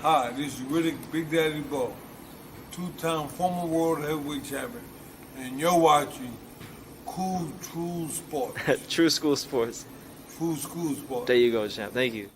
Hi, this is Riddick Big Daddy Bo, two-time former world heavyweight champion, and you're watching Cool True Sports. True School Sports. True School Sports. There you go, champ. Thank you.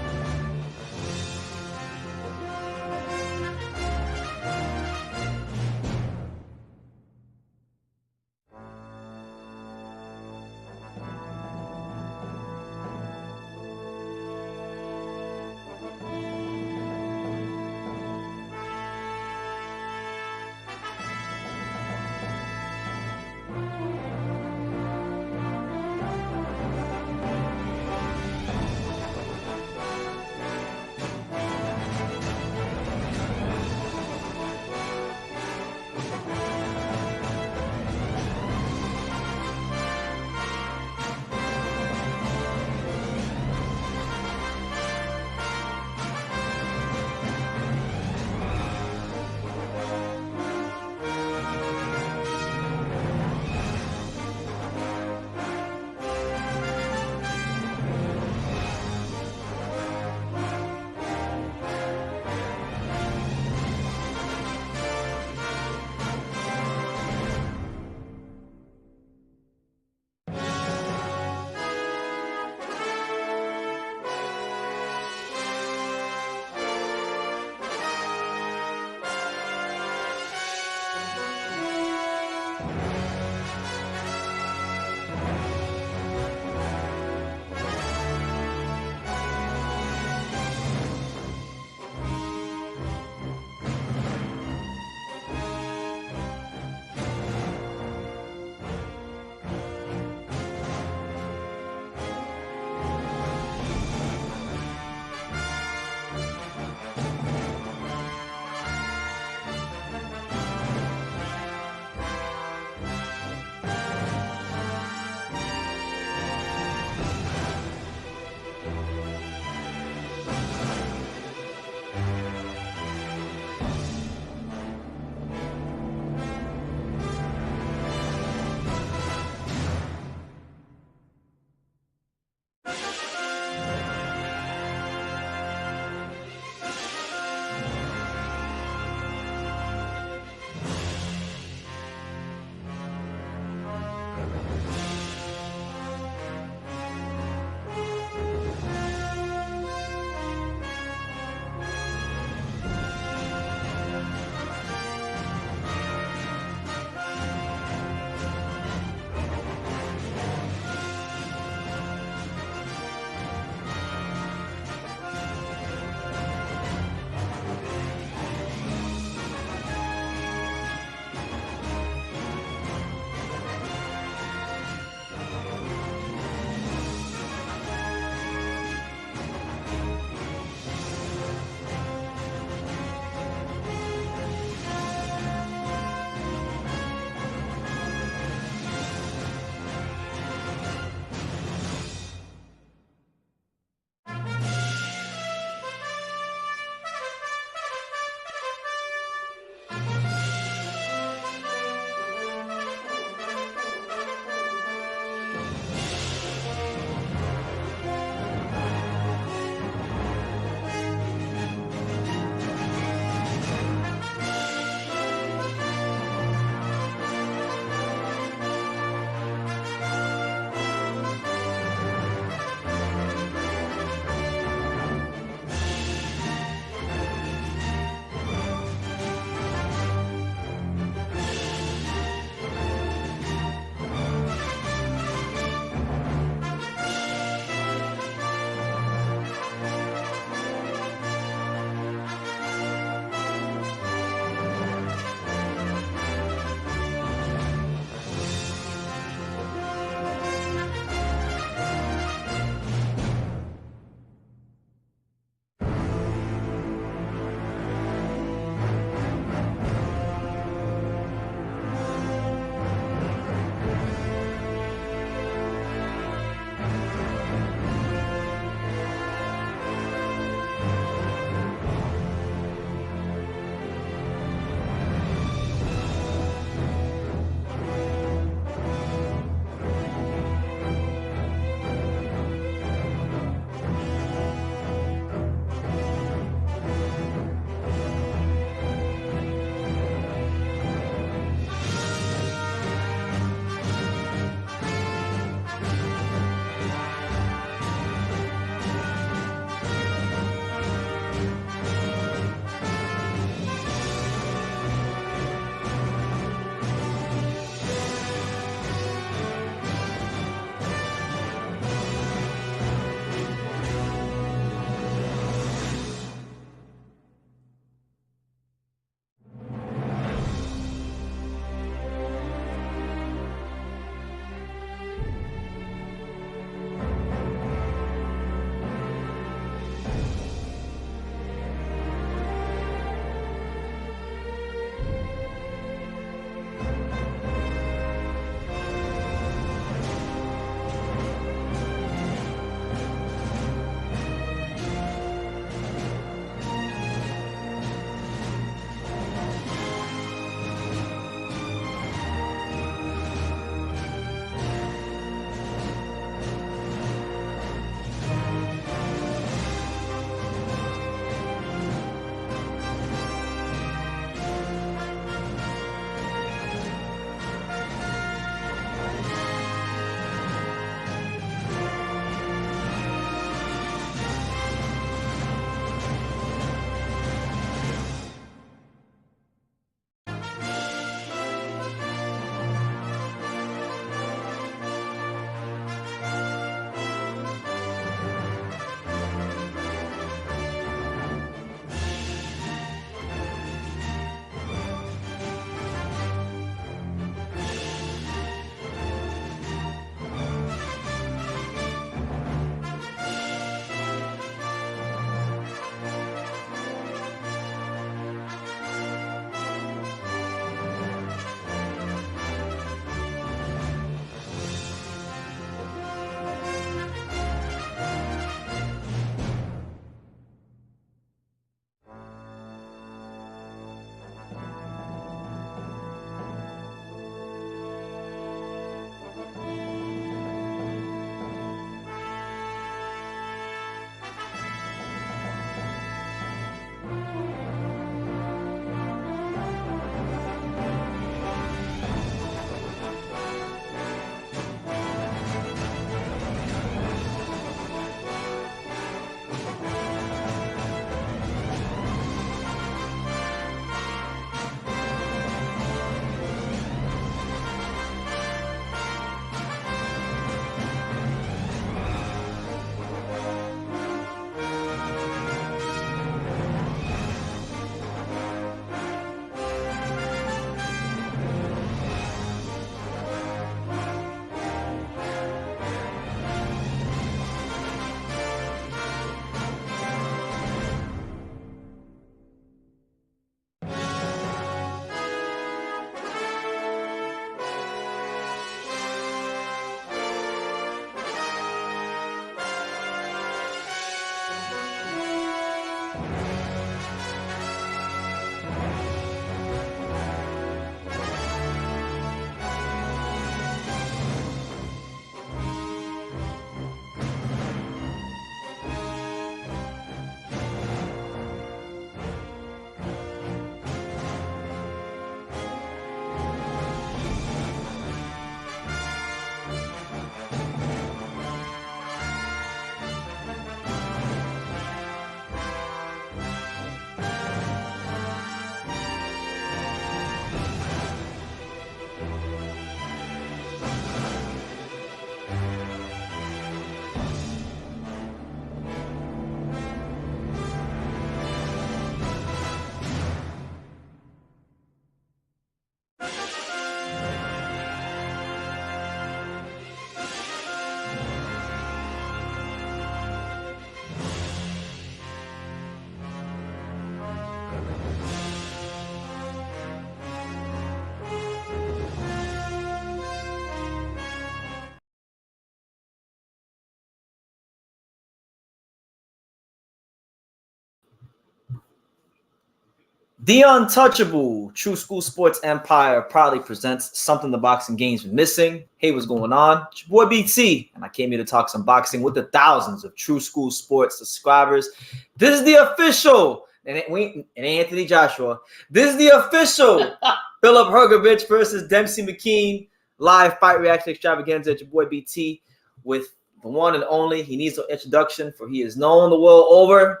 The Untouchable True School Sports Empire proudly presents something the boxing game's been missing. Hey, what's going on? It's your boy BT, and I came here to talk some boxing with the thousands of True School Sports subscribers. This is the official, and it ain't Anthony Joshua. This is the official Filip Hrgovic versus Demsey Mckean live fight reaction extravaganza at your boy BT with the one and only. He needs no introduction, for he is known the world over.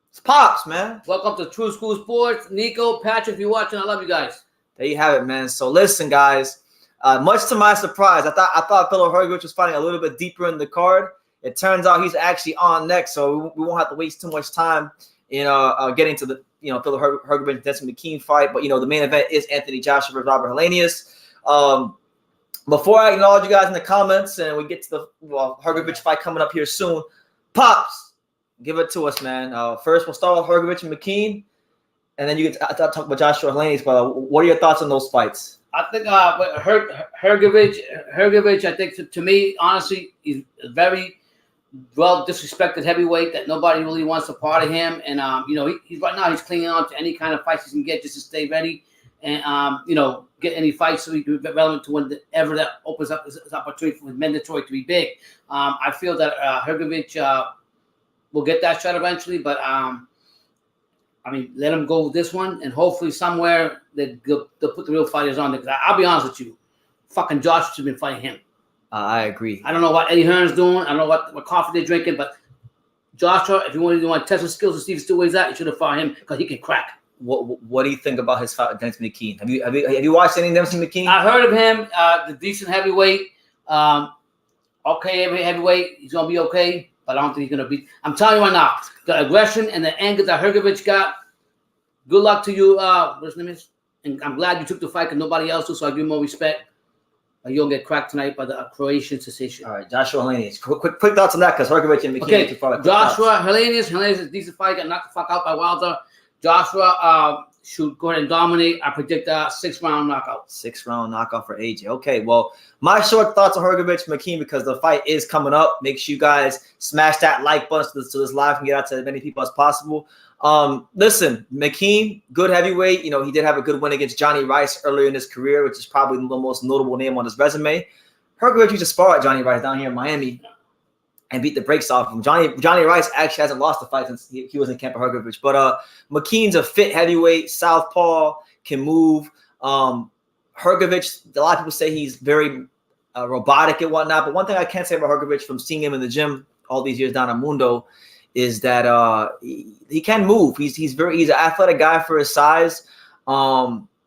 It's Pops, man. Welcome to True School Sports. Nico, Patrick, if you're watching, I love you guys. There you have it, man. So listen, guys. Much to my surprise, I thought Filip Hrgovic was fighting a little bit deeper in the card. It turns out he's actually on next, so we won't have to waste too much time in getting to the Filip Hrgovic and Demsey Mckean fight. But the main event is Anthony Joshua versus Robert Helenius. Before I acknowledge you guys in the comments and we get to the Hrgovic fight coming up here soon, Pops. Give it to us, man. First, we'll start with Hrgovic and Mckean, and then you get to talk about Joshua Helenius. But what are your thoughts on those fights? I think Hrgovic, I think to me, honestly, he's a very well disrespected heavyweight that nobody really wants a part of him. And he's right now he's clinging on to any kind of fights he can get just to stay ready and get any fights so he can be relevant to whenever that opens up his opportunity for his mandatory to be big. I feel that Hrgovic. We'll get that shot eventually, but let him go with this one, and hopefully somewhere they'll put the real fighters on there. Because I'll be honest with you, fucking Josh should have been fighting him. I agree. I don't know what Eddie Hearn's doing. I don't know what coffee they're drinking, but Joshua, if you want to test his skills and see if he still weighs that, you should have fought him because he can crack. What do you think about his fight with Demsey Mckean? Have you watched any Demsey Mckean? I heard of him, the decent heavyweight. Okay, heavyweight, he's gonna be okay. But I don't think he's going to beat. I'm telling you right now, the aggression and the anger that Hrgovic got, good luck to you, what's his name is? And I'm glad you took the fight because nobody else did, so I give you more respect. You'll get cracked tonight by the Croatian sensation. All right, Joshua Helenius. Quick thoughts on that because Hrgovic and Mckean. Okay, Joshua Helenius is a decent fight. Got knocked the fuck out by Wilder. Joshua should go ahead and dominate. I predict a 6-round knockout. 6-round knockout for AJ. Okay, well, my short thoughts on Hrgovic Mckean because the fight is coming up. Make sure you guys smash that like button so this live can get out to as many people as possible. Listen, Mckean, good heavyweight. He did have a good win against Johnny Rice earlier in his career, which is probably the most notable name on his resume. Hrgovic used to spar at Johnny Rice down here in Miami and beat the brakes off him. Johnny Rice actually hasn't lost a fight since he was in camp with Hrgovic. But Mckean's a fit heavyweight, southpaw, can move. Hrgovic, a lot of people say he's very robotic and whatnot. But one thing I can't say about Hrgovic from seeing him in the gym all these years down at Mundo is that he can move. He's an athletic guy for his size.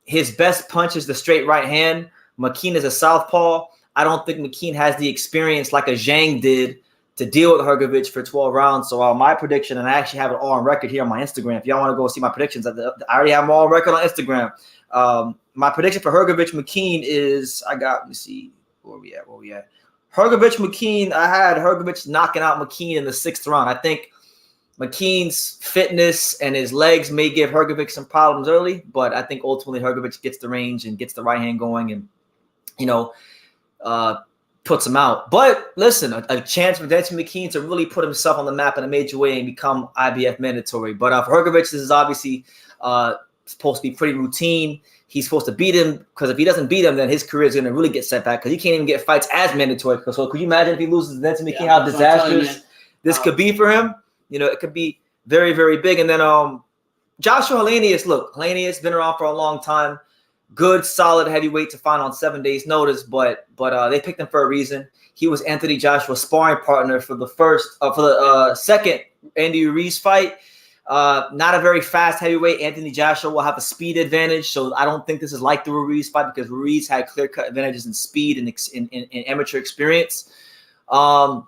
His best punch is the straight right hand. Mckean is a southpaw. I don't think Mckean has the experience like a Zhang did to deal with Hrgovic for 12 rounds. So my prediction, and I actually have it all on record here on my Instagram. If y'all want to go see my predictions, I already have them all on record on Instagram. My prediction for Hrgovic Mckean is, let me see, where we at? Hrgovic Mckean, I had Hrgovic knocking out Mckean in the 6th round. I think Mckean's fitness and his legs may give Hrgovic some problems early, but I think ultimately Hrgovic gets the range and gets the right hand going and, puts him out. But listen, a chance for Demsey Mckean to really put himself on the map in a major way and become IBF mandatory. But for Hrgovic, this is obviously supposed to be pretty routine. He's supposed to beat him because if he doesn't beat him, then his career is going to really get set back because he can't even get fights as mandatory. So could you imagine if he loses Demsey Mckean, how disastrous this could be for him? It could be very, very big. And then Joshua Helenius, look, Helenius been around for a long time. Good, solid heavyweight to find on 7 days' notice, but they picked him for a reason. He was Anthony Joshua's sparring partner for the second Andy Ruiz fight. Not a very fast heavyweight. Anthony Joshua will have a speed advantage, so I don't think this is like the Ruiz fight because Ruiz had clear-cut advantages in speed and in amateur experience. I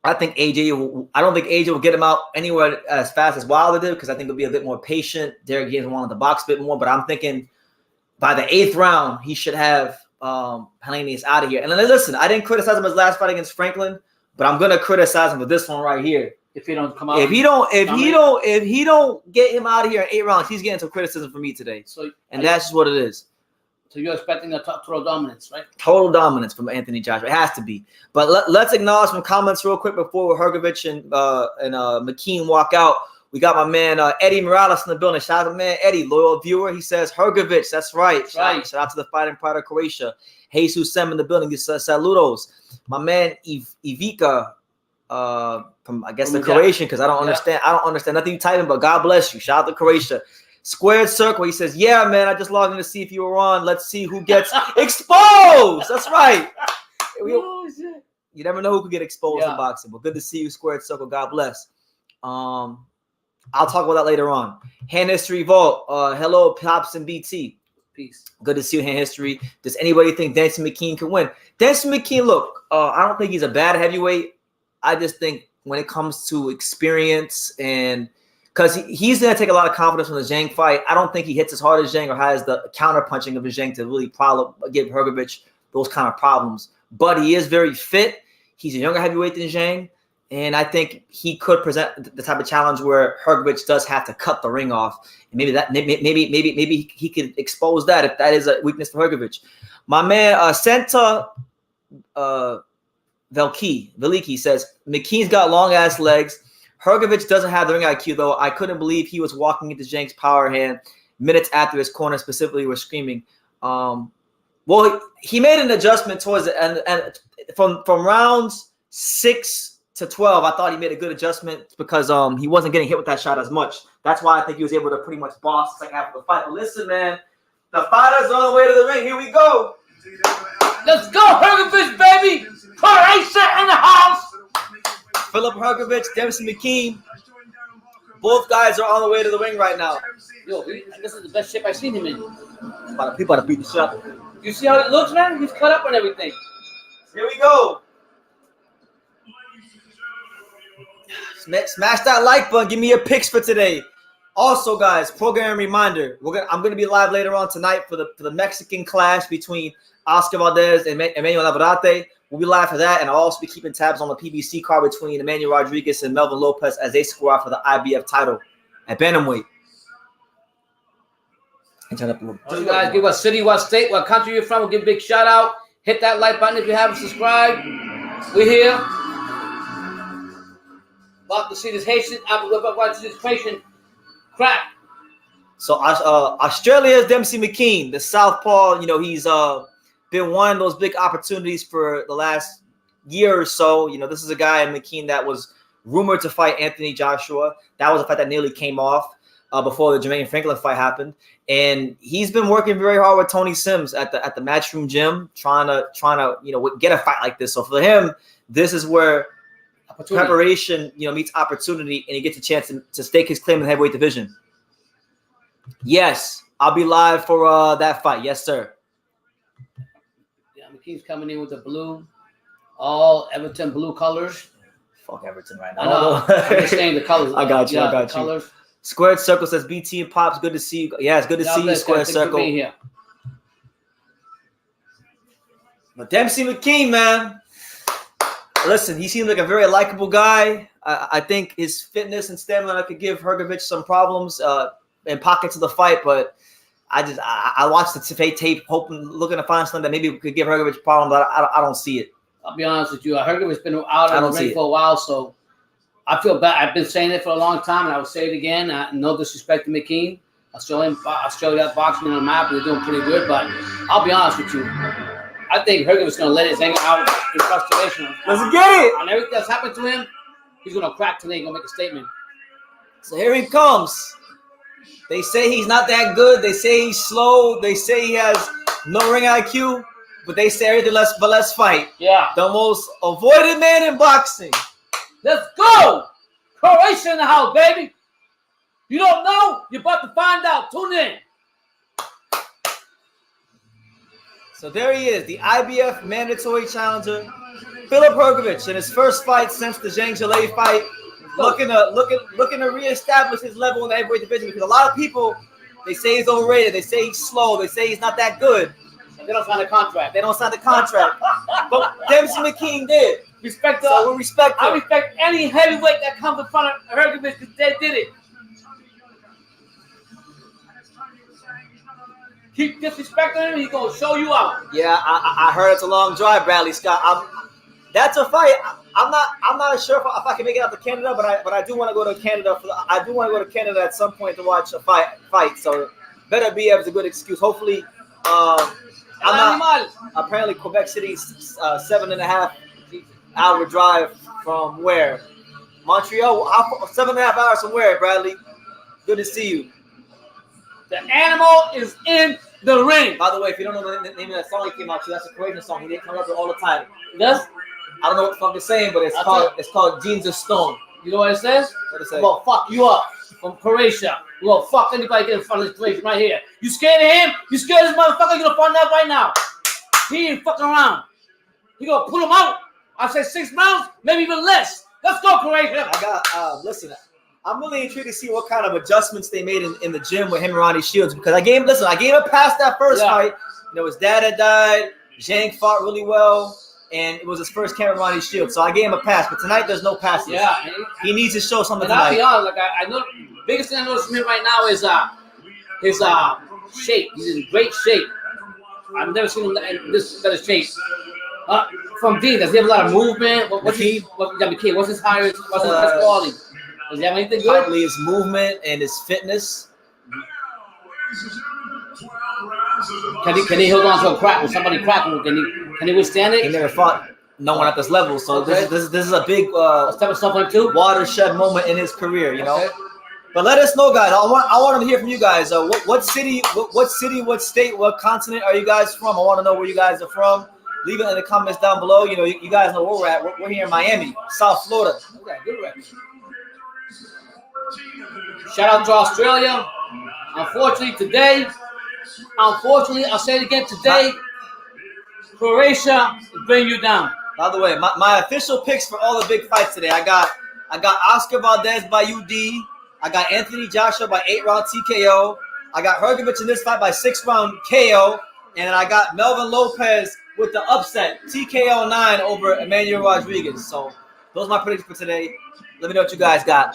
don't think AJ will get him out anywhere as fast as Wilder did because I think he'll be a bit more patient. Derek Gaines wanted to box a bit more, but I'm thinking by the 8th round, he should have Helenius out of here. And then listen, I didn't criticize him his last fight against Franklin, but I'm gonna criticize him for this one right here. If he don't come out, if he don't get him out of here in 8 rounds, he's getting some criticism from me today. That's just what it is. So you're expecting a total dominance, right? Total dominance from Anthony Joshua. It has to be. But let's acknowledge some comments real quick before Hrgovic and Mckean walk out. We got my man Eddie Morales in the building. Shout out to man Eddie, loyal viewer. He says Hrgovic. That's right. Shout out to the fighting pride of Croatia. Jesus Sem in the building. He says saludos. My man Ivica from I guess the Croatian, because I don't understand. I don't understand nothing you typing, but God bless you. Shout out to Croatia. Squared Circle. He says, yeah, man. I just logged in to see if you were on. Let's see who gets exposed. That's right. You never know who could get exposed in boxing, but good to see you, Squared Circle. God bless. I'll talk about that later on. Hand History Vault. Hello, Pops and BT. Peace. Good to see you, Hand History. Does anybody think Demsey Mckean can win? Demsey Mckean, look, I don't think he's a bad heavyweight. I just think when it comes to experience and because he's going to take a lot of confidence from the Zhang fight. I don't think he hits as hard as Zhang or has the counter punching of the Zhang to really give Hrgovic those kind of problems. But he is very fit. He's a younger heavyweight than Zhang. And I think he could present the type of challenge where Hrgovic does have to cut the ring off. And maybe he could expose that if that is a weakness for Hrgovic. My man Senta Veliki says McKean's got long ass legs. Hrgovic doesn't have the ring IQ though. I couldn't believe he was walking into Zhang's power hand minutes after his corner specifically were screaming. Well, he made an adjustment towards it, and from rounds 6 to 12, I thought he made a good adjustment because he wasn't getting hit with that shot as much. That's why I think he was able to pretty much boss the second half of the fight. But listen, man, the fighters on the way to the ring. Here we go. Let's go, Hrgovic, baby. Croatia in the house. Filip Hrgovic, Demsey Mckean. Both guys are on the way to the ring right now. Yo, this is the best shape I've seen him in. People about to beat the shot. You see how it looks, man? He's cut up and everything. Here we go. Smash that like button. Give me your picks for today. Also, guys, program reminder: I'm gonna be live later on tonight for the Mexican clash between Oscar Valdez and Emmanuel Navarrete. We'll be live for that, and I'll also be keeping tabs on the PBC card between Emmanuel Rodriguez and Melvin Lopez as they score out for the IBF title at bantamweight. You guys give us city, what state, what country you're from. We'll give a big shout out. Hit that like button if you haven't subscribed. We're here. About to see this Haitian, watch this Haitian crack. So Australia's Demsey Mckean, the southpaw. You know, he's been one of those big opportunities for the last year or so. You know, this is a guy in Mckean that was rumored to fight Anthony Joshua. That was a fight that nearly came off before the Jermaine Franklin fight happened. And he's been working very hard with Tony Sims at the Matchroom gym, trying to get a fight like this. So for him, this is where preparation meets opportunity, and he gets a chance to stake his claim in the heavyweight division. Yes, I'll be live for that fight. Yes, sir. Yeah, McKean's coming in with the blue, all Everton blue colors. Fuck Everton right now. I know. I'm just saying the colors. I got you. Yeah, I got you. Colors. Squared Circle says BT and Pops. Good to see you. Yeah, it's good to see you, Squared Circle. Here. But Demsey Mckean, man. Listen, he seems like a very likable guy. I think his fitness and stamina could give Hrgovic some problems in pockets of the fight, but I watched the tape, looking to find something that maybe could give Hrgovic a problem, but I don't see it. I'll be honest with you. Hrgovic's been out of the ring for a while, so I feel bad. I've been saying it for a long time, and I will say it again. No disrespect to McKean. Australia boxing on the map, and they're doing pretty good, but I'll be honest with you. I think Hrgovic's going to let his anger out in frustration. Let's get it. On everything that's happened to him, he's going to crack today and going to make a statement. So here he comes. They say he's not that good. They say he's slow. They say he has no ring IQ. But they say everything but let's fight. Yeah. The most avoided man in boxing. Let's go. Croatia in the house, baby. You don't know? You're about to find out. Tune in. So there he is, the IBF mandatory challenger, Filip Hrgovic, in his first fight since the Zhang Zhilei fight, looking to reestablish his level in the heavyweight division. Because a lot of people, they say he's overrated, they say he's slow, they say he's not that good. They don't sign the contract. But Demsey Mckean did. Respect so we respect him. I respect any heavyweight that comes in front of Hrgovic because they did it. Keep disrespecting him, he's going to show you out. Yeah, I heard it's a long drive, Bradley Scott. That's a fight. I'm not sure if I can make it out to Canada, but I do want to go to Canada. I do want to go to Canada at some point to watch a fight. So better be as a good excuse. Hopefully, I'm not. Apparently, Quebec City's 7.5 hour drive from where? Montreal. 7.5 hours from where, Bradley? Good to see you. The animal is in the ring. By the way, if you don't know the name of that song he came out to, that's a Croatian song. He didn't come up with all the time. Yes? I don't know what the fuck it's saying, but it's called Jeans of Stone. You know what it says? What it say? Well, fuck you up from Croatia. Well, fuck anybody get in front of this Croatian right here. You scared of him? You scared of this motherfucker? You're gonna find out right now. He ain't fucking around. You gonna pull him out? I say 6 rounds, maybe even less. Let's go, Croatia. I got listen. I'm really intrigued to see what kind of adjustments they made in the gym with him and Ronnie Shields because I gave him a pass that first fight. You know, his dad had died. Zhang fought really well, and it was his first camp with Ronnie Shields, so I gave him a pass. But tonight, there's no passes. Yeah, he needs to show something and I'll tonight. be honest, like I know, the biggest thing I noticed from him right now is his shape. He's in great shape. I've never seen him in this better shape. From Dean, does he have a lot of movement? What's his highest quality? Does he have anything good? Probably his movement and his fitness. Can he hold on to a crack? When somebody crack him, can he withstand it? He never fought no one at this level, so this is a big watershed moment in his career, you know. Okay. But let us know, guys. I want to hear from you guys. What city, what state, what continent are you guys from? I want to know where you guys are from. Leave it in the comments down below. You know, you guys know where we're at. We're here in Miami, South Florida. Okay, good record. Shout out to Australia. Unfortunately, I'll say it again today, Croatia is bringing you down. By the way, my official picks for all the big fights today. I got Oscar Valdez by UD. I got Anthony Joshua by 8-round TKO. I got Hrgovic in this fight by 6-round KO. And I got Melvin Lopez with the upset, TKO 9 over Emmanuel Rodriguez. So those are my predictions for today. Let me know what you guys got.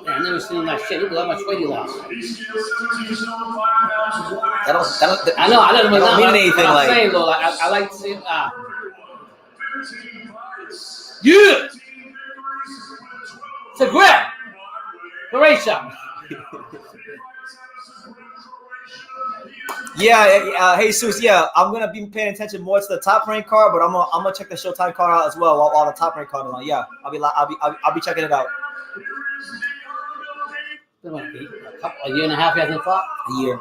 Man, I've never seen him like shit. Look at how much weight he lost. I don't mean anything like. I'm saying though, I like to see him. Yeah. It's a grab. Croatia. Yeah, Jesus. Yeah, I'm gonna be paying attention more to the top rank card, but I'm gonna check the Showtime card out as well while the top rank card is on. Yeah, I'll be checking it out. A year and a half he hasn't fought? A year.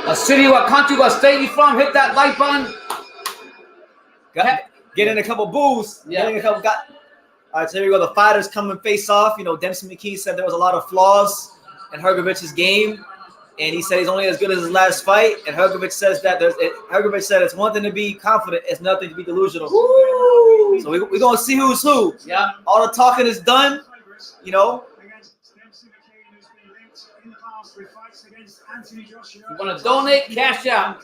A city, what country, what state you from? Hit that like button. Get in a couple booths. Yeah. All right, so here we go. The fighters come and face off. You know, Demsey Mckean said there was a lot of flaws in Hrgovic's game, and he said he's only as good as his last fight. And Hrgovic says that Hrgovic said it's one thing to be confident, it's nothing to be delusional. Woo! So we're gonna see who's who. Yeah. All the talking is done. You know. You want to donate, cash out.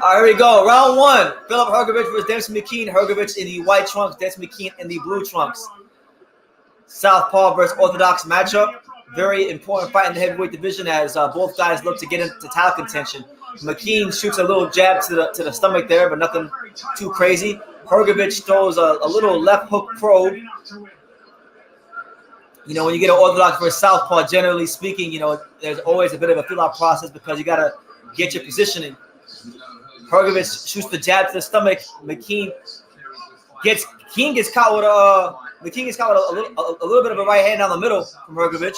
All right, here we go. Round 1. Filip Hrgovic versus Demsey Mckean. Hrgovic in the white trunks, Demsey Mckean in the blue trunks. Southpaw versus Orthodox matchup. Very important fight in the heavyweight division as both guys look to get into title contention. Mckean shoots a little jab to the stomach there, but nothing too crazy. Hrgovic throws a little left hook probe. You know, when you get an Orthodox versus Southpaw, generally speaking, you know, there's always a bit of a feel-out process because you got to get your positioning. Hrgovic shoots the jab to the stomach. Mckean gets caught with a little bit of a right hand down the middle from Hrgovic.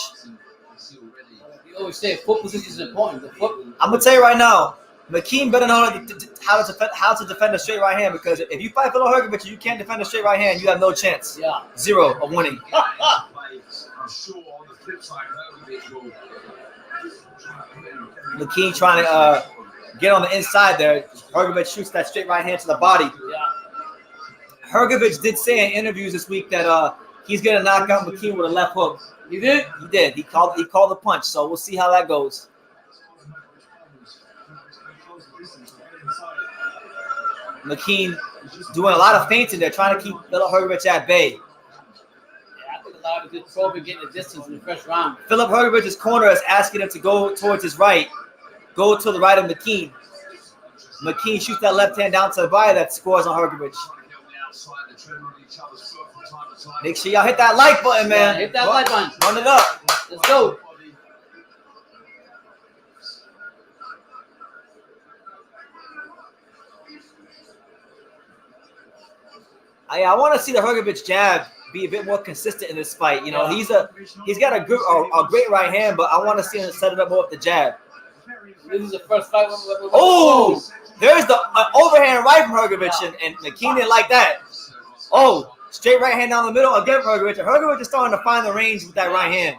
You always say foot position is important. I'm gonna tell you right now, Mckean better know how to defend a straight right hand because if you fight Filip Hrgovic and you can't defend a straight right hand, you have no chance. Yeah. 0 of winning. Mckean trying to get on the inside there. Hrgovic shoots that straight right hand to the body. Yeah. Hrgovic did say in interviews this week that he's gonna knock out Mckean with a left hook. He did? He did. He called the punch. So we'll see how that goes. Mckean doing a lot of feinting. They're trying to keep Filip Hrgovic at bay. Yeah, I think a lot of good probing getting the distance in the first round. Filip Hrgovic's corner is asking him to go towards his right. Go to the right of Mckean. Mckean shoots that left hand down to the body that scores on Hrgovic. Make sure y'all hit that like button, man. Yeah, hit that like button. Run it up. Let's go. I want to see the Hrgovic jab be a bit more consistent in this fight. You know, he's got a great right hand, but I want to see him set it up more with the jab. This is the first fight. Oh, there's the overhand right from Hrgovic, and Mckean didn't like that. Oh, straight right hand down the middle again for Hrgovic. Hrgovic is starting to find the range with that right hand.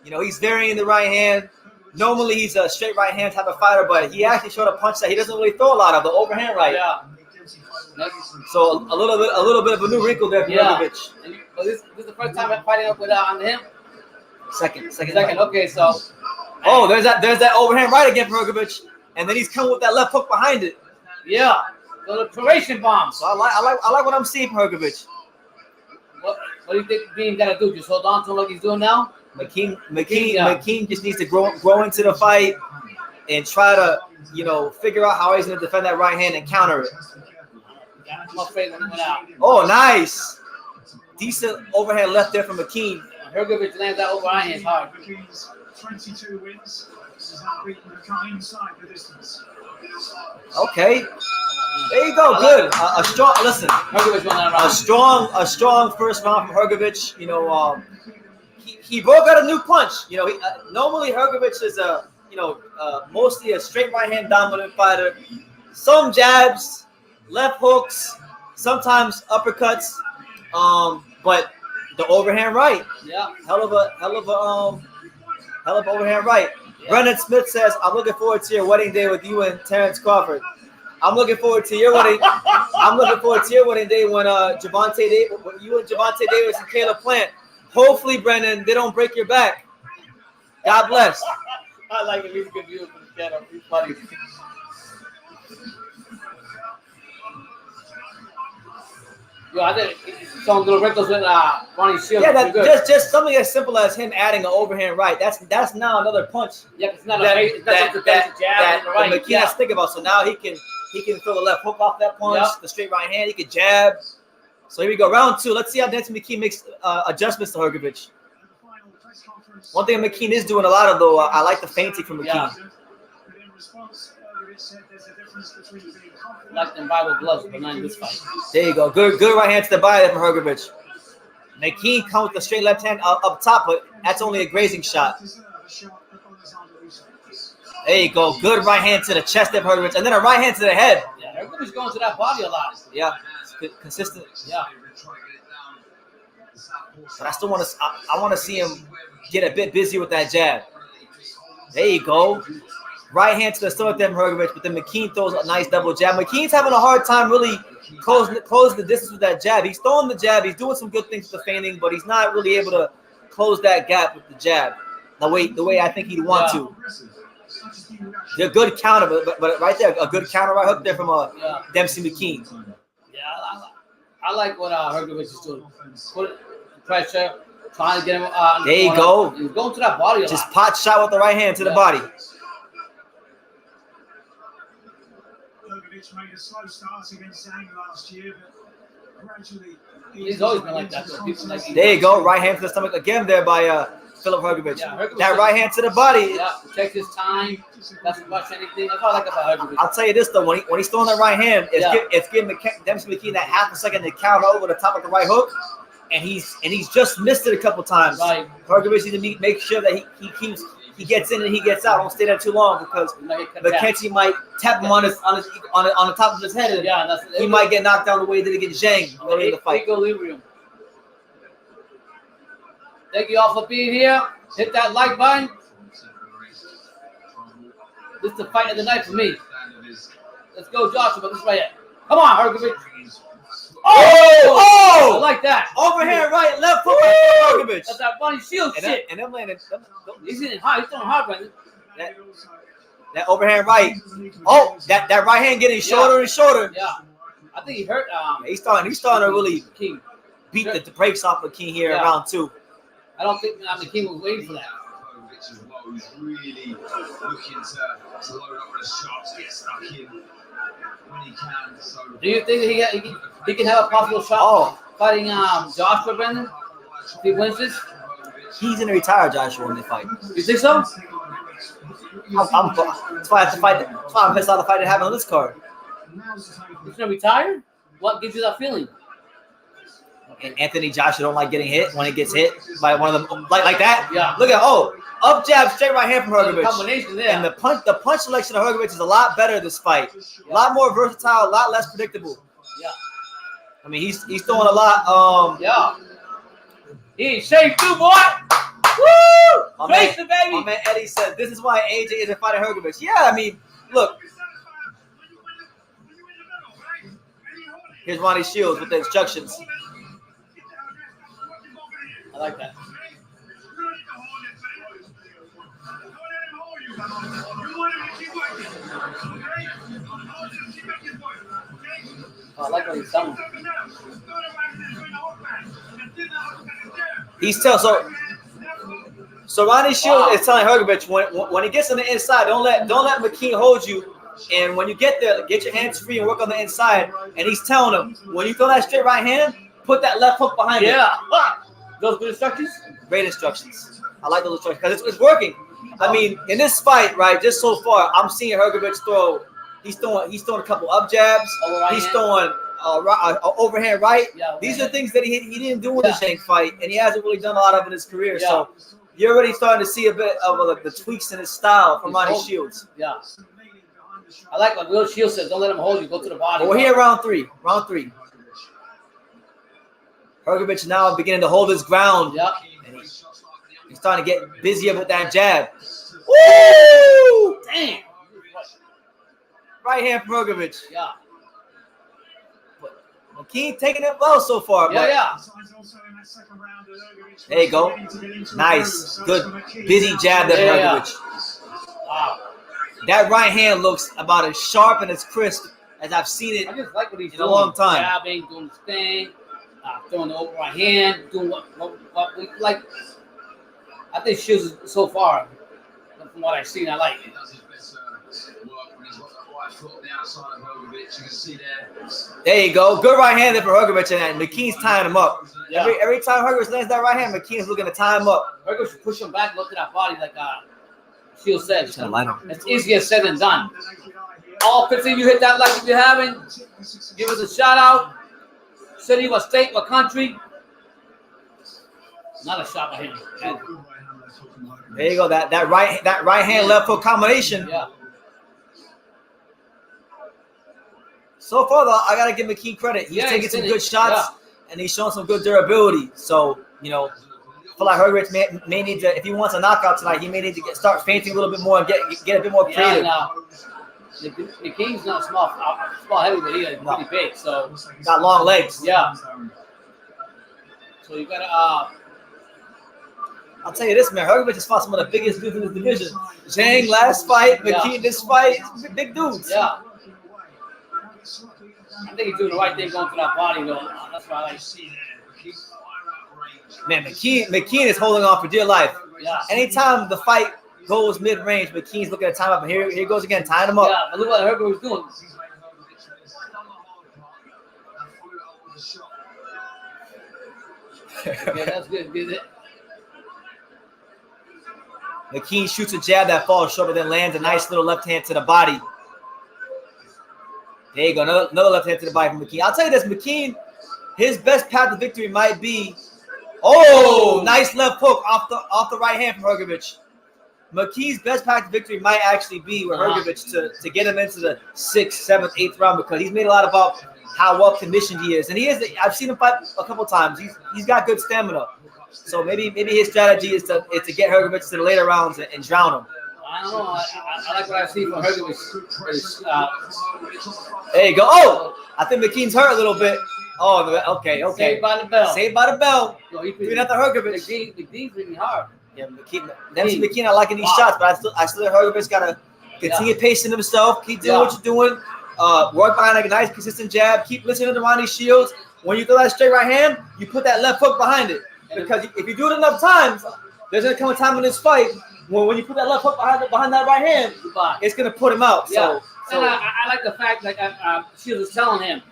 You know, he's varying the right hand. Normally, he's a straight right hand type of fighter, but he actually showed a punch that he doesn't really throw a lot of, the overhand right. Yeah. So a little bit of a new wrinkle there for Hrgovic. This is the first time I'm fighting up with on him. Second. Okay, so. Oh, there's that overhand right again for Hrgovic, and then he's coming with that left hook behind it. Yeah, the Croatian bomb. So I like what I'm seeing from Hrgovic. What do you think Bean got to do? Just hold on to him like he's doing now? McKean just needs to grow into the fight and try to, you know, figure out how he's going to defend that right hand and counter it. I'm afraid when he went out. Oh, nice. Decent overhand left there from McKean. Hrgovic lands that overhand hand hard. 22 wins. This is now beaten Mckean inside the distance. Okay. There you go. Good. A strong. Listen. Hrgovic won that round. A strong first round from Hrgovic. You know, he broke out a new punch. You know, normally Hrgovic is mostly a straight right hand dominant fighter. Some jabs, left hooks, sometimes uppercuts. But the overhand right. Yeah. Hell of overhand right. Yeah. Brendan Smith says, "I'm looking forward to your wedding day with you and Terrence Crawford." I'm looking forward to your wedding. I'm looking forward to your wedding day when you and Javante Davis and Caleb Plant. Hopefully, Brendan, they don't break your back. God bless. I like it. He's a good view for the channel. He's funny. Yo, I think some little wrinkles with Ronnie Shields. Yeah, just something as simple as him adding an overhand right. That's now another punch. Yeah, it's not a jab. McKean has to think about. So now he can throw the left hook off that punch, the straight right hand. He can jab. So here we go, round 2. Let's see how Demsey Mckean makes adjustments to Hrgovic. One thing Mckean is doing a lot of, though, I like the feinting from Mckean. Like them Bible gloves, but not in this fight. There you go. Good right hand to the body there from Hrgovic. McKean comes with the straight left hand up top, but that's only a grazing shot. There you go. Good right hand to the chest of Hrgovic, and then a right hand to the head. Yeah, Hrgovic's going to that body a lot. Yeah, consistent. Yeah. But I still want to see him get a bit busy with that jab. There you go. Right hand to the stomach there from Hrgovic, but then McKean throws a nice double jab. McKean's having a hard time really closing the distance with that jab. He's throwing the jab. He's doing some good things with the feinting, but he's not really able to close that gap with the jab the way I think he'd want to. They're good counter, but right there, a good counter right hook there from Demsey Mckean. Yeah, I like what Hrgovic is doing. Put pressure, trying to get him. There you go. He's going to that body a Just lot. pot shot with the right hand to the body. Hrgovic made a slow start against Zhang last year, but gradually he's always been like that. So there you go, right hand to the stomach again there by Filip Hrgovic. Yeah, Hrgovic that right hand to the body. Yeah, takes his time, doesn't rush anything. That's what I like about Hrgovic. I'll tell you this though, when he's throwing that right hand, it's giving Demsey Mckean that half a second to counter over the top of the right hook, and he's just missed it a couple times. Right. Hrgovic needs to make sure that he gets in and he gets out. Don't stay there too long because McKenzie might tap him on the top of his head, and he might get knocked down the way that he gets Zhang early in the fight. Thank you all for being here. Hit that like button. This is the fight of the night for me. Let's go, Joshua. This right here. Come on, Hrgovic. Oh! I like that. Overhand right, left hook, Hrgovic. That's that Ronnie Shields shit. And them landing. He's hitting hard. He's throwing hard, Brendan. That overhand right. Oh, that right hand getting shorter and shorter. Yeah. I think he hurt. He's starting to really King. beat the brakes off of King here in Yeah. round 2. I don't think King was waiting for that. Hrgovic as well, who's really looking to load up with the shots, get stuck in when he can. So Do you think he can have a possible shot fighting Joshua, Brendan? If he wins this? He's gonna retire Joshua when they fight. You think so? That's why I have to fight. That's why I'm pissed off the fight that happened on this card. He's gonna retire? What gives you that feeling? And Anthony Joshua don't like getting hit when he gets hit by one of them like that. Yeah. Look at up jab, straight right hand from The Hrgovic. combination there. And the punch selection of Hrgovic is a lot better this fight. A lot more versatile, a lot less predictable. Yeah. I mean, he's throwing a lot. Yeah. He ain't safe too, boy. Woo! Face the baby. My man Eddie said this is why AJ isn't fighting Hrgovic. Yeah, I mean, look. Here's Ronnie Shields with the instructions. I like that. Oh, I like what he's done. He's telling so Ronnie Shields is telling Hrgovic when he gets on the inside, don't let McKean hold you. And when you get there, get your hands free and work on the inside. And he's telling him when you throw that straight right hand, put that left hook behind it. Yeah. Those good instructions? Great instructions. I like those instructions because it's working. I mean, in this fight, right, just so far, I'm seeing Hrgovic throw. He's throwing a couple up jabs. He's throwing overhand right. Yeah, These are things that he didn't do in the Shank fight, and he hasn't really done a lot of in his career. Yeah. So you're already starting to see a bit of the tweaks in his style from Ronnie Shields. Yeah. I like what Will Shields says. Don't let him hold you. Go to the body. Well, we're here round 3. Hrgovic now beginning to hold his ground. Yep. And he's starting to get busier with that jab. Woo! Damn. Right hand from Hrgovic. Yeah. McKean taking it well so far. Yeah. There you go. Nice. Good. Busy jab there from Hrgovic. Wow. That right hand looks about as sharp and as crisp as I've seen it I just like what he's in doing. a long time. Jabbing, doing his thing, throwing the over right hand, doing what we like. I think Shields so far, from what I've seen, I like it. he does his best work when he's got that right foot on the outside of Hrgovic. You can see there. There you go. Good right hand there for Hrgovic, and McKean's tying him up. Yeah. Every time Hrgovic lands that right hand, McKean's looking to tie him up. Hrgovic should push him back, look at that body like Shields said. Line him. It's easier said than done. All 15 you hit that like if you haven't, give us a shout out. City, what state, what country. Not a shot by him. There you go. That right hand left hook combination. Yeah. So far though, I gotta give McKean credit. He's taking some good shots and he's showing some good durability. So, you know, I feel like Hrgovic may need to, if he wants a knockout tonight, he may need to start feinting a little bit more and get a bit more creative. McKean's not small heavyweight either. He's pretty big, so Got long legs. yeah. So you gotta I'll tell you this, man. Hrgovic has fought some of the biggest dudes in this division. Zhang last fight, McKean this fight, big dudes. yeah. I think he's doing the right thing going to that body though. That's what I like. Man, McKean is holding on for dear life. Yeah. Anytime the fight goes mid-range, McKean's looking at time up, and here he goes again, tying him up. Yeah, but look what Hrgovic was doing. Yeah, that's good. Good. McKean shoots a jab that falls short, but then lands a nice little left hand to the body. There you go, another left hand to the body from McKean. I'll tell you this, McKean, his best path to victory might be, nice left hook off the right hand from Hrgovic. McKean's best path to victory might actually be with Hrgovic to get him into the 6th, 7th, 8th round, because he's made a lot about how well conditioned he is, and he is. I've seen him fight a couple times. He's got good stamina, so maybe his strategy is to get Hrgovic to the later rounds and drown him. I don't know. I like what I see from Hrgovic. There you go. I think McKean's hurt a little bit. Okay. Saved by the bell. Saved by the bell. Yo, he 3-0 Hrgovic. McKean's really hard. Yeah, Demsey Mckean, I liking these shots, but I still Hrgovic got to continue pacing himself, keep doing what you're doing, Work behind like a nice, consistent jab. Keep listening to Ronnie Shields. When you throw that straight right hand, you put that left hook behind it. Because if you do it enough times, there's going to come a time in this fight when you put that left hook behind that right hand, it's going to put him out. Yeah. So And I like the fact, like Shields was telling him,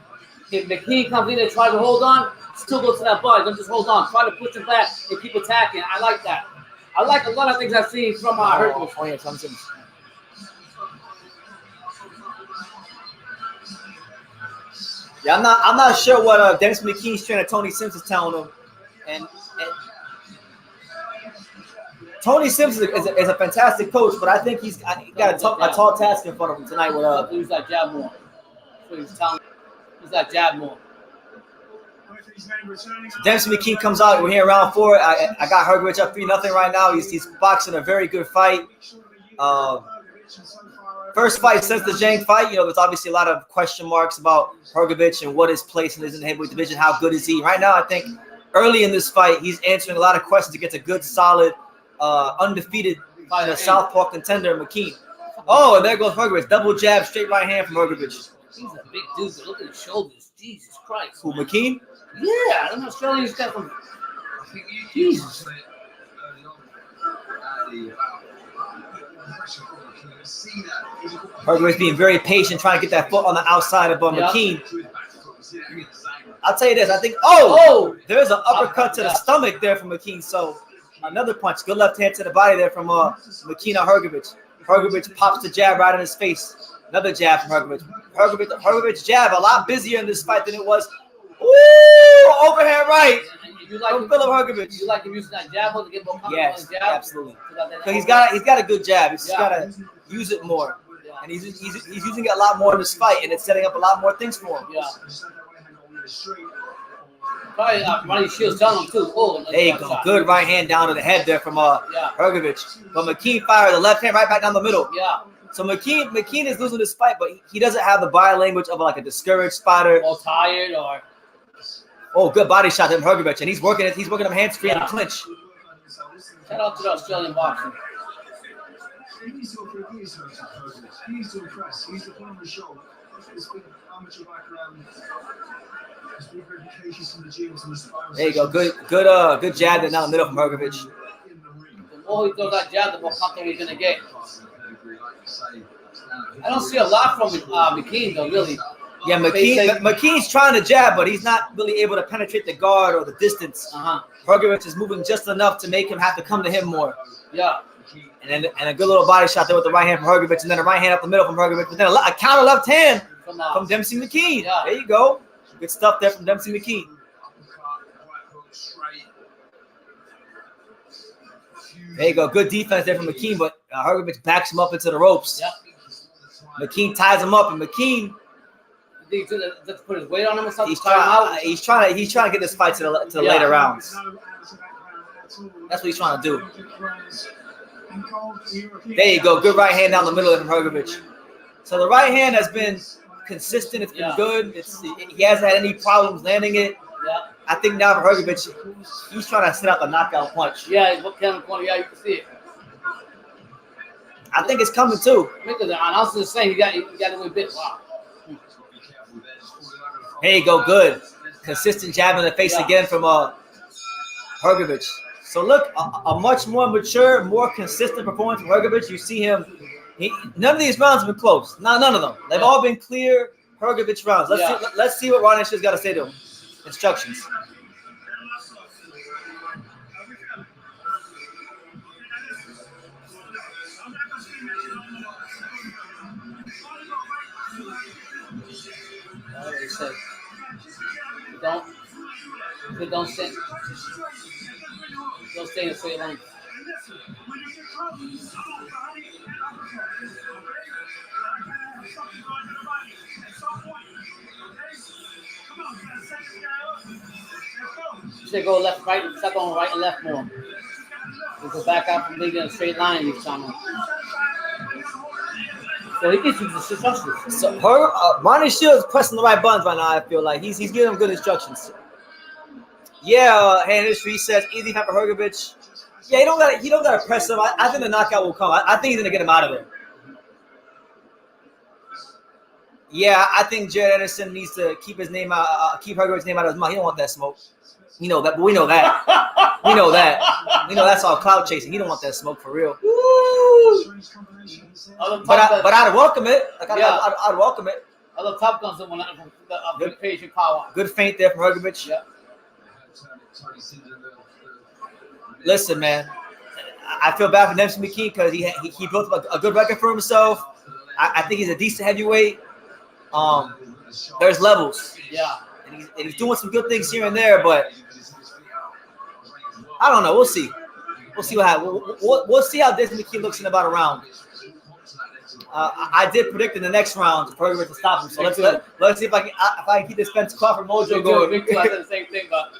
if McKean comes in and tries to hold on, still go to that body. Don't just hold on. Try to push him back and keep attacking. I like that. I like a lot of things I've seen from Hrgovic. Oh, yeah, something. Yeah, I'm not sure what Demsey Mckean's trainer Tony Sims is telling him, and Tony Sims is a fantastic coach, but I think he's got a tall task in front of him tonight. With Use that jab more. That's what he's telling me. Use that jab more. Demsey Mckean comes out. We're here in round 4. I got Hrgovic up 3-0 right now. He's boxing a very good fight. First fight since the Zhang fight. You know, there's obviously a lot of question marks about Hrgovic and what his place is in the heavyweight division. How good is he? Right now, I think early in this fight, he's answering a lot of questions against a good, solid, undefeated southpaw contender, Mckean. Oh, and there goes Hrgovic. Double jab, straight right hand from Hrgovic. He's a big dude, but look at his shoulders. Jesus Christ. Who, Mckean? Yeah, them Australians got from. Jesus. Hrgovic being very patient, trying to get that foot on the outside of Mckean. I'll tell you this. I think, there's an uppercut to the stomach there from Mckean. So another punch. Good left hand to the body there from Mckean on Hrgovic. Hrgovic pops the jab right in his face. Another jab from Hrgovic. Hrgovic's jab a lot busier in this fight than it was. Ooh, overhand right. You like from Filip Hrgovic. You like him using that jab to get more comfortable Yes, on the jab? absolutely. So he's got a good jab. He's just gotta use it more, and he's using it a lot more in this fight, and it's setting up a lot more things for him. Yeah. Probably Ronnie Shields telling him too. There you go. Good right hand down to the head there from Hrgovic. But Mckean fired the left hand right back down the middle. Yeah. So Mckean is losing this fight, but he doesn't have the body language of like a discouraged fighter. Or tired or. Oh, good body shot from Hrgovic, and he's working him hands-free in the clinch. Shout out to the Australian boxing. He's to impress. He's the one on the show. He's been amateur background. He's been very patience from the gyms and the spirals. There you go. Good jab there down the middle from Hrgovic. The more he throws that jab, the more comfortable he's gonna get. I don't see a lot from McKean though, really. Yeah, McKean's trying to jab, but he's not really able to penetrate the guard or the distance. Hrgovic is moving just enough to make him have to come to him more. Yeah. And a good little body shot there with the right hand from Hrgovic, and then a right hand up the middle from Hrgovic, but then a counter left hand from Demsey Mckean. Yeah. There you go. Good stuff there from Demsey Mckean. There you go. Good defense there from Mckean, but Hrgovic backs him up into the ropes. Yep. McKean ties him up, and McKean. Let's put his weight on him or something. He's trying to get this fight to the later rounds. That's what he's trying to do. There you go. Good right hand down the middle from Hrgovic. So the right hand has been consistent. It's been good. He hasn't had any problems landing it. Yeah. I think now for Hrgovic, he's trying to set up a knockout punch. Yeah, he's looking at the corner. Yeah, you can see it. I think it's coming too. Because the announcer is saying he got him a bit. Wow. There you go. Good. Consistent jab in the face again from Hrgovic. So look, a much more mature, more consistent performance from Hrgovic. You see him. None of these rounds have been close. None of them. They've all been clear Hrgovic rounds. Let's see what Ronnie has got to say to him. Instructions. He said, don't stay in a straight line. You should go left, right, step on right and left more. You go back up and leave in a straight line each time. So he gets you the instructions. So Ronnie Shields pressing the right buttons right now. I feel like he's giving him good instructions. Yeah, hand history. He says easy fight for Hrgovic. Yeah, he don't gotta press him. I think the knockout will come. I think he's gonna get him out of there. Yeah, I think Jared Anderson needs to keep his name out, keep Hrgovic's name out of his mouth. He don't want that smoke. You know that, but we know that. We know that. We know that's all clout chasing. He don't want that smoke for real. But I'd welcome it. Like I'd welcome it. Other top guns that went out from the patient power. Good feint there from Hrgovic. Yeah. Listen, man, I feel bad for Demsey Mckean because he built up a good record for himself. I think he's a decent heavyweight. There's levels. Yeah. And he's doing some good things here and there, but I don't know. We'll see. We'll see what happens. We'll see how Demsey Mckean looks in about a round. I did predict in the next round for Hrgovic to stop him. So let's see if I can keep this Spence Crawford mojo going. Me too. I said the same thing, but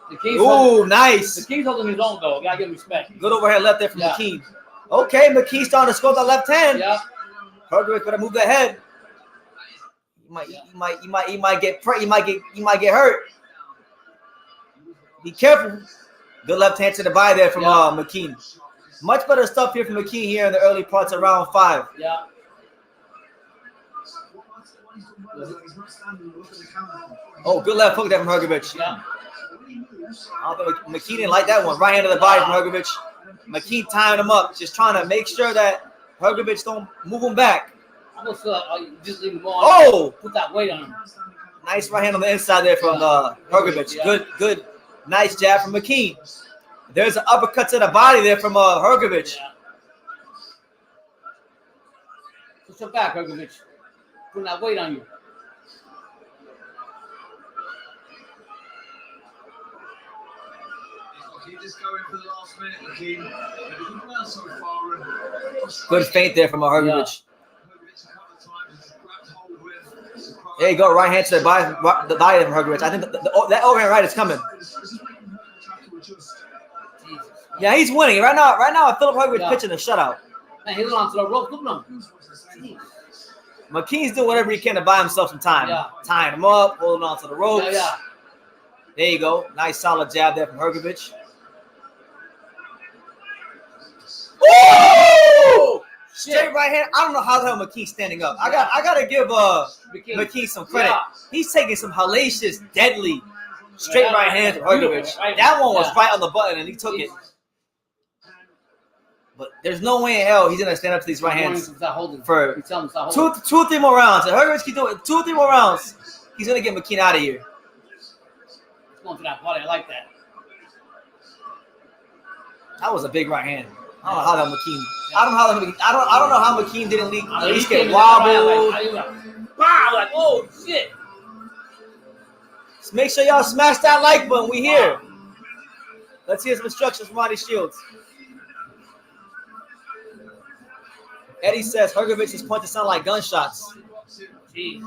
the King's nice. The King's holding his own though. Gotta give him respect. Good overhead left there from Mckean. Okay, Mckean starting to score that left hand. Yeah. Hrgovic better move that head. He might get hurt. Be careful. Good left hand to the body there from Mckean. Much better stuff here from Mckean here in the early parts of round 5. Yeah. Oh, good left hook there from Hrgovic. Yeah. I don't think Mckean didn't like that one. Right hand to the body from Hrgovic. Mckean tying him up, just trying to make sure that Hrgovic don't move him back. Almost feel like just leave him on. Oh! Put that weight on him. Nice right hand on the inside there from Hrgovic. Yeah. Good, nice jab from Mckean. There's an uppercut to the body there from Hrgovic. Yeah. Push him back, Hrgovic. Putting that weight on you. Keep this going for the last minute, Mckean. We've gone so far and Good feint there from Hrgovic. There you go, right hand to the body from Hrgovic. I think that overhand right is coming. Yeah, he's winning right now. Filip Hrgovic pitching a shutout. Man, he's on to the rope. Look at him. McKean's doing whatever he can to buy himself some time. Yeah. Tying him up, holding on to the ropes. Yeah. There you go. Nice solid jab there from Hrgovic. Woo! Straight right hand. I don't know how the hell McKean's standing up. I gotta give McKean some credit. Yeah. He's taking some hellacious, deadly straight right hands from Hrgovic. That one was right on the button and he took it. But there's no way in hell he's gonna stand up to these right hands for 2-3 more rounds. If Hrgovic keep doing 2-3 more rounds, he's gonna get McKean out of here. He's going to that body. I like that. That was a big right hand. I don't know how that McKean. I don't know how McKean didn't leak. At least get wobbled. Wow! Like, oh shit! Just make sure y'all smash that like button. We here. Let's hear some instructions from Roddy Shields. Eddie says Hrgovic's punches sound like gunshots. Jeez.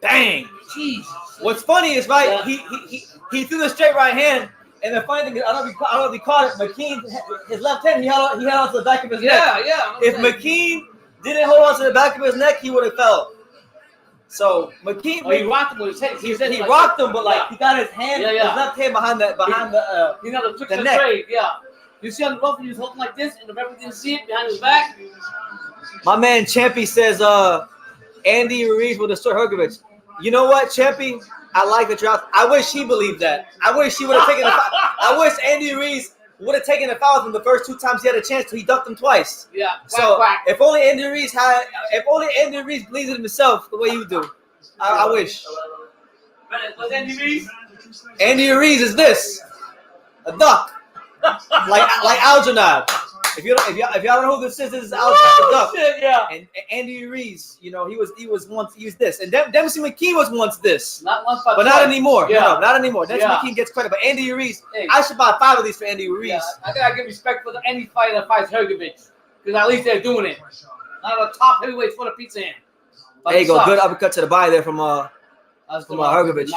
Bang! Jeez. What's funny is he threw the straight right hand, and the funny thing is I don't know if he caught it. McKean, his left hand, he held on to the back of his neck. Yeah. If McKean didn't hold on to the back of his neck, he would have fell. So McKean, he rocked him with his head. He rocked him, but like he got his hand, his left hand behind the neck. Trade, yeah. You see on the rope, he was holding like this, and the referee didn't see it behind his back. My man Champy says Andy Ruiz will destroy Hrgovic. You know what, Champy? I like the drop. I wish he believed that. I wish he would have taken I wish Andy Ruiz would have taken the foul from the first 2 times he had a chance to. He ducked him twice. Yeah. So if only Andy Ruiz believes in himself the way you do. I wish. What's Andy Ruiz? Andy Ruiz is this. A duck. like Algernon. If y'all don't know who this is Algernon the duck. Shit, yeah. And Andy Ruiz, he was this. And Demsey Mckean was once this. Not once, but not anymore. Yeah. No, not anymore. Demsey Mckean gets credit, but Andy Ruiz, I should buy 5 of these for Andy Ruiz. Yeah, I gotta give respect for any fighter that fights Hrgovic, because at least they're doing it. Not a top heavyweight for the pizza hand. There you go. Good uppercut to the body there from Hrgovic.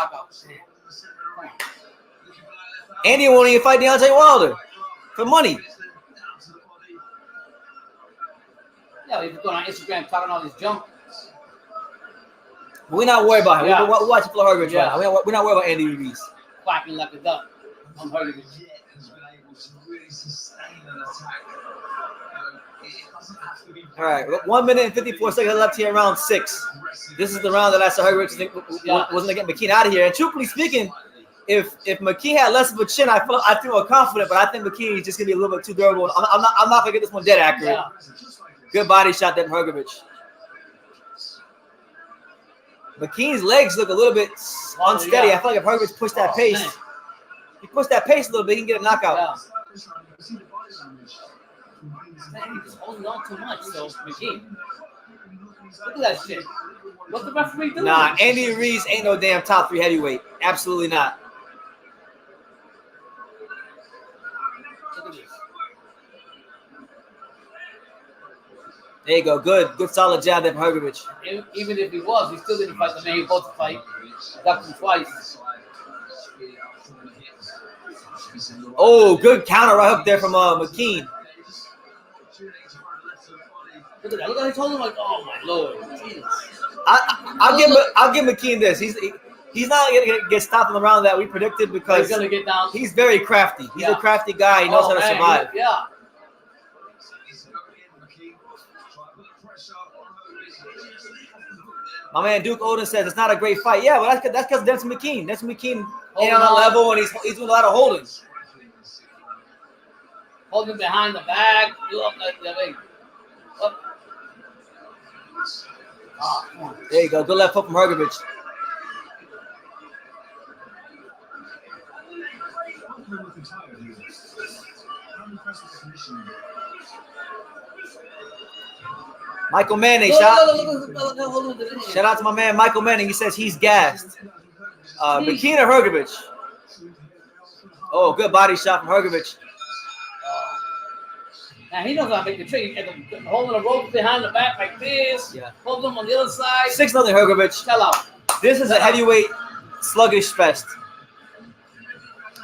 Andy won't even fight Deontay Wilder for money. Yeah, he's going on Instagram talking all this junk. We're not worried about him. Yeah. We're watching Filip Hrgovic right now. We're not worried about Andy Ruiz. Quacking like a duck on Hrgovic. has been able to really sustain an attack All right, 1 minute and 54 seconds left here in round 6. This is the round that I saw Hrgovic wasn't going to get McKean out of here. And truthfully speaking, if McKean had less of a chin, I feel more confident. But I think McKean is just going to be a little bit too durable. I'm not going to get this one dead accurate. Yeah. Good body shot there from Hrgovic. McKean's legs look a little bit unsteady. I feel like if Hrgovic pushed that pace, he pushed that pace a little bit, he can get a knockout. Yeah. He's holding on too much, so McKean. Look at that shit. What's the referee doing? Nah, Andy Ruiz ain't no damn top 3 heavyweight. Absolutely not. Look at this. There you go. Good solid jab there from Hrgovic. Even if he was, he still didn't fight the man he supposed to fight. Got him twice. Oh, good counter right hook there from McKean. Look at that. Look at he's holding like, oh my lord. Jesus. I'll give McKean this. He's not gonna get stopped in the round that we predicted because He's gonna get down. he's very crafty. He's a crafty guy. He knows how to man, survive. Yeah. My man Duke Odin says it's not a great fight. Yeah, well that's because Demsey Mckean. Demsey Mckean ain't on that level, and he's doing a lot of holding. Holding behind the back. You up like that way. Up. Oh, come on. There you go. Good left hook from Hrgovic. Michael Manning, shout out to my man Michael Manning. He says he's gassed. Mckean or Hrgovic? Oh, good body shot from Hrgovic. Now he knows how to make the trick. Holding the rope behind the back like this. Yeah. Holding him on the other side. 6-0 Hrgovic. Sell out. This is a heavyweight sluggish fest.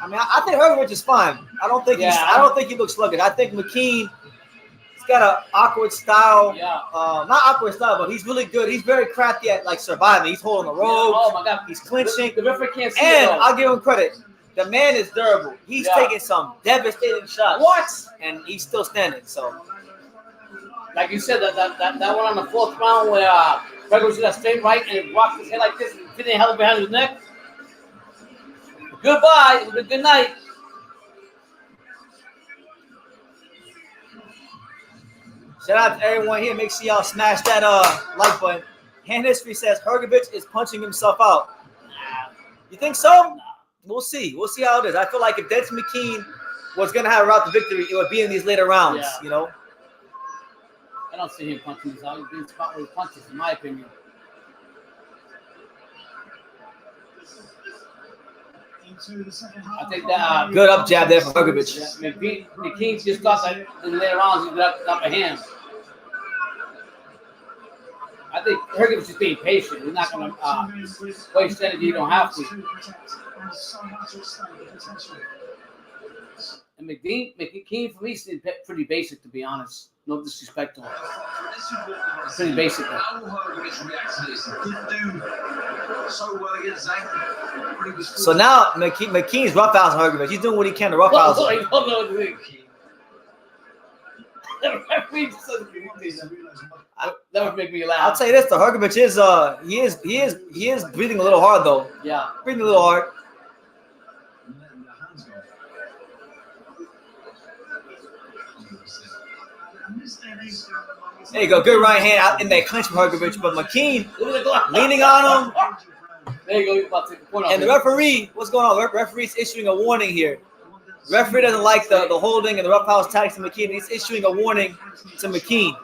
I mean, I think Hrgovic is fine. I don't think he looks sluggish. I think McKean, he's got an awkward style. Yeah. Not awkward style, but he's really good. He's very crafty at like surviving. He's holding the ropes. Oh my God. He's clinching. The referee can't see And it. I'll give him credit. The man is durable. He's taking some devastating shots. What? And he's still standing. So, Like you said, that one on the 4th round where Hrgovic got straight right and rocked his head like this and didn't held it behind his neck. Goodbye. It was a good night. shout out to everyone here. Make sure y'all smash that like button. Hand history says Hrgovic is punching himself out. You think so? We'll see. We'll see how it is. I feel like if Demsey Mckean was going to have a route to victory, it would be in these later rounds, you know? I don't see him punching his out. He's being spot with punches, in my opinion. I think that Good up jab there from Hrgovic. McKean just thought that in the later rounds he got upper hand. I think Hrgovic is being patient. He's not going to waste energy. You don't have to. And McKean for me is pretty basic, to be honest. No disrespect to him. Pretty basic. So now McKean's roughhousing Hrgovic. He's doing what he can to roughhouse him. That would make me laugh. I'll tell you this: though, Hrgovic he is breathing a little hard though. Yeah. Breathing a little hard. There you go, good right hand out in that clinch from Hrgovic, but McKean leaning on him. There you go. You're about to take a point off. And the referee, what's going on? The referee's issuing a warning here. The referee doesn't like the holding and the roughhouse tactics to McKean. He's issuing a warning to McKean.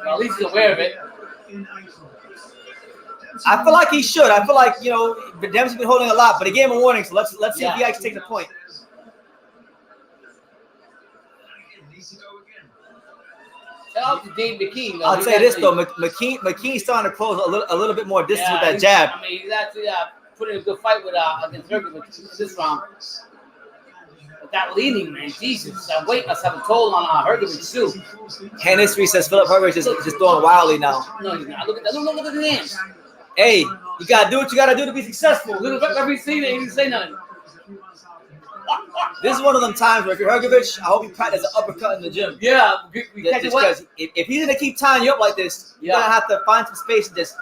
Well, at least he's aware of it. I feel like he should. I feel like, you know, Demsey's been holding a lot, but he gave him a warning, so let's see if he actually takes the point. Shout out to Dave McKean. I'll say this though, McKean's starting to close a little bit more distance with that jab. I mean, he's actually putting a good fight with against Hrgovic this round. But that leaning, man, Jesus, that weight must have a toll on Hrgovic too. Hand history says Filip Hrgovic is just throwing wildly now. No, he's not. Look at that. Look at the hands. Hey, you gotta do what you gotta do to be successful. Look at every scene. He didn't say nothing. This is one of them times where if you're Hrgovic, I hope you practice an uppercut in the gym. Yeah, we catch it Just what? because if he's gonna keep tying you up like this, you're gonna have to find some space and just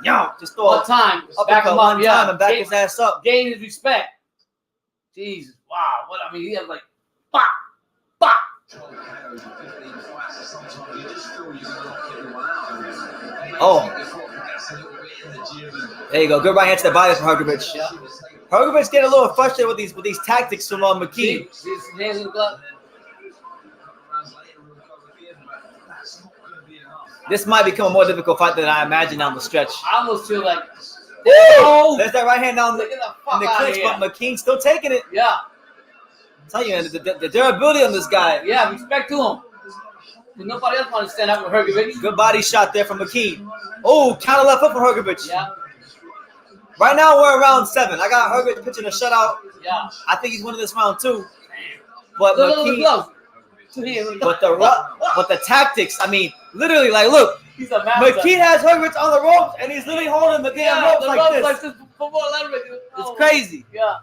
throw One time, back uppercut him one up, yeah. time and back his ass up. Gain his respect. Jesus, wow. What I mean, he has like, pop, pop. Oh. There you go. Good right hand to the body from Hrgovic. Yeah. Hrgovic's getting a little frustrated with these tactics from McKean. See his hands in the glove. This might become a more difficult fight than I imagined down the stretch. I almost feel like, Woo! There's that right hand down get the in fuck the out of clinch, here. but McKean's still taking it. Yeah, I'm telling you, man, the durability on this guy. yeah, respect to him. Nobody else wants to stand up with Hrgovic. Good body shot there from McKean. Oh, counter left hook from Hrgovic. Yeah, Right now we're around 7. I got Hrgovic pitching a shutout. yeah. I think he's winning this round too. But Look at the McKean, gloves. Two hands. but the tactics. I mean, literally, like, look, He's a master. McKean has Hrgovic on the ropes, and he's literally holding the damn ropes the like ropes this. like this. Football leverage. It's crazy. Yeah.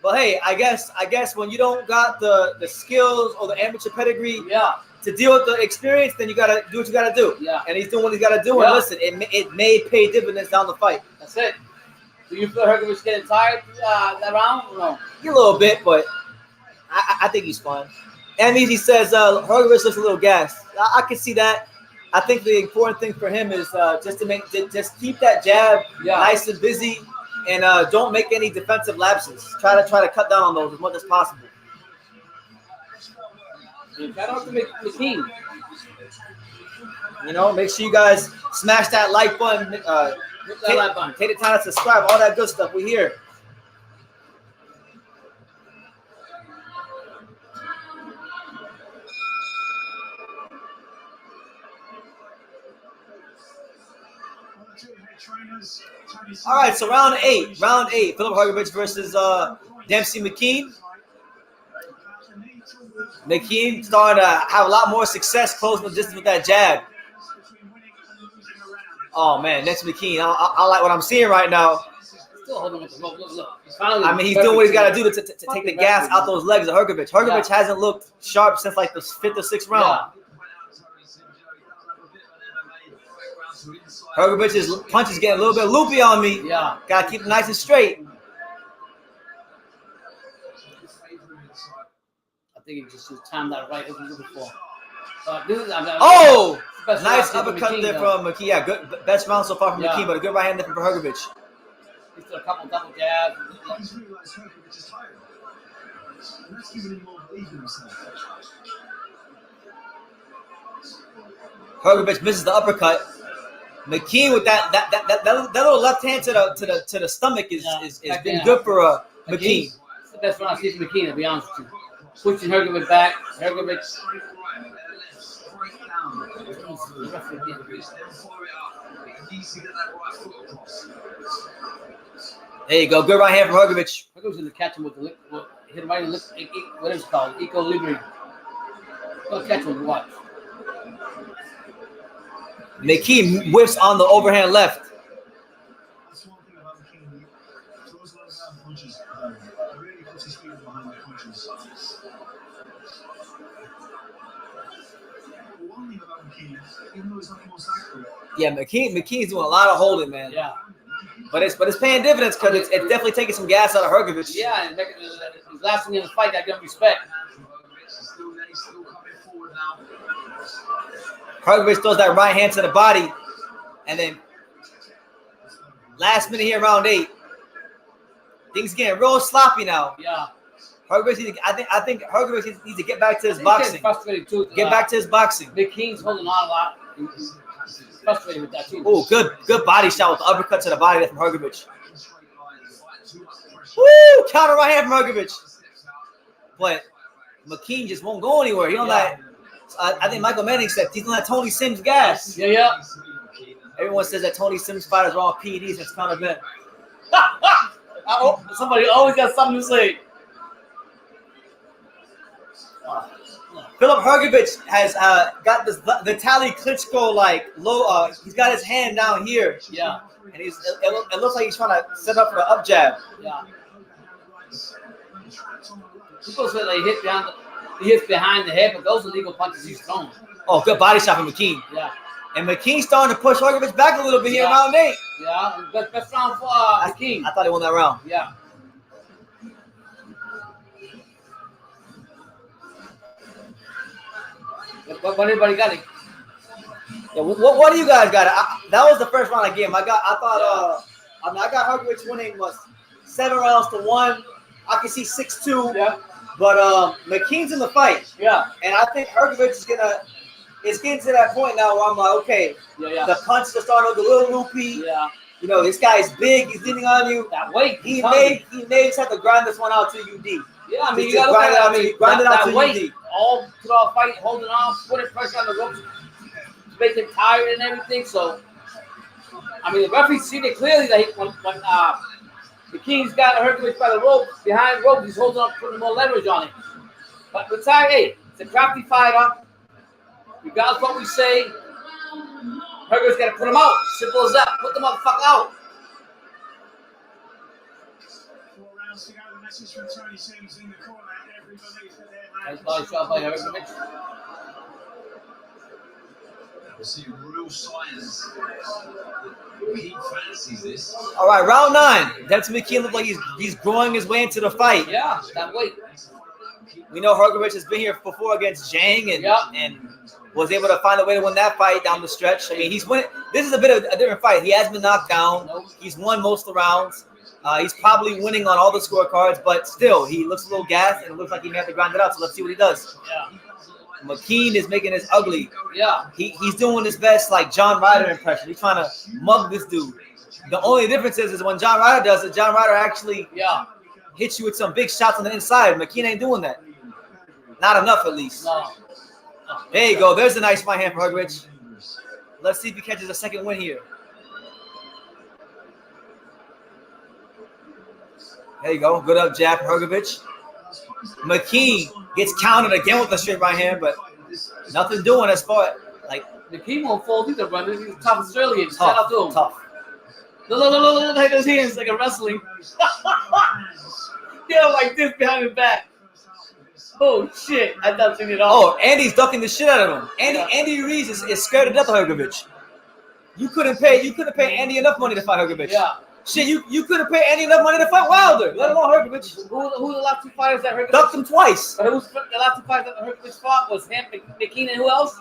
But hey, I guess when you don't got the skills or the amateur pedigree Yeah. to deal with the experience, then you gotta do what you gotta do. Yeah. And he's doing what he's gotta do. Yeah. And listen, it may pay dividends down the fight. That's it. Do you feel Hrgovic getting tired that round? Or no. A little bit, but I think he's fine. And he says Hrgovic looks a little gassed. I can see that. I think the important thing for him is just keep that jab nice and busy, and don't make any defensive lapses. Try to cut down on those as much as possible. Shout out to McKean. You know, make sure you guys smash that like button. Hit that like button. Take the time to subscribe. All that good stuff. We here. All right, so round 8. Filip Hrgovic versus Demsey Mckean. McKean starting to have a lot more success closing the distance with that jab. Oh man, next Mckean. I like what I'm seeing right now. Still holding with the rope. Look. I mean, he's doing what he's got to do to take the gas out those legs of Hrgovic. Hrgovic hasn't looked sharp since like the 5th or 6th round. Hrgovic's punches getting a little bit loopy on me. Yeah. Gotta keep it nice and straight. I think he just timed that right as we did before. Oh! Best Nice round uppercut McKean, there though. from McKean. Yeah, good best round so far from Yeah. McKean, but a good right hand there from Hrgovic. He's done a couple double jabs. He's realised Hrgovic is tired. And that's giving him more belief in himself. Hrgovic misses the uppercut. McKean with that little left hand to the stomach is been good for McKean. It's the best round I've seen from McKean, to be honest with you. Pushing Hrgovic back. Hrgovic. There you go. Good right hand from Hrgovic. Hrgovic's going to catch him with the hit him right in the what is it called? Equilibrium. Go catch him. Watch. McKean whiffs on the overhand left. That's one thing about McKean. He throws a lot of down punches. He really puts his feet behind the punches. But one thing about McKean, even though he's not the most accurate, Yeah, McKean's doing a lot of holding, man. Yeah. But it's paying dividends because it's definitely taking some gas out of Hrgovic. Yeah, and his last thing in the fight, I give him respect. Still coming forward now. Hrgovic throws that right hand to the body, and then last minute here, round 8, things getting real sloppy now. Yeah. Hrgovic, I think Hrgovic needs to get back to his He's boxing. getting frustrated too. Get back to his boxing. McKean's holding on a lot. He's frustrated with that too. Oh, good body shot with the uppercut to the body there from Hrgovic. Woo! Counter right hand from Hrgovic. But McKean just won't go anywhere. He on that. I think Michael Manning said he's on that Tony Sims gas. Yeah. Everyone says that Tony Sims fighters are all PEDs. That's kind of bad. Somebody always got something to say. Filip Hrgovic has got this Vitaly Klitschko like low. He's got his hand down here. Yeah. And it looks like he's trying to set up for the up jab. Yeah. People say that he hits behind the head, but those are legal punches he's thrown. Oh, good body shot from McKean. Yeah. And McKean's starting to push Hrgovic back a little bit here in round 8. Yeah, best round for McKean. I thought he won that round. Yeah. What everybody got it? Yeah, what do you guys got? That was the first round I gave him. I got Hrgovic winning 7 rounds to 1. I can see 6-2. Yeah. But McKean's in the fight. Yeah. And I think Hrgovic is getting to that point now where I'm like, okay, the punches are starting to look a little loopy. Yeah. You know, this guy's big. He's leaning on you. That weight. He may just have to grind this one out to UD. Yeah, I mean, you Just got to look at it. grind it out to weight, UD. all throughout fight, holding on, putting pressure on the ropes, making him tired and everything. So, I mean, the referee seen it clearly that when McKean's got Hrgovic by the rope, behind the rope, he's holding up, putting more leverage on it. But besides, hey, it's a crafty fighter. Regardless of what we say, Hrgovic's got to put him out. Simple as that. Put the motherfucker out. 4 rounds to go. The message from Tony Sims in the corner. Every belief that they're Nice body shot by Hrgovic. We're seeing real signs. He fancies this. All right, round 9. Demsey Mckean looks like he's growing his way into the fight. Yeah, that weight. We know Hrgovic has been here before against Zhang and was able to find a way to win that fight down the stretch. I mean, he's winning. This is a bit of a different fight. He has been knocked down. He's won most of the rounds. He's probably winning on all the scorecards, but still, he looks a little gassed and it looks like he may have to grind it out. So let's see what he does. Yeah. McKean is making this ugly. Yeah. He's doing his best, like John Ryder impression. He's trying to mug this dude. The only difference is when John Ryder does it, John Ryder actually hits you with some big shots on the inside. McKean ain't doing that. Not enough, at least. No. There you go. There's a nice right hand for Hrgovic. Let's see if he catches a second win here. There you go. Good up jab, Hrgovic. McKean gets countered again with a straight right hand, but nothing doing as far like McKean won't fold either, brother. He's tough as early. Shout out to him. Tough. Look at his hands like a wrestling. Yeah, like this behind his back. Oh shit! I thought seen it all. Oh, Andy's ducking the shit out of him. Andy Reese is scared to death of Hrgovic. You couldn't pay Andy enough money to fight Hrgovic. Yeah. Shit, you couldn't pay Andy enough money to fight Wilder, let alone Hrgovic. Who the last 2 fighters that Hrgovic Ducked him twice. Who's the last 2 fighters that Hrgovic fought was him, McKean, and who else?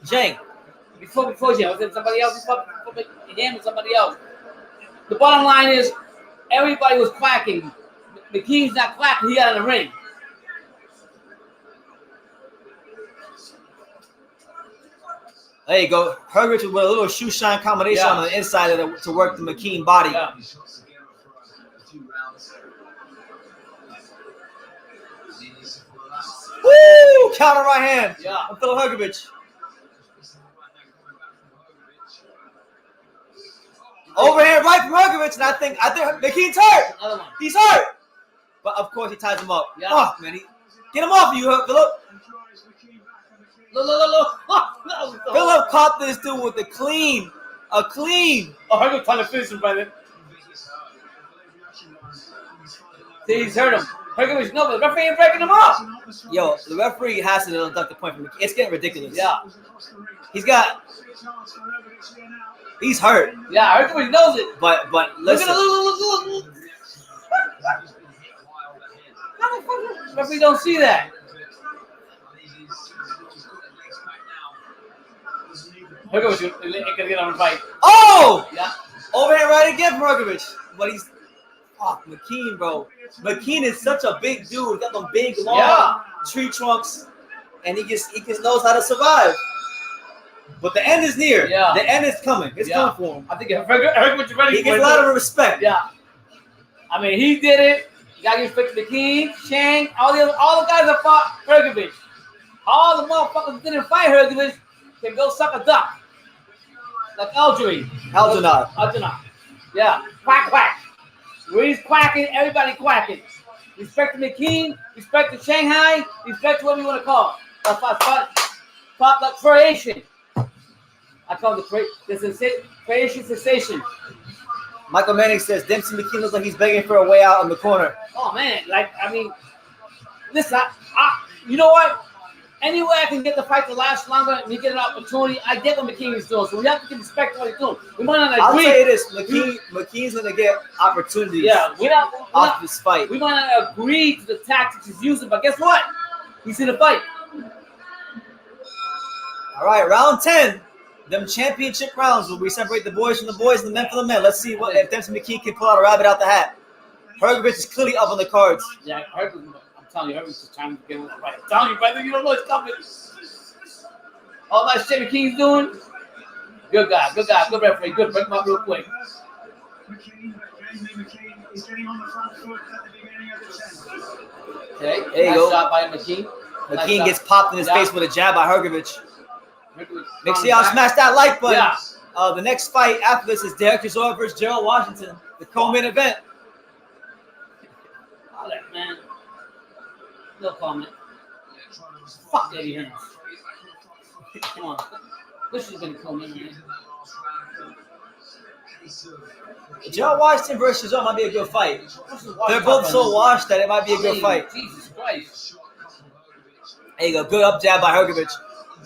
Zhang. Before Jim, was it somebody else? Before him and somebody else. The bottom line is, everybody was quacking. McKean's not quacking. He got in the ring. There you go. Hrgovic with a little shoe shine combination on the inside of to work the McKean body. Yeah. Woo! Counter right hand. Yeah. From Filip Hrgovic. Overhand right from Hrgovic, and I think McKean's hurt. Another one. He's hurt. But of course he ties him up. Yeah. Oh, man. Get him off you, Filip. Look. Filip caught this dude with a clean. Oh, Hrgovic trying to finish him, brother. See, he's hurt him. Hrgovic, no, but the referee ain't breaking him up. Yo, the referee has to deduct the point from McKean. It's getting ridiculous. Yeah. He's hurt. Yeah, Hrgovic knows it. But listen. Look. The referee don't see that. Hrgovic ain't gonna get on the fight. Oh! Yeah. Overhand right again from Hrgovic. But he's McKean, bro. McKean is such a big dude. He's got them big, long tree trunks, and he just knows how to survive. But the end is near. Yeah. The end is coming. It's coming for him. I think Hrgovic is ready. He gets a lot of respect. Yeah. I mean, he did it. You gotta give respect to McKean, Shang, all the guys that fought Hrgovic. All the motherfuckers that didn't fight Hrgovic can go suck a duck. Like Algerie. Algernon. Yeah. Quack. Where he's quacking, everybody quacking. Respect to McKean, respect to Shanghai, respect to whatever you want to call it. That's the creation. I call it the creation sensation. Michael Manning says Demsey Mckean looks like he's begging for a way out in the corner. Oh man, like I mean, listen, you know what? Any way I can get the fight to last longer and we get an opportunity, I get what McKean is doing. So we have to give respect to what he's doing. We might not agree. I'll tell you this: McKean's gonna get opportunities. Yeah, off this fight. We might not agree to the tactics he's using, but guess what? He's in a fight. All right, round 10. Them championship rounds where we separate the boys from the boys and the men from the men. Let's see if Demsey Mckean can pull out a rabbit out the hat. Hrgovic is clearly up on the cards. Yeah, I'm telling you, Hrgovic's just trying to get him right. I'm telling you, brother, you don't know what's coming. All that shit McKean's doing, good guy, good referee, good. Break him up real quick. Demsey Mckean is getting on the front foot at the beginning of the 10th. Okay, There you nice go. shot by McKean. McKean Nice gets shot. popped in his face with a jab by Hrgovic. Make sure y'all smash that like button. Yeah. The next fight after this is Derek Chisora versus Gerald Washington, the co-main event. All that, man. No comment. Fuck Eddie Hearns. Come on. This is gonna come in, man. Gerald Washington versus Chisora might be a good fight. They're both so washed that it might be a good fight. Jesus Christ. There you go. Good up jab by Hrgovic.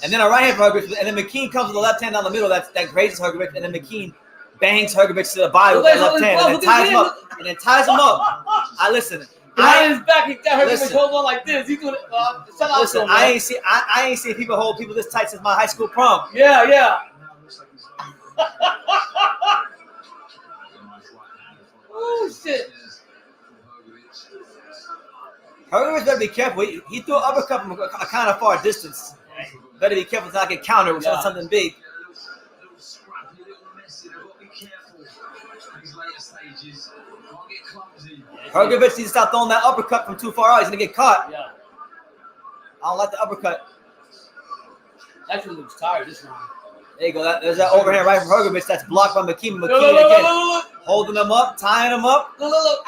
And then a right hand for Hrgovic. And then McKean comes with the left hand down the middle. That grazes Hrgovic. And then McKean bangs Hrgovic to the body with that left hand. And then ties him up. And then ties him up. I listen. Behind his back, he got Hrgovic Listen. hold on like this. He's doing it. Shut up, Listen, man. I ain't seen people hold people this tight since my high school prom. Yeah, yeah. Oh shit. Hrgovic better be careful. He threw an uppercut from a kind of far distance. Better be careful to not get countered with something big. Hrgovic needs to stop throwing that uppercut from too far out. He's gonna get caught. Yeah. I don't like the uppercut. Actually looks tired this round. There you go. There's that overhand right from Hrgovic that's blocked by McKean. Look, McKean look, again, look. holding him up, tying him up. Look.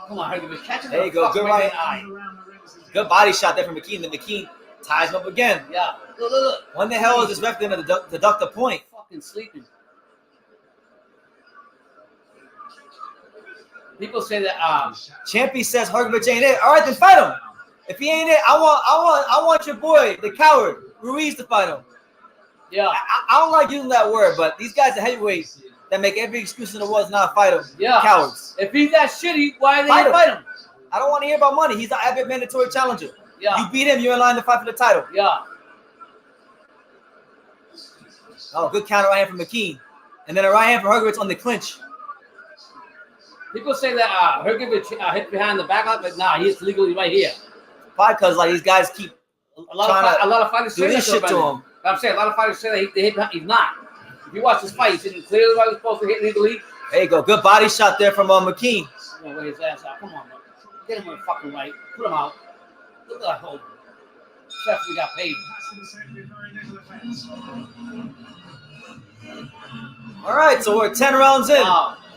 Come on, Hrgovic. Catch him There in you the go. fucking Good right. eye. Good body shot there from McKean. Then McKean ties him up again. Yeah. Look. When the hell is this ref going to deduct a point? Fucking sleeping. People say that Champy says Hrgovic ain't it. All right, then fight him. If he ain't it, I want your boy, the coward, Ruiz, to fight him. yeah. I don't like using that word, but these guys are heavyweights that make every excuse in the world to not fight him. Yeah. Cowards. If he's that shitty, why are they Fight gonna fight him? I don't want to hear about money. He's an avid mandatory challenger. Yeah. You beat him, you're in line to fight for the title. Yeah. Oh, good counter right hand from McKean. And then a right hand from Hrgovic on the clinch. People say that Hrgovic hit behind the back, but nah, he's legally right here. Probably because like these guys keep A lot of fighters do say this that shit to about him. I'm saying a lot of fighters say that they hit behind. He's not. If you watch this fight, he's hitting clearly where he's supposed to hit legally. There you go. Good body shot there from McKean. You know, where his ass out. Come on, bro. Get him in the fucking right. Put him out. Look at that hold. Definitely got paid. All right, so we're 10 rounds in.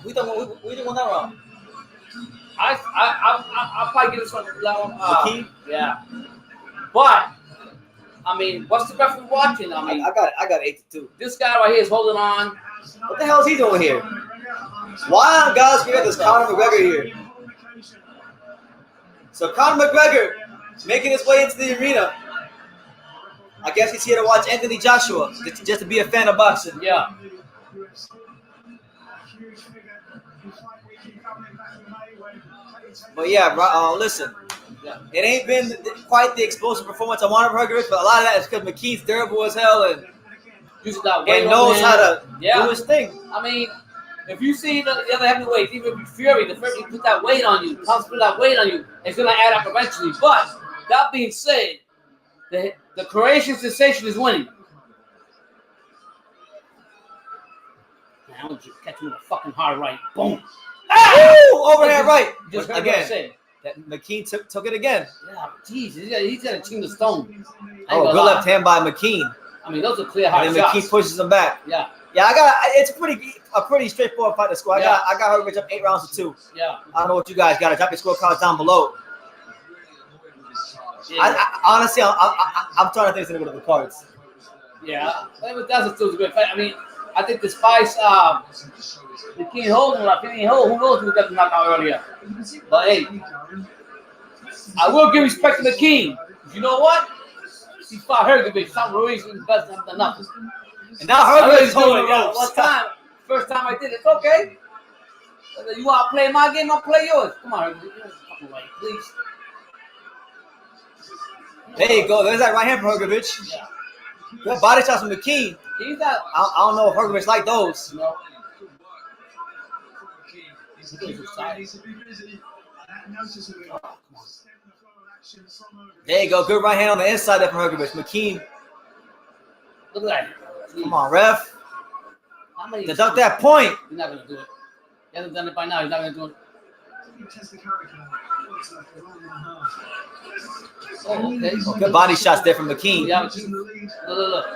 We We didn't win that round. I'll probably give this one McKean? Yeah. But I mean, what's the referee watching? I mean, I got 8-2. this guy right here is holding on. What the hell is he doing here? Why, guys, we got this Conor McGregor here. So Conor McGregor making his way into the arena. I guess he's here to watch Anthony Joshua, just to be a fan of boxing. Yeah. But yeah, listen, it ain't been quite the explosive performance I wanted from Hrgovic, but a lot of that is because McKean's durable as hell and knows how to do his thing. I mean, if you see the other heavyweights, even Fury, the first he put that weight on you, comes put that weight on you, it's gonna add up eventually. But that being said, the Croatian sensation is winning. Man, I want you to catch him with a fucking hard right. Boom. Woo! Overhand right. Just But heard what I again, said. that McKean took it again. Yeah, jeez, he's gonna chin the stone. Oh, good left hand by McKean. I mean, those are clear hard And then shots. McKean pushes him back. Yeah, Yeah, it's a pretty straightforward fight to score. I got Hrgovic up 8 rounds to 2. yeah. I don't know what you guys got. Drop your scorecards down below. Yeah. Honestly, I'm trying to think it's gonna go to the cards. Yeah, that's still a great fight. I mean, I think this fight, McKean holding him. If he didn't hold, who knows who got the knockout earlier. But hey, I will give respect to McKean. You know what? He fought Hrgovic. Some reason is best than nothing. And now Hrgovic's holding the Yeah, ropes. one time, first time I did it, it's okay. You want to play my game, I'll play yours. Come on, Hrgovic, please. There you go. There's that right hand from Hrgovic. Yeah. Good body shots from McKean. He's not. I don't know if Hrgovic like those. No. There you go. Good right hand on the inside there from Hrgovic. McKean. Look at that. Come on, ref. How many? Deduct that point. He's not gonna do it. He hasn't done it by now. He's not gonna do it. Oh, okay. Good body shots there from McKean. Yeah. Look.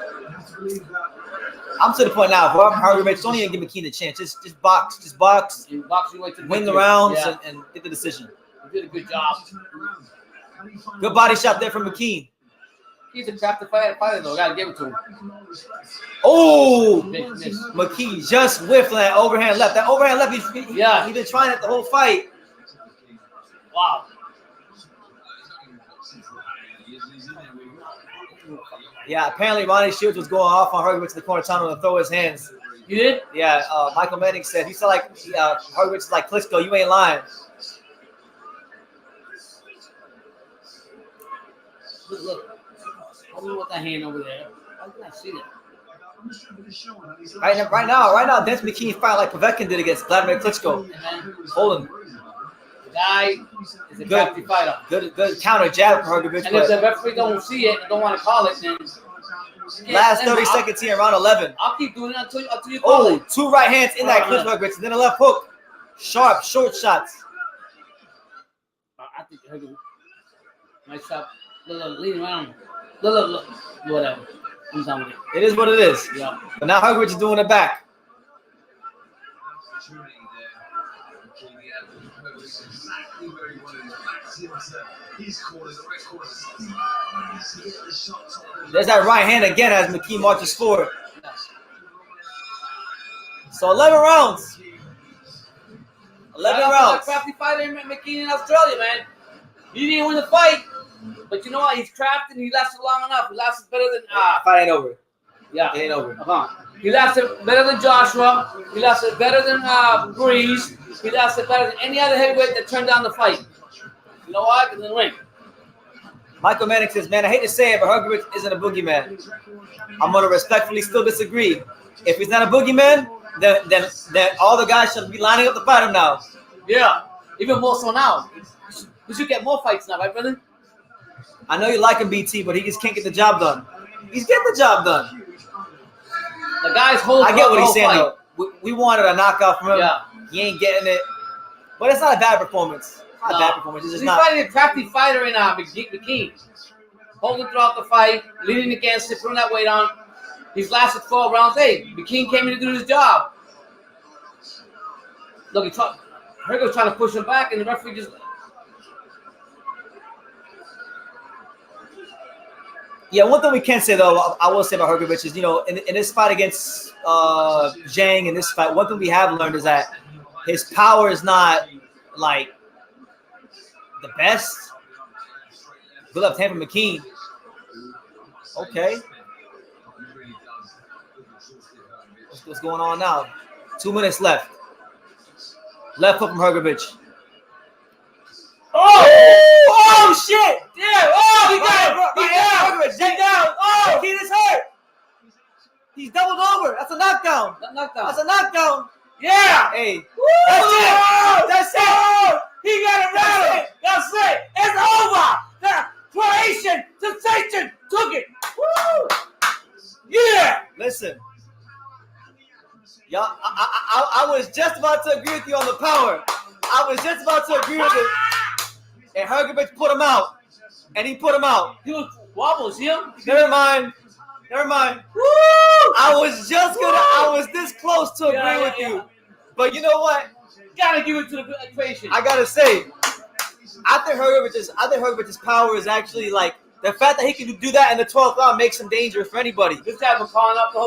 I'm to the point now. If Hrgovic, don't even give McKean a chance. Just box. Just box. You box your way to Win the victory. rounds Yeah. and get the decision. You did a good job. Good body shot there from McKean. He's a crafty fighter though. Gotta give it to him. Oh, Miss. McKean just whiffed that overhand left. That overhand left, he's been trying it the whole fight. Wow. Yeah, apparently Ronnie Shields was going off on Hrgovic to the corner, telling him to throw his hands. You did? Yeah, Michael Manning said, he said like, Hrgovic is like Klitschko, you ain't lying. Look. Hold me with that hand over there. How can I see that? Right now, Demsey Mckean fight like Povetkin did against Vladimir Klitschko. And then Holding. the guy is a crafty fighter. Good counter jab from Hrgovic. And if the referee don't see it and don't want to call it, then Last 30 seconds here, round 11. I'll keep doing it until you call Oh, it. two right hands in that clinch, Hrgovic, and then a left hook. Sharp, short shots. I think Hrgovic. Nice shot. Look, lean around. Look. Whatever. I'm done with it. It is what it is. Yeah. But now Hrgovic is doing it back. There's that right hand again as McKean marches forward. So 11 rounds. 11 rounds. Crafty fighter McKean in Australia, man. He didn't win the fight, but you know what? He's crafty and he lasted long enough. He lasted better than Fight ain't over. yeah. It ain't over. He lasted better than Joshua. He lasted better than Breeze. He lasted better than any other heavyweight that turned down the fight. You know why? Because in the ring. Michael Manning says, man, I hate to say it, but Hrgovic isn't a boogeyman. I'm going to respectfully still disagree. If he's not a boogeyman, then all the guys should be lining up to fight him now. Yeah. Even more so now. We should get more fights now, right, brother? I know you like him, BT, but he just can't get the job done. He's getting the job done. The guy's whole I get what he's saying, fight. though. We wanted a knockout from him. Yeah. He ain't getting it. But it's not a bad performance. Not a bad performance. It's just He's not. fighting a crafty fighter in McKean. Holding throughout the fight, leading against it, putting that weight on. He's lasted 12 rounds. Hey, McKean came in to do his job. Look, Hrgovic trying to push him back, and the referee just. Yeah, one thing we can say, though, I will say about Hrgovic is, you know, in this fight against Zhang, in this fight, one thing we have learned is that his power is not, like, the best. Good left hand from McKean. Okay. What's going on now? 2 minutes left. Left hook from Hrgovic. Oh, shit! Yeah! Oh, he got it! Hrgovic, He's down! Oh, McKean is hurt! He's doubled over. That's a knockdown. Knockdown. That's a knockdown. Yeah! Hey. Woo! That's it! He got it right! That's it! It's over! The Croatian sensation took it! Woo! Yeah! Listen. Y'all, I was just about to agree with you on the power. I was just about to agree with it. And Hrgovic put him out. And he put him out. He was wobbles, him. Never mind. Woo! I was this close to agree with you. But you know what? Gotta give it to the Croatian. I gotta say, I think Hrgovic's power is actually like the fact that he can do that in the 12th round makes him dangerous for anybody. This guy was calling up the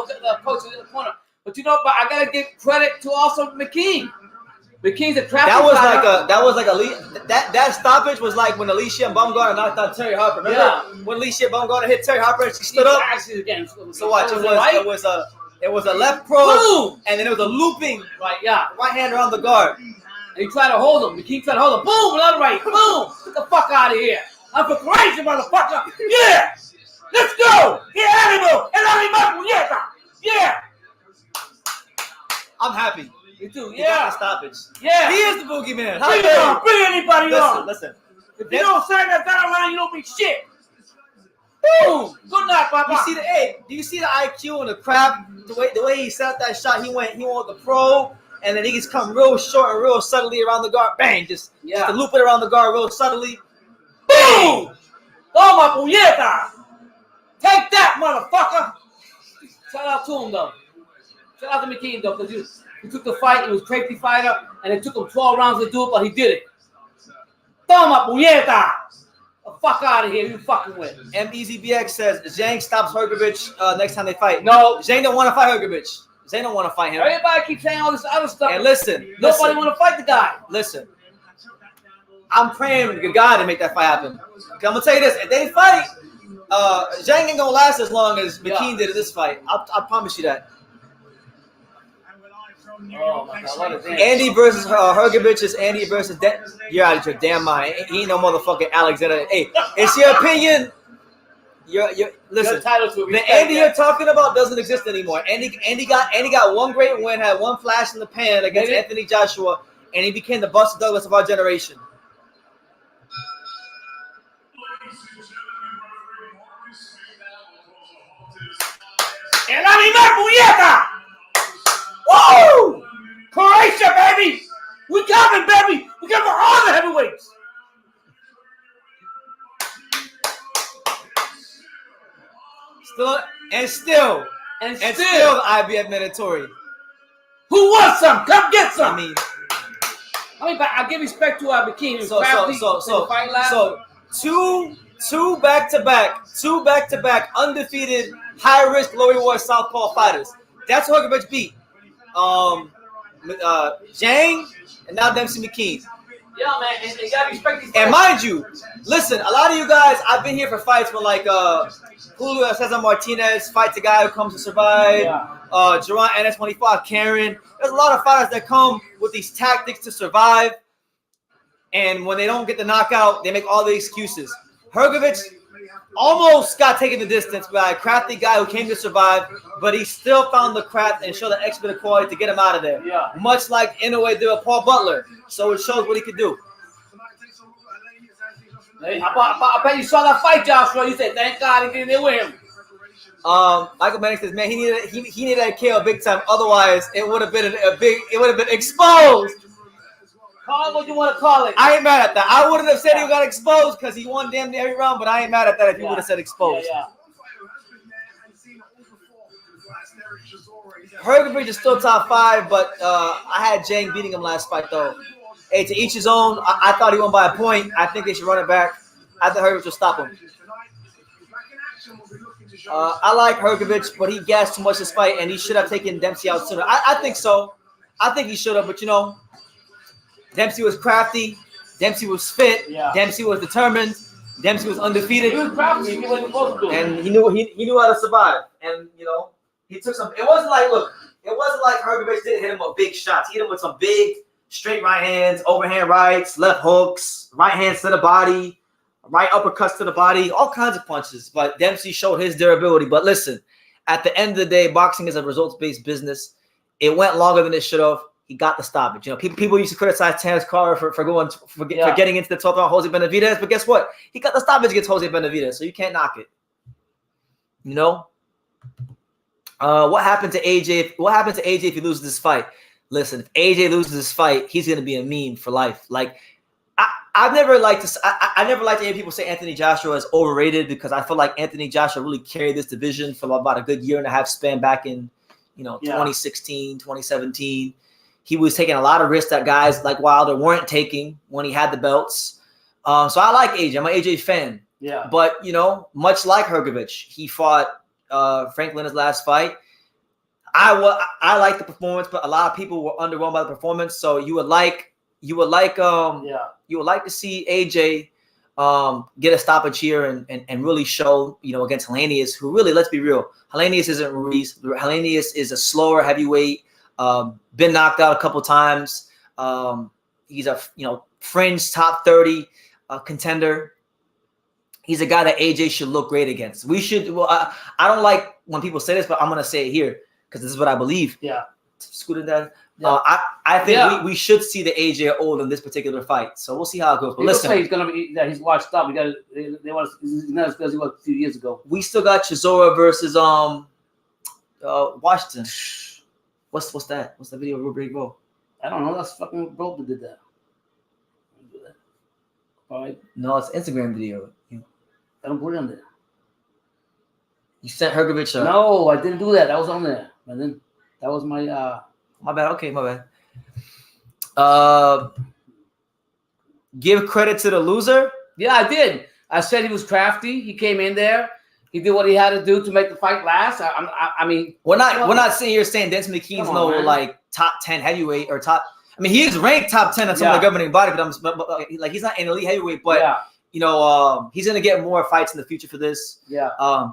coach in the corner. But you know, but I gotta give credit to also McKean. McKean's a crafty That was fighter. that stoppage was like when Alicia Baumgartner knocked out Terry Harper. Remember when Alicia Baumgartner hit Terry Harper and she stood up? So watch, it was a left probe, and then it was a looping right hand around the guard. And he tried to hold him. McKean tried to hold him. Boom, another right. Boom. Get the fuck out of here. I'm for crazy, motherfucker. Yeah. Let's go. Yeah, animal. And animal. Yeah. I'm happy. You too. He got the stoppage. Yeah. He is the boogeyman. Bring it on. Bring anybody on. Listen. If you don't sign that battle line, you don't be shit. Boom. Good night, Papa. Do you see the IQ and the crap? The way he set up that shot, he went with the probe, and then he just come real short and real subtly around the guard. Bang! Just to loop it around the guard real subtly. Boom! Toma puñeta! Take that, motherfucker! Shout out to him though. Shout out to McKean though, because he took the fight. He was a crazy fighter, and it took him 12 rounds to do it, but he did it. Toma puñeta! The fuck out of here, you fucking with. MEZBX says Zhang stops Hrgovic next time they fight. No, Zhang don't want to fight Hrgovic. Zhang don't want to fight him. Everybody keeps saying all this other stuff. And listen, nobody want to fight the guy. Listen, I'm praying to God to make that fight happen. I'm gonna tell you this: if they fight, Zhang ain't gonna last as long as McKean did in this fight. I promise you that. Oh my God, what is that? Andy versus Hrgovic is Andy versus you're out of your damn mind. He ain't no motherfucking Alexander. Hey, it's your opinion. Listen. The Andy you're talking about doesn't exist anymore. Andy got one great win, had one flash in the pan against Anthony Joshua, and he became the Buster Douglas of our generation. El animal puñeta! Woo! Croatia, baby! We coming, baby! We coming for all the heavyweights! Still the IBF mandatory. Who wants some? Come get some! I give respect to our McKean. So two back-to-back undefeated high-risk, low-reward southpaw fighters. That's who Hrgovic beat. Zhang and now Demsey Mckean. Yeah, man, and you gotta respect these And mind you, listen, a lot of you guys, I've been here for fights when Julio Cesar Martinez fights a guy who comes to survive. Jerron Ennis when he fought Karen. There's a lot of fighters that come with these tactics to survive. And when they don't get the knockout, they make all the excuses. Hrgovic almost got taken the distance by a crafty guy who came to survive, but he still found the craft and showed the expert quality to get him out of there. Yeah. Much like Inoue did with Paul Butler. So it shows what he could do. I bet you saw that fight, Joshua. You said, thank God he didn't get in there with him. Michael Manning says, man, he needed that KO big time. Otherwise, it would have been exposed. Call it what you want to call it. I ain't mad at that. I wouldn't have said he got exposed because he won damn near every round, but I ain't mad at that if he would have said exposed. Hrgovic is still top 5, but I had Zhang beating him last fight, though. Hey, to each his own. I thought he won by a point. I think they should run it back. I think Hrgovic will stop him. I like Hrgovic, but he gassed too much this fight, and he should have taken Demsey out sooner. I think so. I think he should have, but Demsey was crafty. Demsey was fit. Demsey was determined. Demsey was undefeated. He was crafty. He knew what he was supposed to do. And he knew how to survive. And he took some. It wasn't like Hrgovic didn't hit him with big shots. He hit him with some big straight right hands, overhand rights, left hooks, right hands to the body, right uppercuts to the body, all kinds of punches. But Demsey showed his durability. But listen, at the end of the day, boxing is a results-based business. It went longer than it should have. He got the stoppage. People used to criticize Terence Carter for getting into the 12th round Jose Benavidez, but guess what? He got the stoppage against Jose Benavidez, so you can't knock it. What happened to AJ? What happened to AJ if he loses this fight? Listen, if AJ loses this fight, he's gonna be a meme for life. Like I never like to hear people say Anthony Joshua is overrated because I feel like Anthony Joshua really carried this division for about a good year and a half span back in 2016, 2017. He was taking a lot of risks that guys like Wilder weren't taking when he had the belts. So I like AJ. I'm an AJ fan. Yeah. But, much like Hrgovic, he fought Franklin in his last fight. I like the performance, but a lot of people were underwhelmed by the performance. So you would like to see AJ get a stoppage here and really show, against Helenius, who really, let's be real, Helenius isn't Ruiz. Helenius is a slower heavyweight, been knocked out a couple times. He's a fringe top 30 contender. He's a guy that AJ should look great against. We should. Well, I don't like when people say this, but I'm gonna say it here because this is what I believe. Yeah. Scooting that. Yeah. I think we should see the AJ old in this particular fight. So we'll see how it goes. But People listen, say he's gonna be. He's washed up. They want. He's not as good as he was a few years ago. we still got Chisora versus Washington. What's that? What's the video of Big Bro? I don't know. That's fucking bro that did that. All right. No, it's Instagram video. I don't put it on there. You sent Hrgovic. No, I didn't do that. That was on there. And then that was my My bad. Okay, my bad. Give credit to the loser. Yeah, I did. I said he was crafty. He came in there. He did what he had to do to make the fight last. I mean, We're not sitting here saying Demsey Mckean's like top 10 heavyweight or top. I mean, he is ranked top 10 on some of the governing body, but like he's not an elite heavyweight. But he's gonna get more fights in the future for this. Yeah.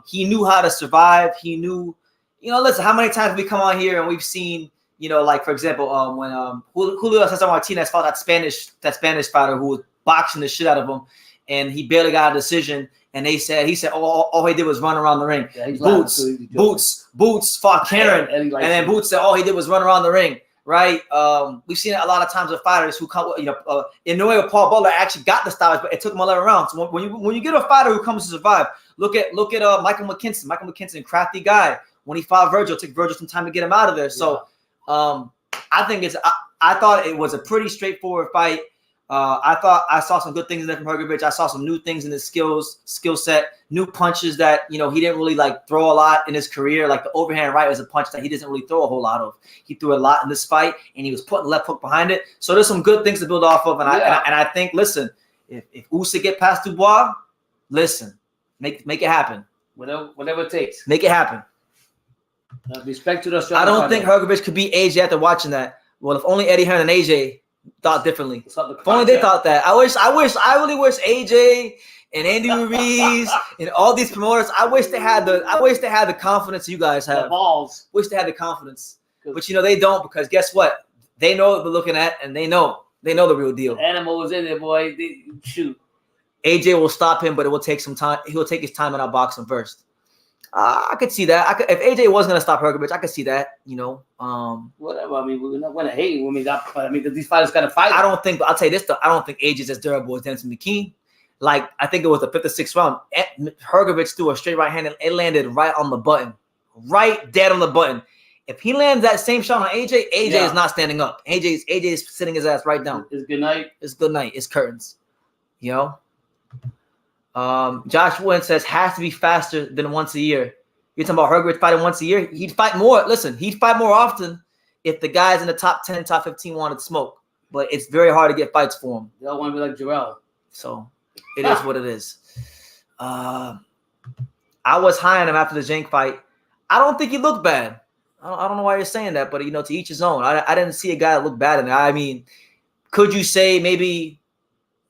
He knew how to survive. He knew. Listen, how many times we come on here and we've seen, like for example, when Julio Cesar Martinez fought that Spanish fighter who was boxing the shit out of him, and he barely got a decision. And he said, all he did was run around the ring. Yeah, Boots fought Karen, and then Boots said all he did was run around the ring. Right? We've seen it a lot of times with fighters who come, Inoue or Paul Butler actually got the stoppage, but it took him 11 rounds. So when you get a fighter who comes to survive, look at Michael McKinson. Michael McKinson, crafty guy. When he fought Virgil, it took Virgil some time to get him out of there. So I think I thought it was a pretty straightforward fight. I thought I saw some good things in there from Hrgovic. I saw some new things in his skill set, new punches that he didn't really like throw a lot in his career. Like the overhand right was a punch that he doesn't really throw a whole lot of. He threw a lot in this fight, and he was putting left hook behind it. So there's some good things to build off of. And I think, listen, if Usyk get past Dubois, listen, make it happen. Whatever it takes. Make it happen. Respect to the. I don't think Hrgovic could beat AJ after watching that. Well, if only Eddie Hearn and AJ thought differently. If only they thought that. I really wish AJ and Andy Ruiz and all these promoters. I wish they had the confidence you guys have. The balls. Wish they had the confidence, but they don't, because guess what? They know what they're looking at, and they know the real deal. Animal was in there, boy. Shoot. AJ will stop him, but it will take some time. He will take his time and outbox him first. I could see that. If AJ was gonna stop Hrgovic, I could see that. Whatever. I mean, we're not gonna hate. These fighters gotta fight. I'll tell you this though. I don't think AJ's as durable as Demsey Mckean. Like, I think it was the 5th or 6th round. Hrgovic threw a straight right hand, and it landed right on the button, right dead on the button. If he lands that same shot on AJ is not standing up. AJ is sitting his ass right down. It's good night. It's good night. It's curtains. Josh Wooden says has to be faster than once a year. You're talking about Hrgovic fighting once a year? He'd fight more. Listen, he'd fight more often if the guys in the top 10, top 15 wanted smoke. But it's very hard to get fights for him. They all want to be like Jarrell. So it is what it is. I was high on him after the Jank fight. I don't think he looked bad. I don't know why you're saying that, but to each his own. I didn't see a guy that looked bad in it. I mean, could you say maybe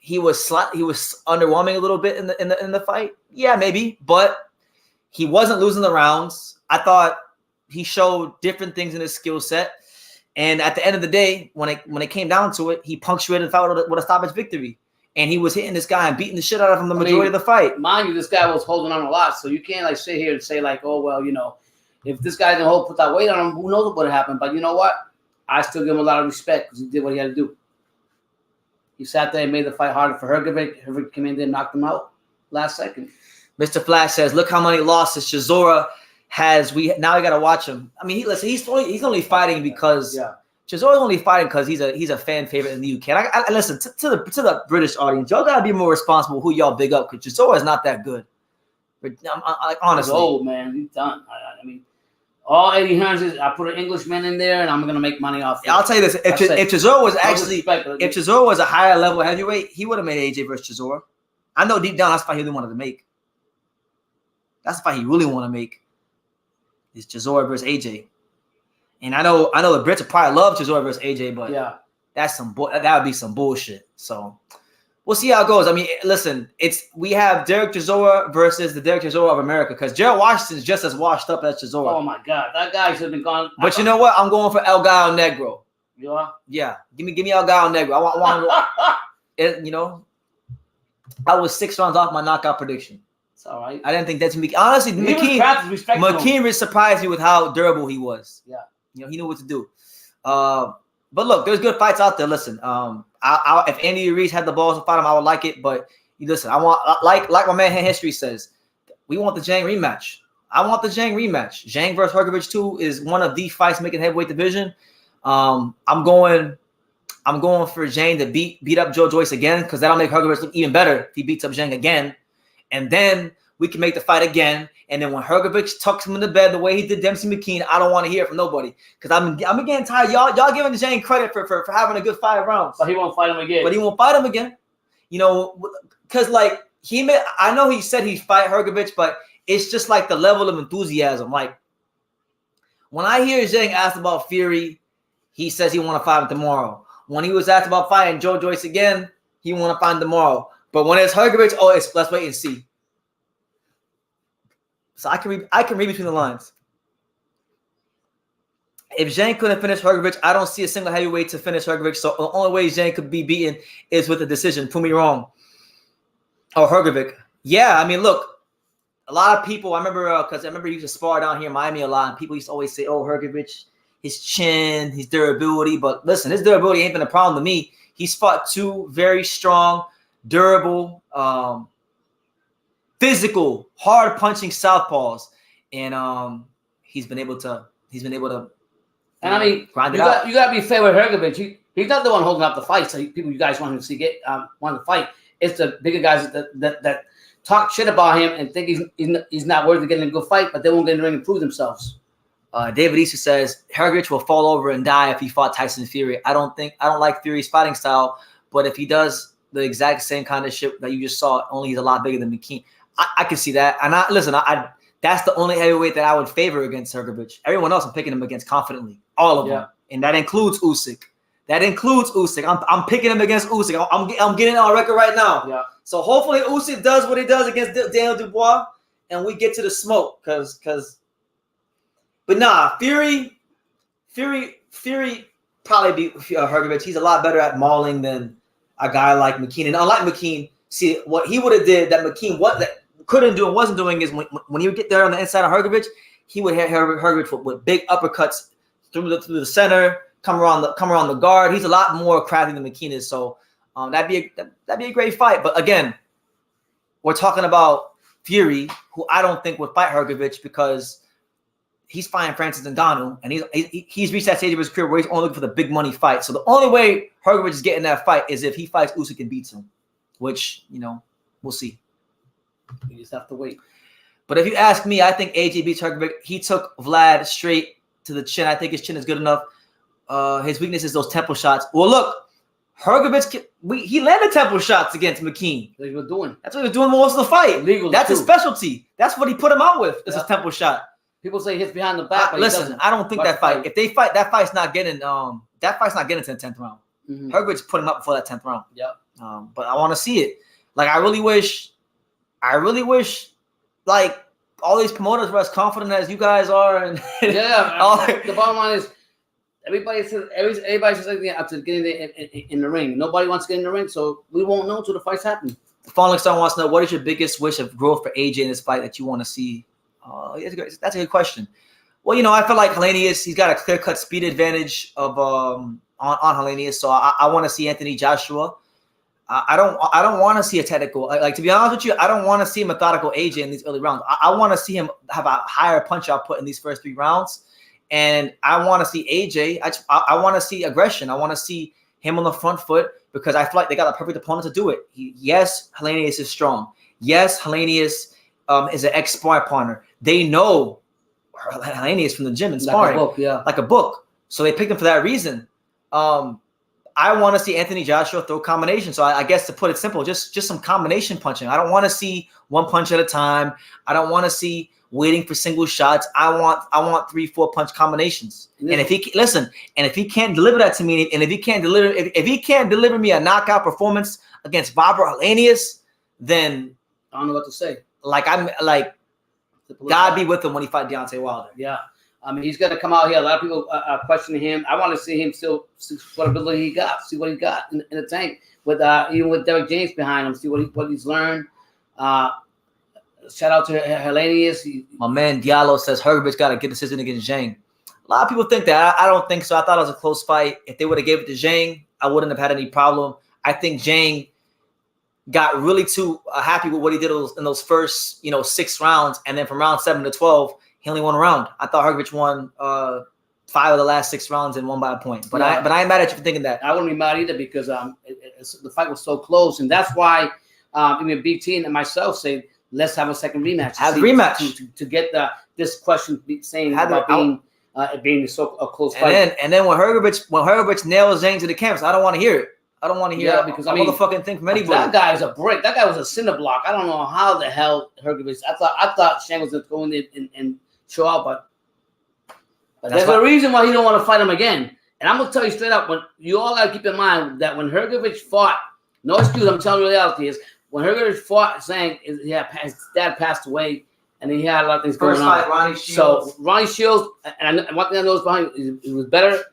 he was underwhelming a little bit in the fight? Yeah, maybe, but he wasn't losing the rounds. I thought he showed different things in his skill set, and at the end of the day, when it came down to it, he punctuated the fight with a stoppage victory, and he was hitting this guy and beating the shit out of him the majority of the fight. Mind you, this guy was holding on a lot, so you can't sit here and say oh well, if this guy didn't put that weight on him, who knows what would have happened? But you know what? I still give him a lot of respect because he did what he had to do. He sat there and made the fight harder for Hrgovic. Hrgovic came in there and knocked him out last second. Mr. Flash says, look how many losses Chisora has. Now we got to watch him. I mean, he's only fighting because Chisora's only fighting because he's a fan favorite in the UK. And I listen to the British audience. Y'all got to be more responsible who y'all big up, because Chisora is not that good. Honestly. He's old, man. He's done. I mean, all Eddie Hearns is, I put an Englishman in there, and I'm gonna make money off it. I'll tell you this: if Chisora was a higher level heavyweight, he would have made AJ versus Chisora. I know deep down that's the fight he really wanted to make. That's the fight he really want to make. Is Chisora versus AJ. And I know the Brits would probably love Chisora versus AJ, but Yeah. that's that would be some bullshit. So we'll see how it goes. I mean, listen, we have Derek Chisora versus the Derek Chisora of America because Gerald Washington is just as washed up as Chisora. Oh my God, that guy should have been gone. But you know what? I'm going for El Gallo Negro. You are? Yeah, give me El Gallo Negro. I want you know, I was 6 rounds off my knockout prediction. It's all right. I didn't think that's me. Honestly, McKean surprised me with how durable he was. Yeah. You know, he knew what to do. But look, there's good fights out there. Listen, if Andy Ruiz had the balls to fight him, I would like it. But listen, I want like my man History says, we want the Zhang rematch. I want the Zhang rematch. Zhang versus Hrgovic 2 is one of the fights making heavyweight division. I'm going for Zhang to beat up Joe Joyce again because that'll make Hrgovic look even better if he beats up Zhang again. And then we can make the fight again. And then when Hrgovic tucks him in the bed the way he did Demsey Mckean, I don't want to hear from nobody because I'm getting tired. Y'all giving Zhang credit for having a good 5 rounds. But he won't fight him again. You know, because like I know he said he'd fight Hrgovic, but it's just like the level of enthusiasm. Like when I hear Zhang asked about Fury, he says he want to fight him tomorrow. When he was asked about fighting Joe Joyce again, he want to fight him tomorrow. But when it's Hrgovic, let's wait and see. So I can read between the lines. If Zhang couldn't finish Hrgovic, I don't see a single heavyweight to finish Hrgovic. So the only way Zhang could be beaten is with a decision. Prove me wrong. Or Hrgovic. Yeah, I mean, look, a lot of people, I remember he used to spar down here in Miami a lot, and people used to always say, oh, Hrgovic, his chin, his durability. But listen, his durability ain't been a problem to me. He's fought 2 very strong, durable, physical, hard punching southpaws, and he's been able to. And I mean, you got to be fair with Hrgovic. He's not the one holding up the fight. So people, you guys want him to see want to fight. It's the bigger guys that talk shit about him and think he's not worthy of getting a good fight, but they won't get in the ring and prove themselves. David Easter says Hrgovic will fall over and die if he fought Tyson Fury. I don't like Fury's fighting style, but if he does the exact same kind of shit that you just saw, only he's a lot bigger than McKean. I can see that. And that's the only heavyweight that I would favor against Hrgovic. Everyone else, I'm picking him against confidently. All of them. And that includes Usyk. I'm picking him against Usyk. I'm getting on record right now. Yeah. So hopefully Usyk does what he does against Daniel Dubois and we get to the smoke. But nah, Fury probably beat Hrgovic. He's a lot better at mauling than a guy like McKean. And unlike McKean, see what he would have did that McKean couldn't do and wasn't doing is when he would get there on the inside of Hrgovic, he would hit Hrgovic with big uppercuts through the center, come around the guard. He's a lot more crafty than McKean is. So that'd be a great fight. But again, we're talking about Fury, who I don't think would fight Hrgovic because he's fighting Francis Ngannou, and he's reached that stage of his career where he's only looking for the big money fight. So the only way Hrgovic is getting that fight is if he fights Usyk and beats him, which, we'll see. You just have to wait. But if you ask me, I think AJ beats Hrgovic. He took Vlad straight to the chin. I think his chin is good enough. His weakness is those temple shots. Well, look, Hrgovic, he landed temple shots against McKean. That's what he was doing. That's what he was doing most of the fight. Illegal That's too. his specialty. That's what he put him out with. Is a temple shot. People say he hits behind the back. Listen, I don't think that fight. If they fight, that fight's not getting. That fight's not getting to the 10th round. Mm-hmm. Hrgovic put him up before that 10th round. Yep. But I want to see it. Like I really wish, like all these promoters were as confident as you guys are. And the bottom line is, everybody says after getting in the ring. Nobody wants to get in the ring, so we won't know until the fight's happening. The following star wants to know, what is your biggest wish of growth for AJ in this fight that you want to see? That's a good question. Well, I feel like Helenius, he's got a clear-cut speed advantage of on Helenius, so I want to see Anthony Joshua. I don't want to see a technical. Like to be honest with you, I don't want to see a methodical AJ in these early rounds. I want to see him have a higher punch output in these first 3 rounds, and I want to see AJ. I want to see aggression. I want to see him on the front foot because I feel like they got a perfect opponent to do it. Yes, Helenius is strong. Yes, Helenius is an ex-sparring partner. They know Helenius from the gym and sparring. Like a book. So they picked him for that reason. I want to see Anthony Joshua throw combinations. So I guess to put it simple, just some combination punching. I don't want to see one punch at a time. I don't want to see waiting for single shots. I want 3-4 punch combinations. And if he can't deliver that to me, and if he can't deliver me a knockout performance against Robert Helenius, then I don't know what to say. God be with him when he fight Deontay Wilder. Yeah. I mean, he's going to come out here. A lot of people are questioning him. I want to see him still see what ability he got, see what he got in the tank with even with Derek James behind him, see what he's learned. Shout out to Helenius. My man Diallo says Hrgovic got to get the decision against Zhang. A lot of people think that. I don't think so. I thought it was a close fight. If they would have gave it to Zhang, I wouldn't have had any problem. I think Zhang got really too happy with what he did in those first 6 rounds, and then from round 7 to 12, he only won a round. I thought Hrgovic won 5 of the last 6 rounds and won by a point. But I ain't mad at you for thinking that. I wouldn't be mad either because the fight was so close, and that's why even BT and myself say let's have a second rematch. Have a rematch to get this question saying about being so close fight. And then when Hrgovic nails Zhang to the canvas, I don't want to hear it. I don't want to hear because a motherfucking thing from anybody. That guy is a brick. That guy was a cinder block. I don't know how the hell Hrgovic. I thought Zhang was going to go in there and show out, but there's a reason why he don't want to fight him again. And I'm gonna tell you straight up, when you all gotta keep in mind that when Hrgovic fought, no excuse, I'm telling you the reality is when Hrgovic fought, saying his dad passed away, and he had a lot of things going on. Ronnie Shields. So Ronnie Shields, and one thing I noticed behind he was better,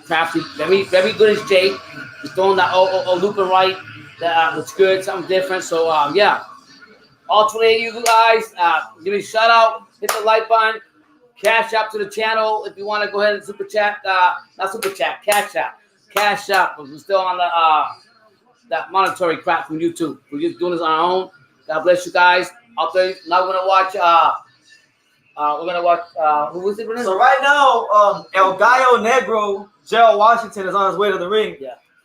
crafty, very good as Jake. He's throwing that looping right, that was good, something different. So yeah, all 28 of you guys, give me a shout out, hit the like button, cash out to the channel if you want to go ahead and super chat, not super chat, cash out. We're still on that monetary crap from YouTube. We're just doing this on our own. God bless you guys. Out there, now we're gonna watch. Who was it? So right now, El Gallo Negro, Gerald Washington is on his way to the ring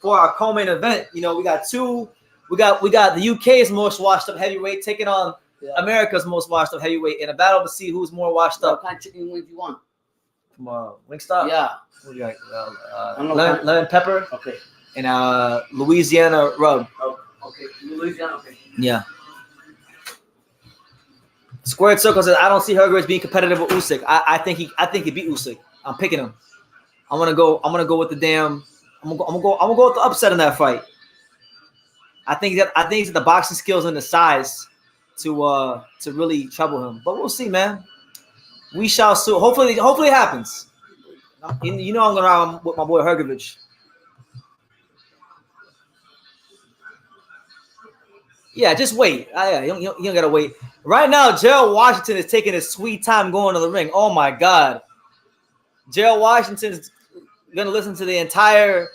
for our co-main event. We got two. We got the UK's most washed up heavyweight taking on America's most washed up heavyweight in a battle to see who's more washed up. What kind of chicken wings you want? From Wingstop. Yeah. What do you like? Lemon pepper. Okay. And Louisiana rub. Oh, okay. Louisiana. Okay. Yeah. Squared Circle says I don't see Hrgovic being competitive with Usyk. I think he beat Usyk. I'm picking him. I'm gonna go with the damn. I'm gonna go with the upset in that fight. I think he's got the boxing skills and the size to really trouble him. But we'll see, man. We shall see. Hopefully it happens. I'm gonna ride with my boy Hrgovic. Yeah, just wait. You don't gotta wait. Right now, Gerald Washington is taking his sweet time going to the ring. Oh my God, Gerald Washington's gonna listen to the entire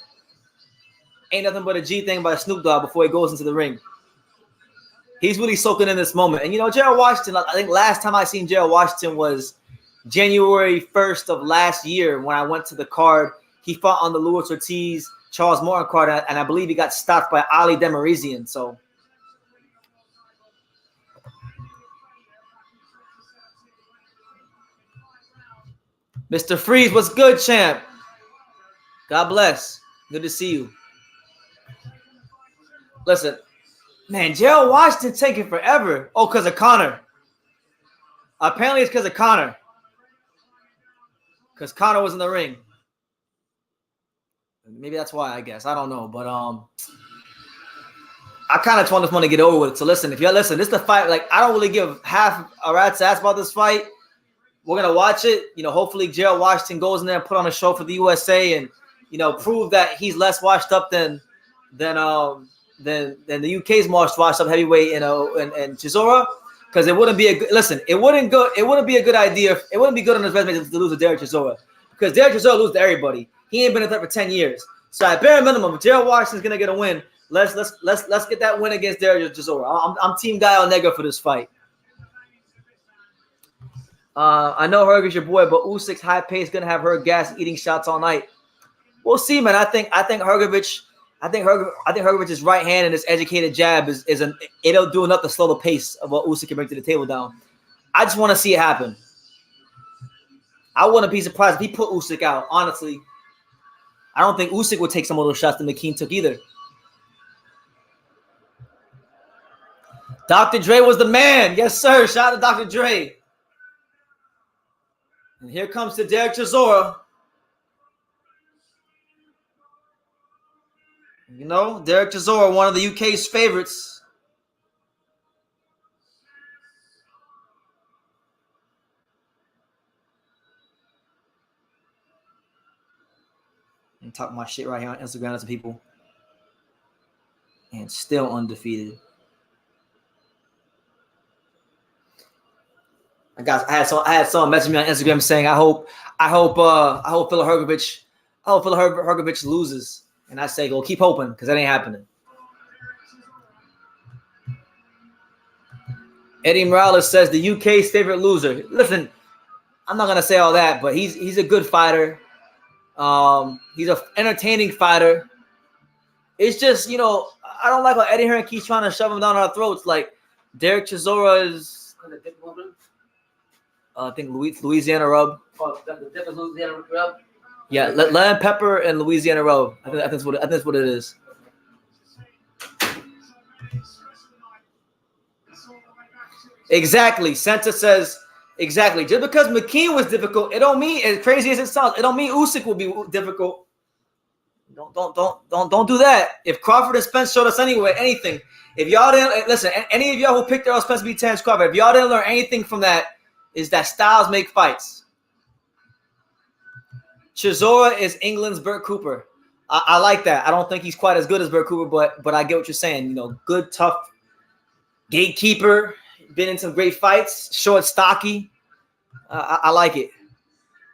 "Ain't Nothing But a G" thing by Snoop Dogg before he goes into the ring. He's really soaking in this moment. And Gerald Washington. I think last time I seen Gerald Washington was January 1st of last year when I went to the card. He fought on the Luis Ortiz Charles Morton card, and I believe he got stopped by Ali Demarizian. So. Mr. Freeze, what's good, champ? God bless. Good to see you. Listen, man, Gerald Washington taking forever. Oh, because of Conor. Apparently it's because of Conor. Because Conor was in the ring. Maybe that's why, I guess. I don't know. But I kind of want to get over with it. So listen, this is the fight. Like, I don't really give half a rat's ass about this fight. We're gonna watch it. Hopefully Gerald Washington goes in there and put on a show for the USA and prove that he's less washed up than the UK's most washed up heavyweight, and Chisora. Because it wouldn't be a good It wouldn't be a good idea. It wouldn't be good on his resume to lose to Derek Chisora. Because Derek Chisora loses to everybody. He ain't been in there for 10 years. So at bare minimum, if Gerald Washington's gonna get a win, let's get that win against Derek Chisora. I'm Team Gallo Negro for this fight. I know Hrgovic's your boy, but Usyk's high pace gonna have her gas eating shots all night. We'll see, man. I think Hrgovic's right hand and his educated jab it'll do enough to slow the pace of what Usyk can bring to the table down. I just want to see it happen. I wouldn't be surprised if he put Usyk out. Honestly, I don't think Usyk would take some of those shots that McKean took either. Dr. Dre was the man. Yes, sir. Shout out to Dr. Dre. And here comes to Derek Chisora. You know, Derek Chisora, one of the UK's favorites. And talk my shit right here on Instagram to some people. And still undefeated. I had someone message me on Instagram saying, I hope Filip Hrgovic loses. And I say, well, keep hoping, because that ain't happening. Eddie Morales says the UK's favorite loser. Listen, I'm not gonna say all that, but he's a good fighter. He's an entertaining fighter. It's just, you know, I don't like how Eddie Hearn keeps trying to shove him down our throats. Like Derek Chisora is, I think Louisiana rub. Oh, the difference Louisiana rub. Yeah, lemon pepper and Louisiana rub. I think that's what it is. Exactly. Senta says exactly. Just because McKean was difficult, it don't mean, as crazy as it sounds, it don't mean Usyk will be difficult. Don't do that. If Crawford and Spence showed us anything, if y'all didn't listen, any of y'all who picked Errol Spence to beat Terence Crawford, if y'all didn't learn anything from that, is that styles make fights. Chisora is England's Burt Cooper. I like that. I don't think he's quite as good as Burt Cooper, but I get what you're saying. You know, good, tough gatekeeper. Been in some great fights. Short, stocky. I like it.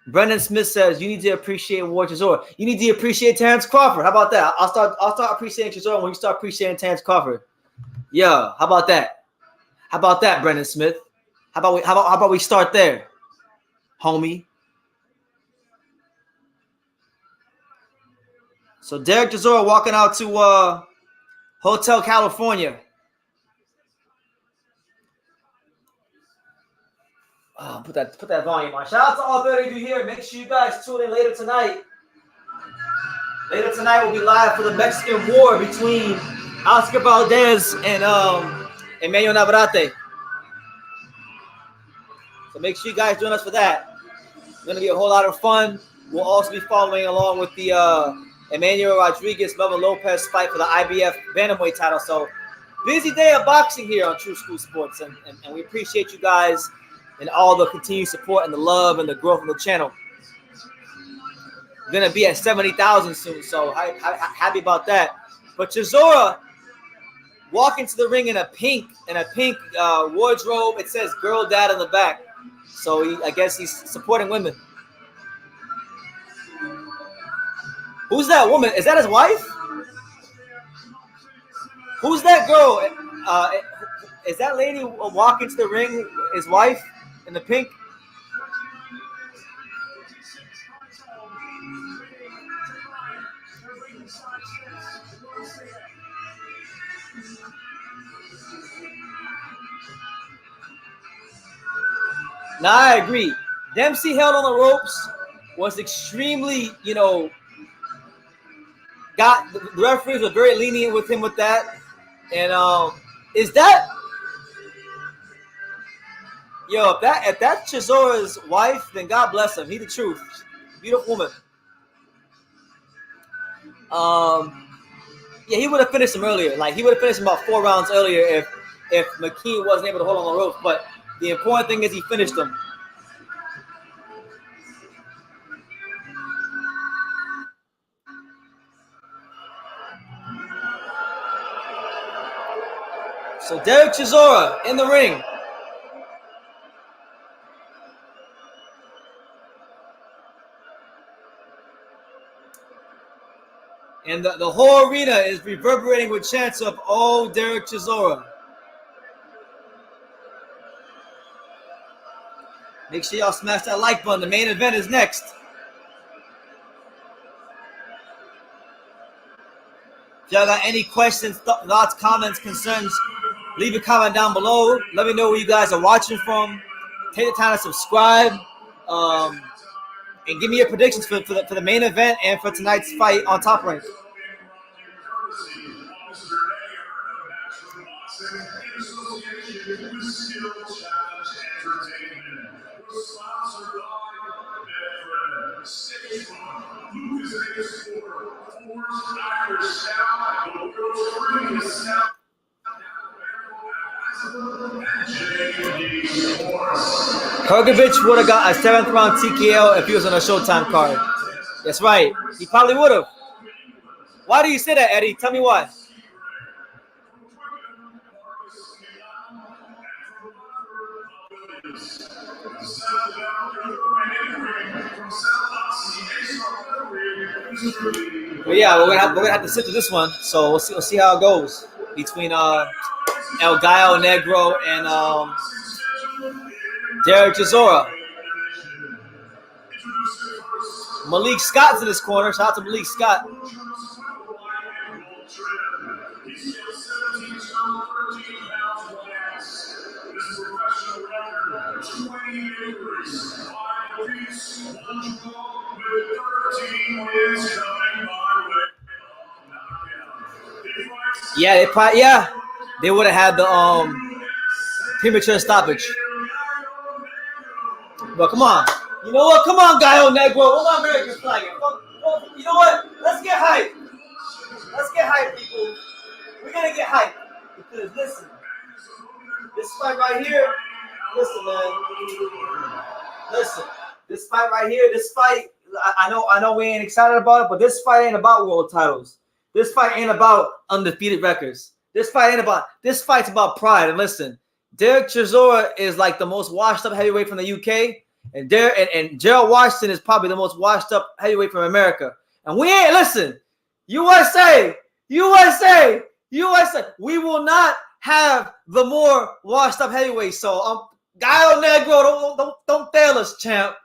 Brendan Smith says you need to appreciate War Chisora. You need to appreciate Terence Crawford. How about that? I'll start appreciating Chisora when you start appreciating Terence Crawford. Yeah, how about that? How about that, Brendan Smith? How about we start there, homie? So Derek Chisora walking out to Hotel California. Put that volume on. Shout out to all 30 of you here. Make sure you guys tune in later tonight. Later tonight we'll be live for the Mexican War between Oscar Valdez and Emmanuel Navarrete. So make sure you guys join us for that. It's going to be a whole lot of fun. We'll also be following along with the Emmanuel Rodriguez Melvin Lopez fight for the IBF Bantamweight title. So busy day of boxing here on True School Sports, and we appreciate you guys and all the continued support and the love and the growth of the channel. We're gonna be at 70,000 soon, so happy about that. But Chisora walking to the ring in a pink wardrobe. It says "Girl Dad" on the back, so I guess he's supporting women. Who's that woman? Is that his wife? Who's that girl? Is that lady walking to the ring his wife in the pink? Now I agree. Demsey held on the ropes, was extremely, the referees were very lenient with him with that. And is that if that's Chisora's wife, then God bless him. He the truth. Beautiful woman. He would have finished him earlier. Like he would have finished him about 4 rounds earlier if McKean wasn't able to hold on the ropes. But the important thing is he finished him. So Derek Chisora in the ring. And the whole arena is reverberating with chants of "Oh, Derek Chisora." Make sure y'all smash that like button. The main event is next. If y'all got any questions, thoughts, comments, concerns, leave a comment down below. Let me know where you guys are watching from. Take the time to subscribe. And give me your predictions for the main event and for tonight's fight on Top Rank. Hrgovic would have got a 7th round TKO if he was on a Showtime card. That's right. He probably would have. Why do you say that, Eddie? Tell me why. But yeah, we're gonna have to sit through this one. So we'll see how it goes between El Gallo Negro and Derek Chisora. Malik Scott's in this corner. Shout out to Malik Scott. Yeah, they would have had the premature stoppage. But come on. You know what? Come on, Gallo Negro. Hold on, American flag. You know what? Let's get hype. Let's get hype, people. We're going to get hype. Because listen, this fight right here, listen, man. Listen, this fight right here, I know we ain't excited about it, but this fight ain't about world titles. This fight ain't about undefeated records. This fight's about pride. And listen, Derek Chisora is like the most washed up heavyweight from the UK. And Gerald Washington is probably the most washed up heavyweight from America. And we ain't, listen, USA, we will not have the more washed up heavyweight. So Gallo Negro, don't fail us, champ.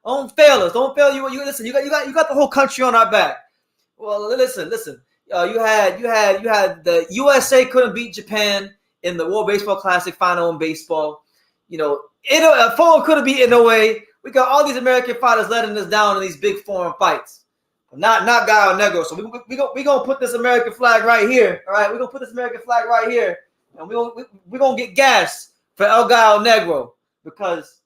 Don't fail us. Don't fail you. Listen, you got the whole country on our back. Well, listen. You had the USA couldn't beat Japan in the World Baseball Classic final in baseball. You know, foreign could have beaten away. We got all these American fighters letting us down in these big foreign fights. Not Gallo Negro. So we gonna put this American flag right here. All right, we're gonna put this American flag right here, and we're gonna get gas for El Gallo Negro, because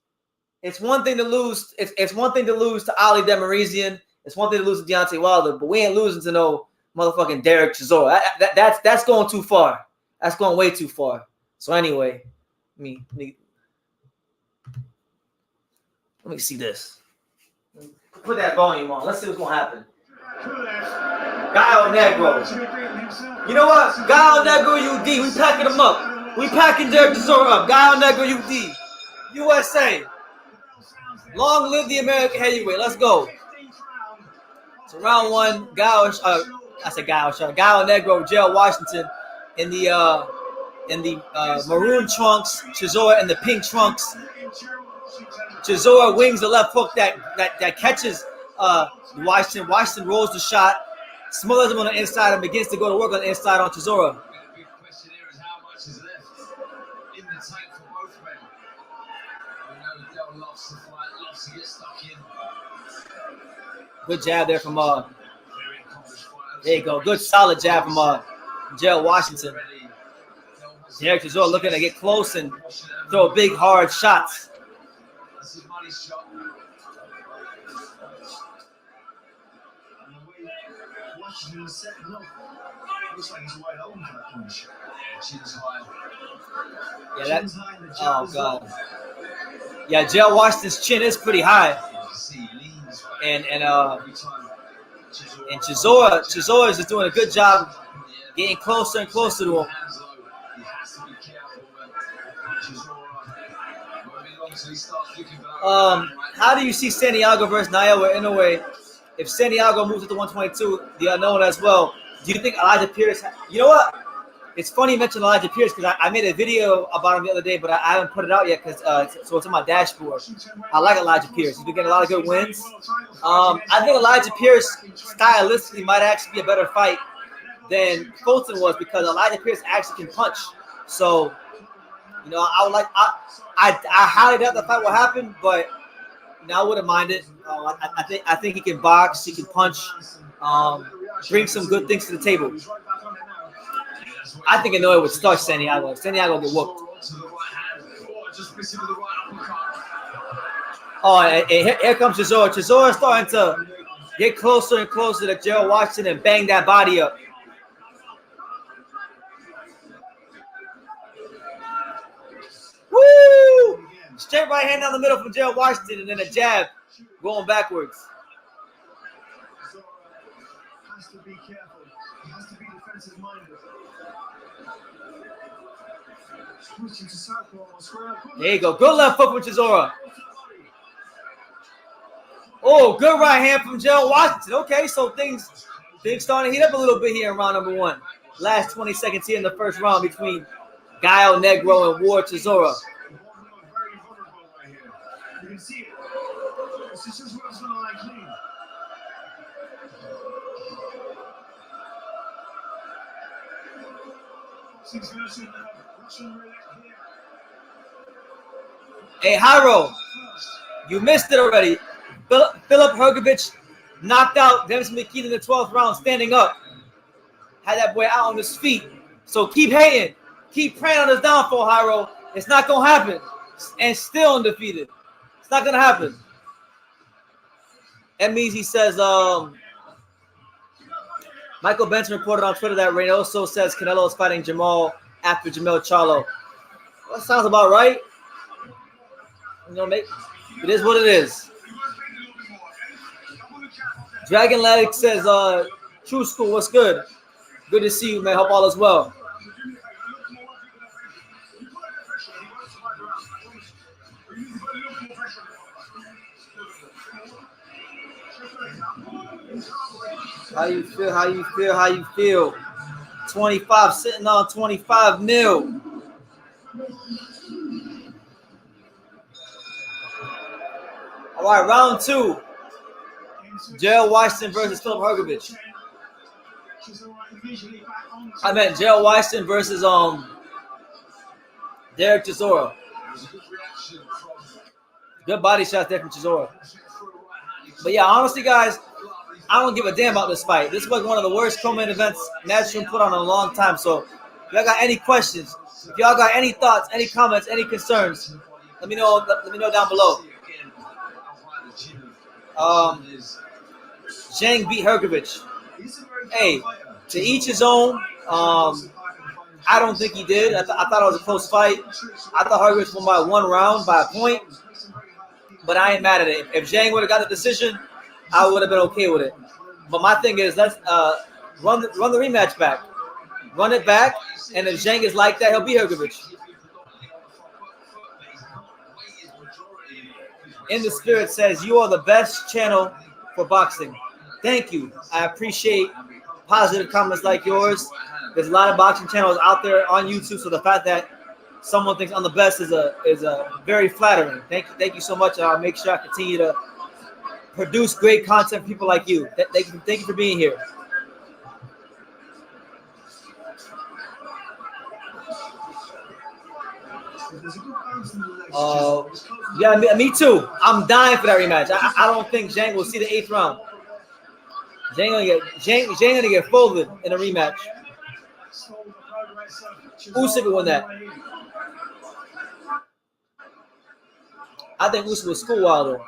it's one thing to lose. It's one thing to lose to Ali Demarizian. It's one thing to lose to Deontay Wilder, but we ain't losing to no motherfucking Derek Chisora. That's going too far. That's going way too far. So anyway, let me see this. Put that volume on. Let's see what's gonna happen. Gallo Negro. You know what? Gallo Negro UD. We packing them up. We packing Derek Chisora up. Gallo Negro UD. USA. Long live the American heavyweight. Let's go. So round one, Gallo Negro, Gerald Washington in the maroon trunks, Chisora in the pink trunks. Chisora wings the left hook that catches Washington. Washington rolls the shot, smothers him on the inside, and begins to go to work on the inside on Chisora. The big question here is how much is left in the tank for both men. We know Del loves to fight, loves to get stuck in. Good jab there from there you go. Good solid jab from Gerald Washington. Derek Chisora looking to get close and throw big hard shots. That's his money shot. And the way Washington was setting up, looks like he's wide open for that punch. Chin's high. Yeah, Chin's high and the jab is God. low. Yeah, Gerald Washington's chin is pretty high. And Chisora is just doing a good job getting closer and closer to him. How do you see Santiago versus Naoya Inoue? If Santiago moves up to 122, the unknown as well, do you think Elijah Pierce? You know what? It's funny you mentioned Elijah Pierce, because I made a video about him the other day, but I haven't put it out yet so it's on my dashboard. I like Elijah Pierce. He's been getting a lot of good wins. I think Elijah Pierce stylistically might actually be a better fight than Fulton was, because Elijah Pierce actually can punch. So, you know, I highly doubt the fight will happen, but I wouldn't mind it. I think he can box, he can punch, bring some good things to the table. I think Inoue would start Santiago. Santiago will get whooped. Oh, and here comes Chisora. Chisora starting to Get closer and closer to Gerald Washington and bang that body up. Woo! Straight right hand down the middle from Gerald Washington, and then a jab going backwards. Chisora has to be careful. He has to be defensive minded. Switching to southpaw. Square up. There you go. Good left foot from Chisora. Oh, good right hand from Gerald Washington. Okay, so things starting to heat up a little bit here in round number 1. Last 20 seconds here in the first round between Gallo Negro and War Chisora. Very vulnerable right here. You can see it. This is just what's going to lie clean. Six Russian roulette here. Hey, Hyro, you missed it already. Filip Hrgovic knocked out Demsey Mckean in the 12th round standing up. Had that boy out on his feet. So keep hating. Keep praying on his downfall, Hyro. It's not going to happen. And still undefeated. It's not going to happen. Emezy says, Michael Benson reported on Twitter that Reynoso says Canelo is fighting Jamal after Jamel Charlo. Well, that sounds about right. You know, it is what it is. Dragon Laddick says, True School, what's good? Good to see you, man. Hope all is well. How you feel? How you feel? How you feel? 25 sitting on 25 mil. All right, round 2. Gerald Washington versus Filip Hrgovic. I meant Gerald Washington versus Derek Chisora. Good body shots there from Chisora. But yeah, honestly, guys, I don't give a damn about this fight. This was one of the worst co-main events Matchroom put on in a long time. So if y'all got any questions, if y'all got any thoughts, any comments, any concerns, let me know. Let me know down below. Zhang beat Hrgovic. Hey, to each his own. I don't think he did. I thought it was a close fight. I thought Hrgovic won by 1 round, by a point. But I ain't mad at it. If Zhang would have got the decision, I would have been okay with it. But my thing is, let's run the rematch back. Run it back, and if Zhang is like that, he'll beat Hrgovic. In the Spirit says, you are the best channel for boxing. Thank you. I appreciate positive comments like yours. There's a lot of boxing channels out there on YouTube, so the fact that someone thinks I'm the best is a very flattering. Thank you so much. I'll make sure I continue to produce great content for people like you. Thank you for being here. Yeah, me too. I'm dying for that rematch. I don't think Zhang will see the 8th round. Zhang gonna get folded in a rematch. Usyk will win that. I think Usyk was school wilder.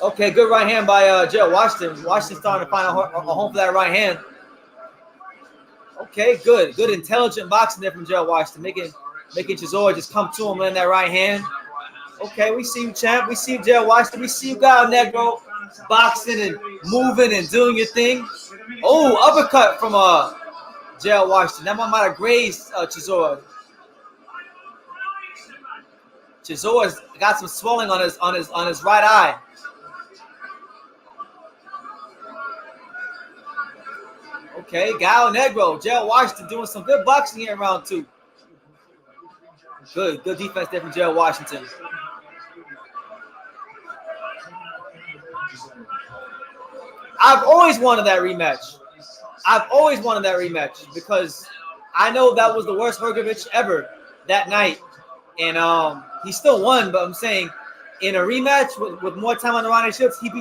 Okay, good right hand by Gerald Washington. Washington's starting to find a home for that right hand. Okay, good intelligent boxing there from Gerald Washington, making Chisora just come to him in that right hand. Okay, we see you, champ. We see you, Gerald Washington. We see you, Gallo Negro, boxing and moving and doing your thing. Oh, uppercut from Gerald Washington. That one might have grazed Chisora. Chisora's got some swelling on his right eye. Okay, Gallo Negro, Gerald Washington doing some good boxing here in round 2. Good defense there from Gerald Washington. I've always wanted that rematch. Because I know that was the worst Hrgovic ever that night. And he still won, but I'm saying in a rematch with more time on the round ships, he'll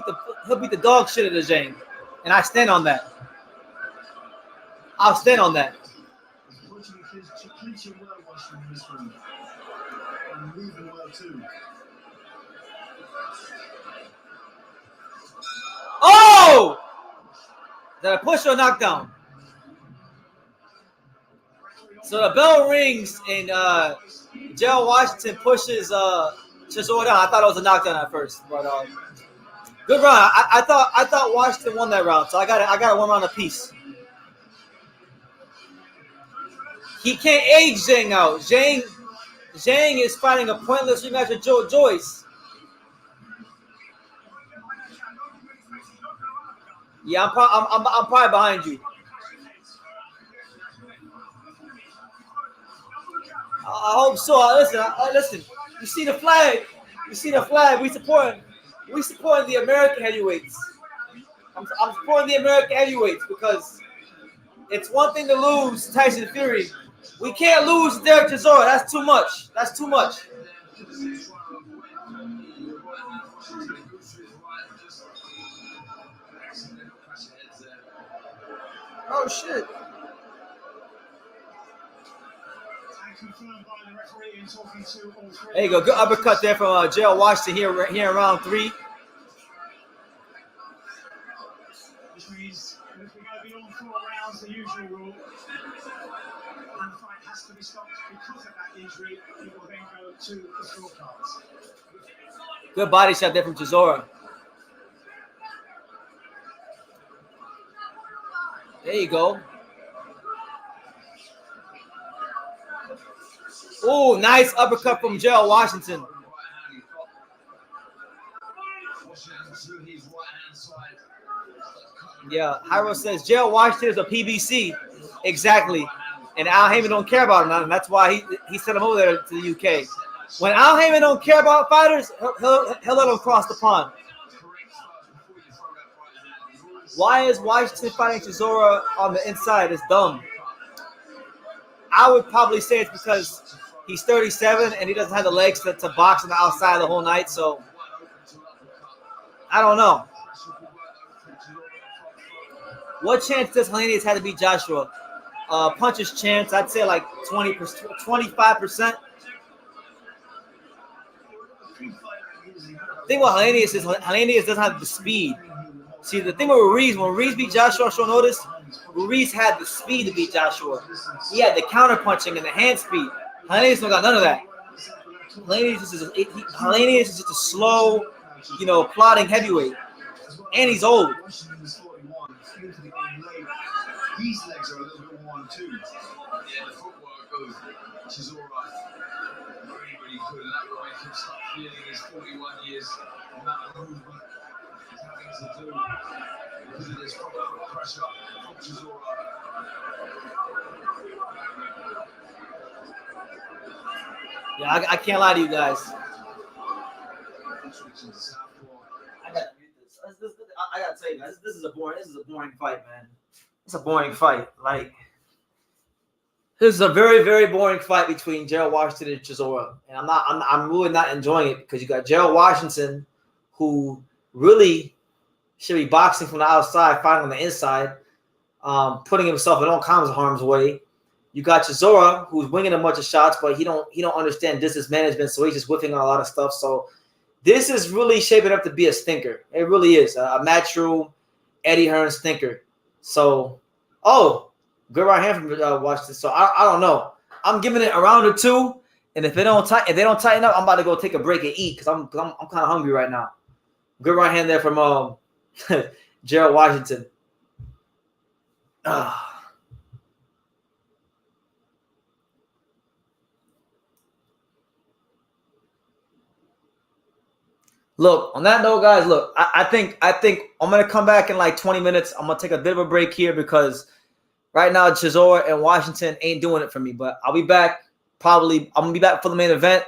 beat the dog shit out of Zhang. And I stand on that. I'll stand on that. that a push or a knockdown? So the bell rings and Gerald Washington pushes Chisora down. I thought it was a knockdown at first, but good round. I thought Washington won that round, so I got it 1 round apiece. He can't age Zhang out. Zhang is fighting a pointless rematch with Joe Joyce. Yeah, I'm probably behind you. I hope so. Listen. You see the flag. We supporting the American heavyweights. I'm supporting the American heavyweights because it's one thing to lose to Tyson Fury. We can't lose Derek Chisora. That's too much. Oh shit. There you go. Good uppercut there from Gerald Washington here in round 3. Which means if we go beyond 4 rounds, the usual rule, and the fight has to be stopped because of that injury, it will then go to the scorecards. Good body shot there from Chisora. There you go. Oh, nice uppercut from Gerald Washington. Yeah, Hyro says Gerald Washington is a PBC. Exactly. And Al Heyman don't care about him, and that's why he sent him over there to the UK. When Al Heyman don't care about fighters, he'll let them cross the pond. Why is Washington fighting Chisora on the inside? It's dumb. I would probably say it's because he's 37 and he doesn't have the legs to box on the outside the whole night. So I don't know. What chance does Helenius have to beat Joshua? Puncher's chance, I'd say like 20%, 25%. The thing with Helenius is Helenius doesn't have the speed. See, the thing with Ruiz, when Ruiz beat Joshua on short notice, Ruiz had the speed to beat Joshua. He had the counter punching and the hand speed. Helenius don't got none of that. Helenius is just a slow, plodding heavyweight. And he's old. These legs are a little bit worn too. Yeah, the footwork of Chisora really good, and that will make him start feeling his 41 years amount of movement he's having to do because of this foot pressure from Chisora. Yeah, I can't lie to you guys. I gotta tell you guys, this is a boring fight, man. It's a boring fight. Like, this is a very, very boring fight between Gerald Washington and Chisora, and I'm really not enjoying it because you got Gerald Washington, who really should be boxing from the outside, fighting on the inside, putting himself in all kinds of harm's way. You got Chisora, who's winging a bunch of shots, but he don't understand distance management, so he's just whiffing on a lot of stuff. So this is really shaping up to be a stinker. It really is a Matchroom Eddie Hearn stinker. So, good right hand from Washington. So I don't know. I'm giving it a round or 2, and if they don't tighten up, I'm about to go take a break and eat because I'm kind of hungry right now. Good right hand there from Gerald Washington. Look, on that note, guys, look, I think I'm going to come back in like 20 minutes. I'm going to take a bit of a break here because right now Chisora and Washington ain't doing it for me. But I'll be back probably. I'm going to be back for the main event.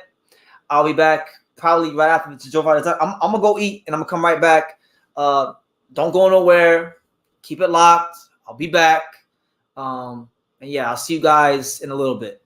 I'll be back probably right after the Chisora fight. I'm going to go eat, and I'm going to come right back. Don't go nowhere. Keep it locked. I'll be back. And, yeah, I'll see you guys in a little bit.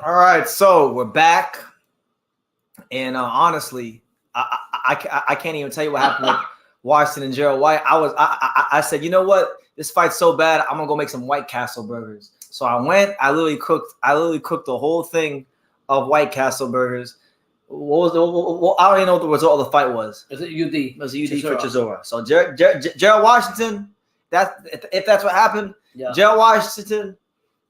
All right, so we're back, and honestly, I can't even tell you what happened with Washington and Gerald White. I said, you know what, this fight's so bad, I'm gonna go make some White Castle burgers. So I went, I literally cooked the whole thing of White Castle burgers. What was I don't even know what the result of the fight was. Is it UD? It was UD for Chisora. So Gerald Washington, if that's what happened, yeah. Gerald Washington.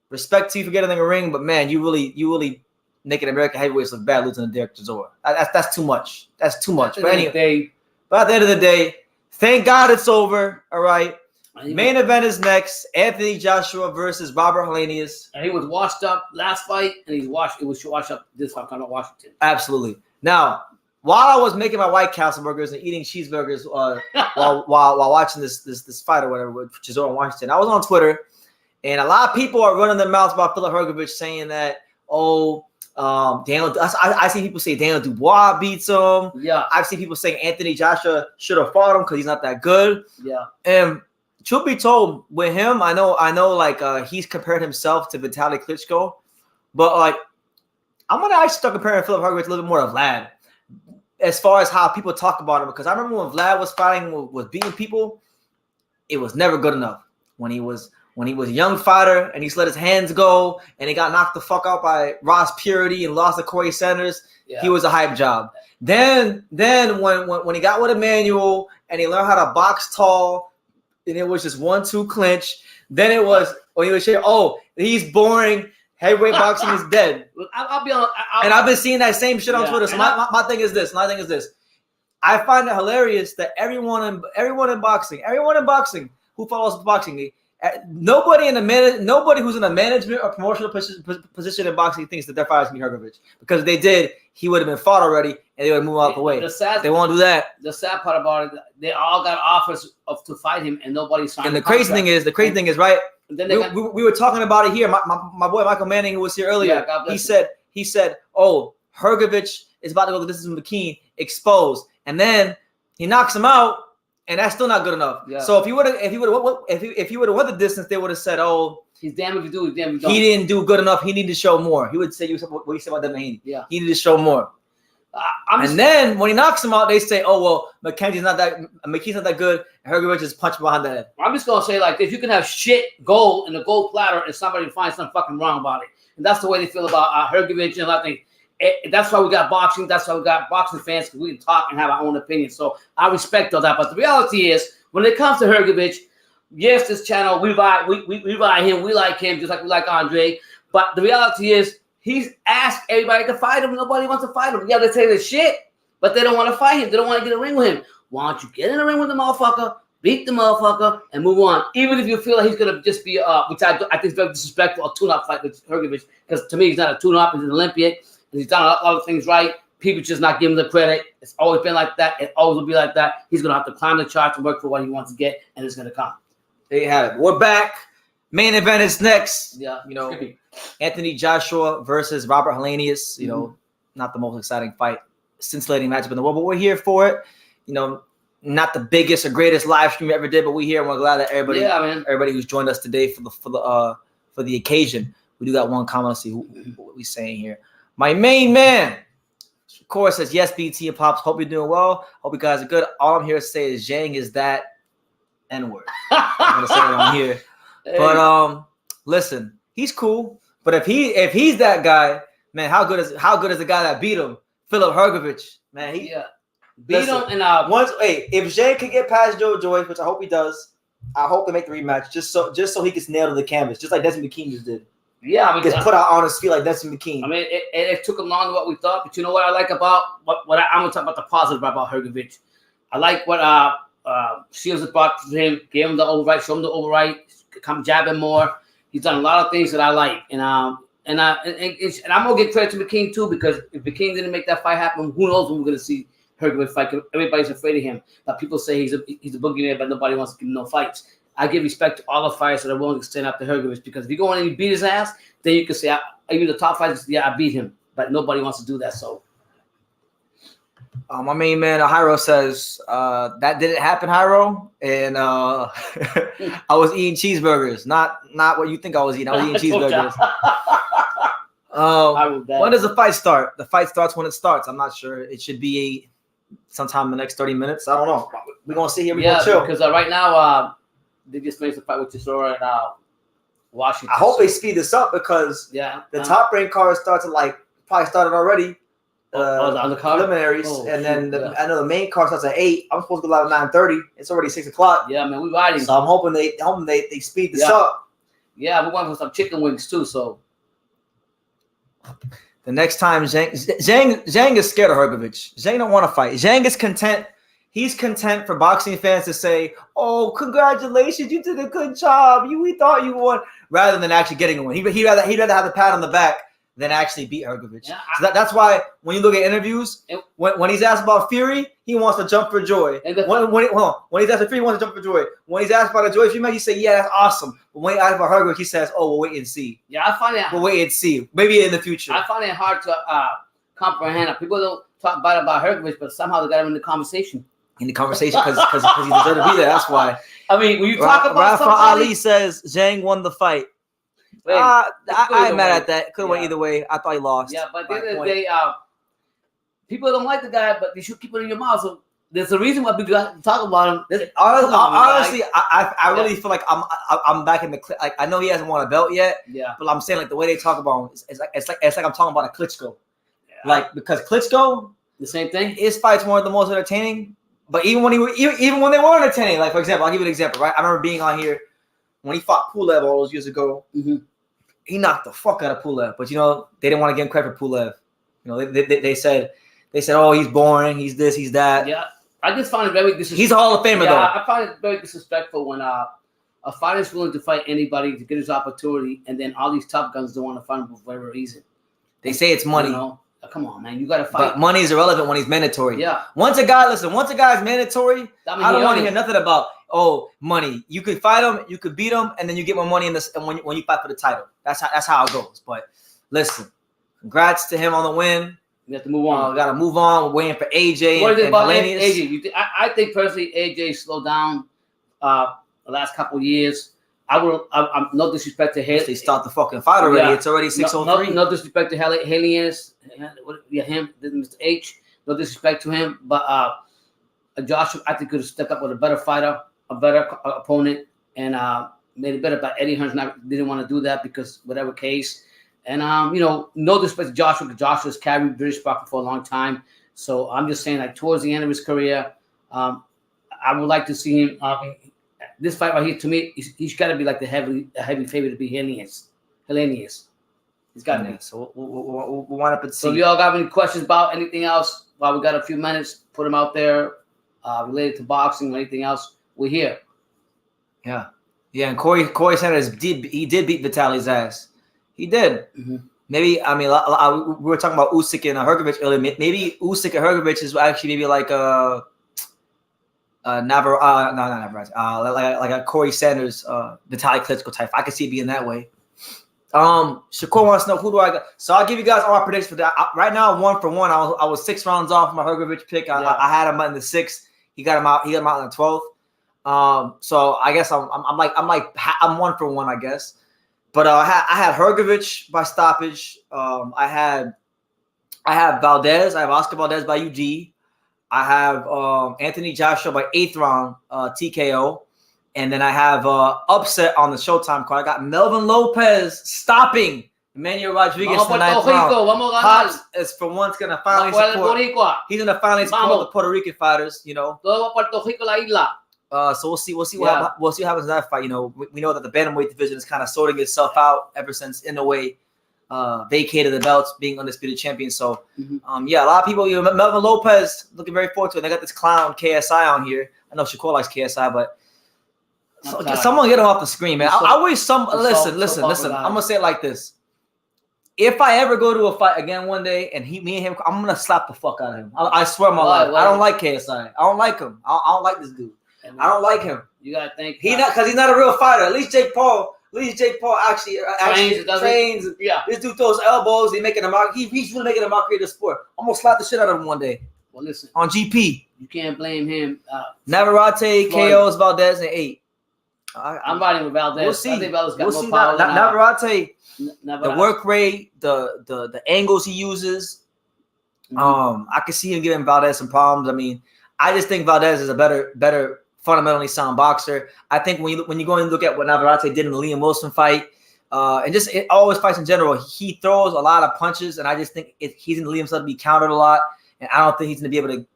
Respect to you for getting in the ring, but man, you really making American heavyweights look bad losing to Derek Chisora. That's too much. That's too much. But anyway, but at the end of the day, thank God it's over. All right. Main event is next. Anthony Joshua versus Robert Helenius. And he was washed up last fight, and he was washed up this fight coming up Washington. Absolutely. Now, while I was making my White Castle burgers and eating cheeseburgers while watching this fight or whatever with Chisora in Washington, I was on Twitter. And a lot of people are running their mouths about Filip Hrgovic saying that Daniel. I see people say Daniel Dubois beats him. Yeah. I've seen people saying Anthony Joshua should have fought him because he's not that good. Yeah. And truth be told, with him, I know, like he's compared himself to Vitaly Klitschko, but like I'm gonna actually start comparing Filip Hrgovic a little bit more to Vlad, as far as how people talk about him. Because I remember when Vlad was fighting, was beating people, it was never good enough. When he was a young fighter and he let his hands go and he got knocked the fuck out by Ross Purity and lost to Corey Sanders, he was a hype job. Then when he got with Emmanuel and he learned how to box tall, and it was just 1-2 clinch. Then it was when he was saying, "Oh, he's boring. Heavyweight boxing is dead." I'll be honest. And I've been seeing that same shit on Twitter. So my thing is this. I find it hilarious that everyone in boxing who follows boxing, nobody who's in a management or promotional position in boxing thinks that their fighter's gonna be Hrgovic. Because if they did, he would have been fought already and they would move out the way. They won't do that. The sad part about it, they all got offers to fight him and nobody signed. And the crazy thing is, right? Then we were talking about it here. My boy Michael Manning, who was here earlier, he said, "Oh, Hrgovic is about to go to Demsey Mckean, exposed," and then he knocks him out. And that's still not good enough. Yeah. So if he would have won the distance, they would have said, "Oh, he's damn if you do, he's damn if you don't." He didn't do good enough. He needed to show more." He would say what he said about Demsey. Yeah, he needed to show more. Then when he knocks him out, they say, "Oh well, McKenzie's not that good. And Hrgovic just punched behind the head." I'm just gonna say, like, if you can have shit gold in a gold platter and somebody finds something fucking wrong about it, and that's the way they feel about Hrgovic, and I think. That's why we got boxing. That's why we got boxing fans, because we can talk and have our own opinion. So I respect all that. But the reality is, when it comes to Hrgovic, yes, this channel, we buy him. We like him just like we like Andre. But the reality is, he's asked everybody to fight him. Nobody wants to fight him. Yeah, they say this shit, but they don't want to fight him. They don't want to get in a ring with him. Why don't you get in a ring with the motherfucker, beat the motherfucker, and move on? Even if you feel like he's going to just be, which I think is very disrespectful, a tune-up fight with Hrgovic, because to me, he's not a tune-up. He's an Olympian. He's done a lot of things right. People just not giving him the credit. It's always been like that. It always will be like that. He's going to have to climb the charts and work for what he wants to get, and it's going to come. There you have it. We're back. Main event is next. Yeah. Anthony Joshua versus Robert Helenius. Not the most exciting fight, scintillating matchup in the world, but we're here for it. Not the biggest or greatest live stream we ever did, but we're here and we're glad that everybody who's joined us today for the occasion. We do got one comment. Let's see what we're saying here. My main man, of course, says, "Yes, BT and Pops. Hope you're doing well. Hope you guys are good. All I'm here to say is Zhang is that N-word." I'm gonna say it on here. Hey. But listen, he's cool. But if he's that guy, man, how good is the guy that beat him, Filip Hrgovic? Man, beat him. And if Zhang could get past Joe Joyce, which I hope he does, I hope they make the rematch just so he gets nailed to the canvas, just like Demsey Mckean just did. Yeah, gets put out on his feet like Demsey Mckean. I mean, it took him longer than what we thought, but you know what I like about what I'm gonna talk about the positive about Hrgovic. I like what Shields has brought to him, gave him the override, showed him the override, come jab him more. He's done a lot of things that I like, and I'm gonna give credit to McKean too, because if McKean didn't make that fight happen, who knows when we're gonna see Hrgovic fight? Everybody's afraid of him. Now people say he's a boogeyman, but nobody wants to give him no fights. I give respect to all the fighters that are willing to stand up to Hrgovic, because if you go in and you beat his ass, then you can say, even the top fighters, yeah, I beat him. But nobody wants to do that. So, my main man, Hyro, says, that didn't happen, Hyro. And I was eating cheeseburgers. Not what you think I was eating. I was eating cheeseburgers. When does the fight start? The fight starts when it starts. I'm not sure. It should be sometime in the next 30 minutes. I don't know. We're going to see here. We're going to chill. Because right now, they just finished the fight with Chisora and Washington. I hope they speed this up, because the top rank card starts at probably started already. On the card? Preliminaries, and then I know the main card starts at 8. I'm supposed to go live at 9:30. It's already 6 o'clock. Yeah, man, we're riding. So I'm hoping they speed this up. Yeah, we're going for some chicken wings too. So the next time Zhang is scared of Hrgovic. Zhang don't want to fight. Zhang is content. He's content for boxing fans to say, "Oh, congratulations, you did a good job. We thought you won," rather than actually getting a win. He'd rather have the pat on the back than actually beat Hrgovic. Yeah, So that's why when you look at interviews, when he's asked about Fury, he wants to jump for joy. And When he's asked about Fury, he wants to jump for joy. When he's asked about the Joy Fury match, he says, "Yeah, that's awesome." But when he asked about Hrgovic, he says, "Oh, we'll wait and see. Yeah, I find it. We'll wait and see. Maybe in the future." I find it hard to comprehend. People don't talk bad about Hrgovic, but somehow they got him in the conversation. In the conversation, because he deserved to be there. That's why. I mean, when you talk about Rafa somebody, Ali says Zhang won the fight. I ain't mad at that. Could have went either way. I thought he lost. Yeah, but at the end of the day, people don't like the guy, but you should keep it in your mouth. So there's a reason why we got to talk about him. Honestly, I really feel like I'm back in the like I know he hasn't won a belt yet. Yeah, but I'm saying like the way they talk about him, it's like I'm talking about a Klitschko. Yeah. Like because Klitschko, the same thing. His fights weren't the most entertaining, but even when they were entertaining, like for example, I'll give you an example. Right, I remember being on here when he fought Pulev all those years ago. Mm-hmm. He knocked the fuck out of Pulev, but you know they didn't want to give him credit for Pulev. You know they said, oh, he's boring, he's this, he's that. Yeah, I just find it very disrespectful. He's a Hall of Famer though. I find it very disrespectful when a fighter is willing to fight anybody to get his opportunity, and then all these top guns don't want to fight him for whatever reason. They say it's money. You know? Come on, man, you got to fight. But money is irrelevant when he's mandatory. Yeah. Once a guy's mandatory, I don't want to hear nothing about money. You could fight him, you could beat him, and then you get more money in this. And when you fight for the title, that's how it goes. But listen, congrats to him on the win. We have to move on. We got to move on. We're waiting for AJ. What do you think about Helenius. AJ? I think personally, AJ slowed down the last couple of years. I'm no disrespect to him. They start the fucking fight already. Yeah. It's already 6:03. No disrespect to Helenius. Yeah, him, Mr. H. No disrespect to him, but Joshua, I think, could have stepped up with a better fighter, a better opponent, and made it better. But Eddie Hearns didn't want to do that because whatever case. And no disrespect to Joshua, because Joshua's carried British boxing for a long time. So I'm just saying, like towards the end of his career, I would like to see him. This fight right here, to me, he's got to be like a heavy favorite to be Helenius. He's got to be. So we'll wind up and see. So if y'all got any questions about anything else, while we got a few minutes, put them out there related to boxing or anything else, we're here. Yeah. Yeah, and Corey Sanders did beat Vitali's ass. He did. Mm-hmm. Maybe, I mean, we were talking about Usyk and Hrgovic earlier. Maybe Usyk and Hrgovic is actually maybe like a like a Corey Sanders, Vitaly Klitschko type. I could see it being that way. Shakur wants to know who do I got. So I'll give you guys all our predictions for that. right now, 1-for-1. I was 6 rounds off my Hrgovic pick. I had him in the 6th. He got him out. He got him out in the 12th. So I guess I'm 1-for-1. I guess. But I had Hrgovic by stoppage. I have Valdez. I have Oscar Valdez by UG. I have Anthony Joshua by 8th round TKO. And then I have upset on the Showtime card. I got Melvin Lopez stopping Emmanuel Rodriguez in the 9th round. Pops is for once going to finally support. He's going to finally support the Puerto Rican fighters, you know. So we'll see what happens in that fight. You know, we know that the bantamweight division is kind of sorting itself out ever since Inoue vacated the belts, being undisputed champion. So, a lot of people, you know, Melvin Lopez looking very forward to it. They got this clown KSI on here. I know Shakur likes KSI, but someone get him off the screen, man. I wish listen. I'm gonna say it like this: if I ever go to a fight again one day and me and him, I'm gonna slap the fuck out of him. I swear my life. I don't like KSI. I don't like him. I don't like this dude. I don't like him. You gotta think because he's not a real fighter. At least Jake Paul actually trains. Yeah. This dude throws elbows. He's making a mock. He's really making a mockery of the sport. I'm gonna slap the shit out of him one day. Well, listen. On GP. You can't blame him. Navarrete KOs Valdez in 8. I'm riding with Valdez. We'll see. I think Valdez got more power. Navarrete, Navarrete, the work rate, the angles he uses. I can see him giving Valdez some problems. I mean, I just think Valdez is a better fundamentally sound boxer. I think when you go and look at what Navarrete did in the Liam Wilson fight, and just always fights in general, he throws a lot of punches, and I just think he's going to leave himself to be countered a lot, and I don't think he's going to be able to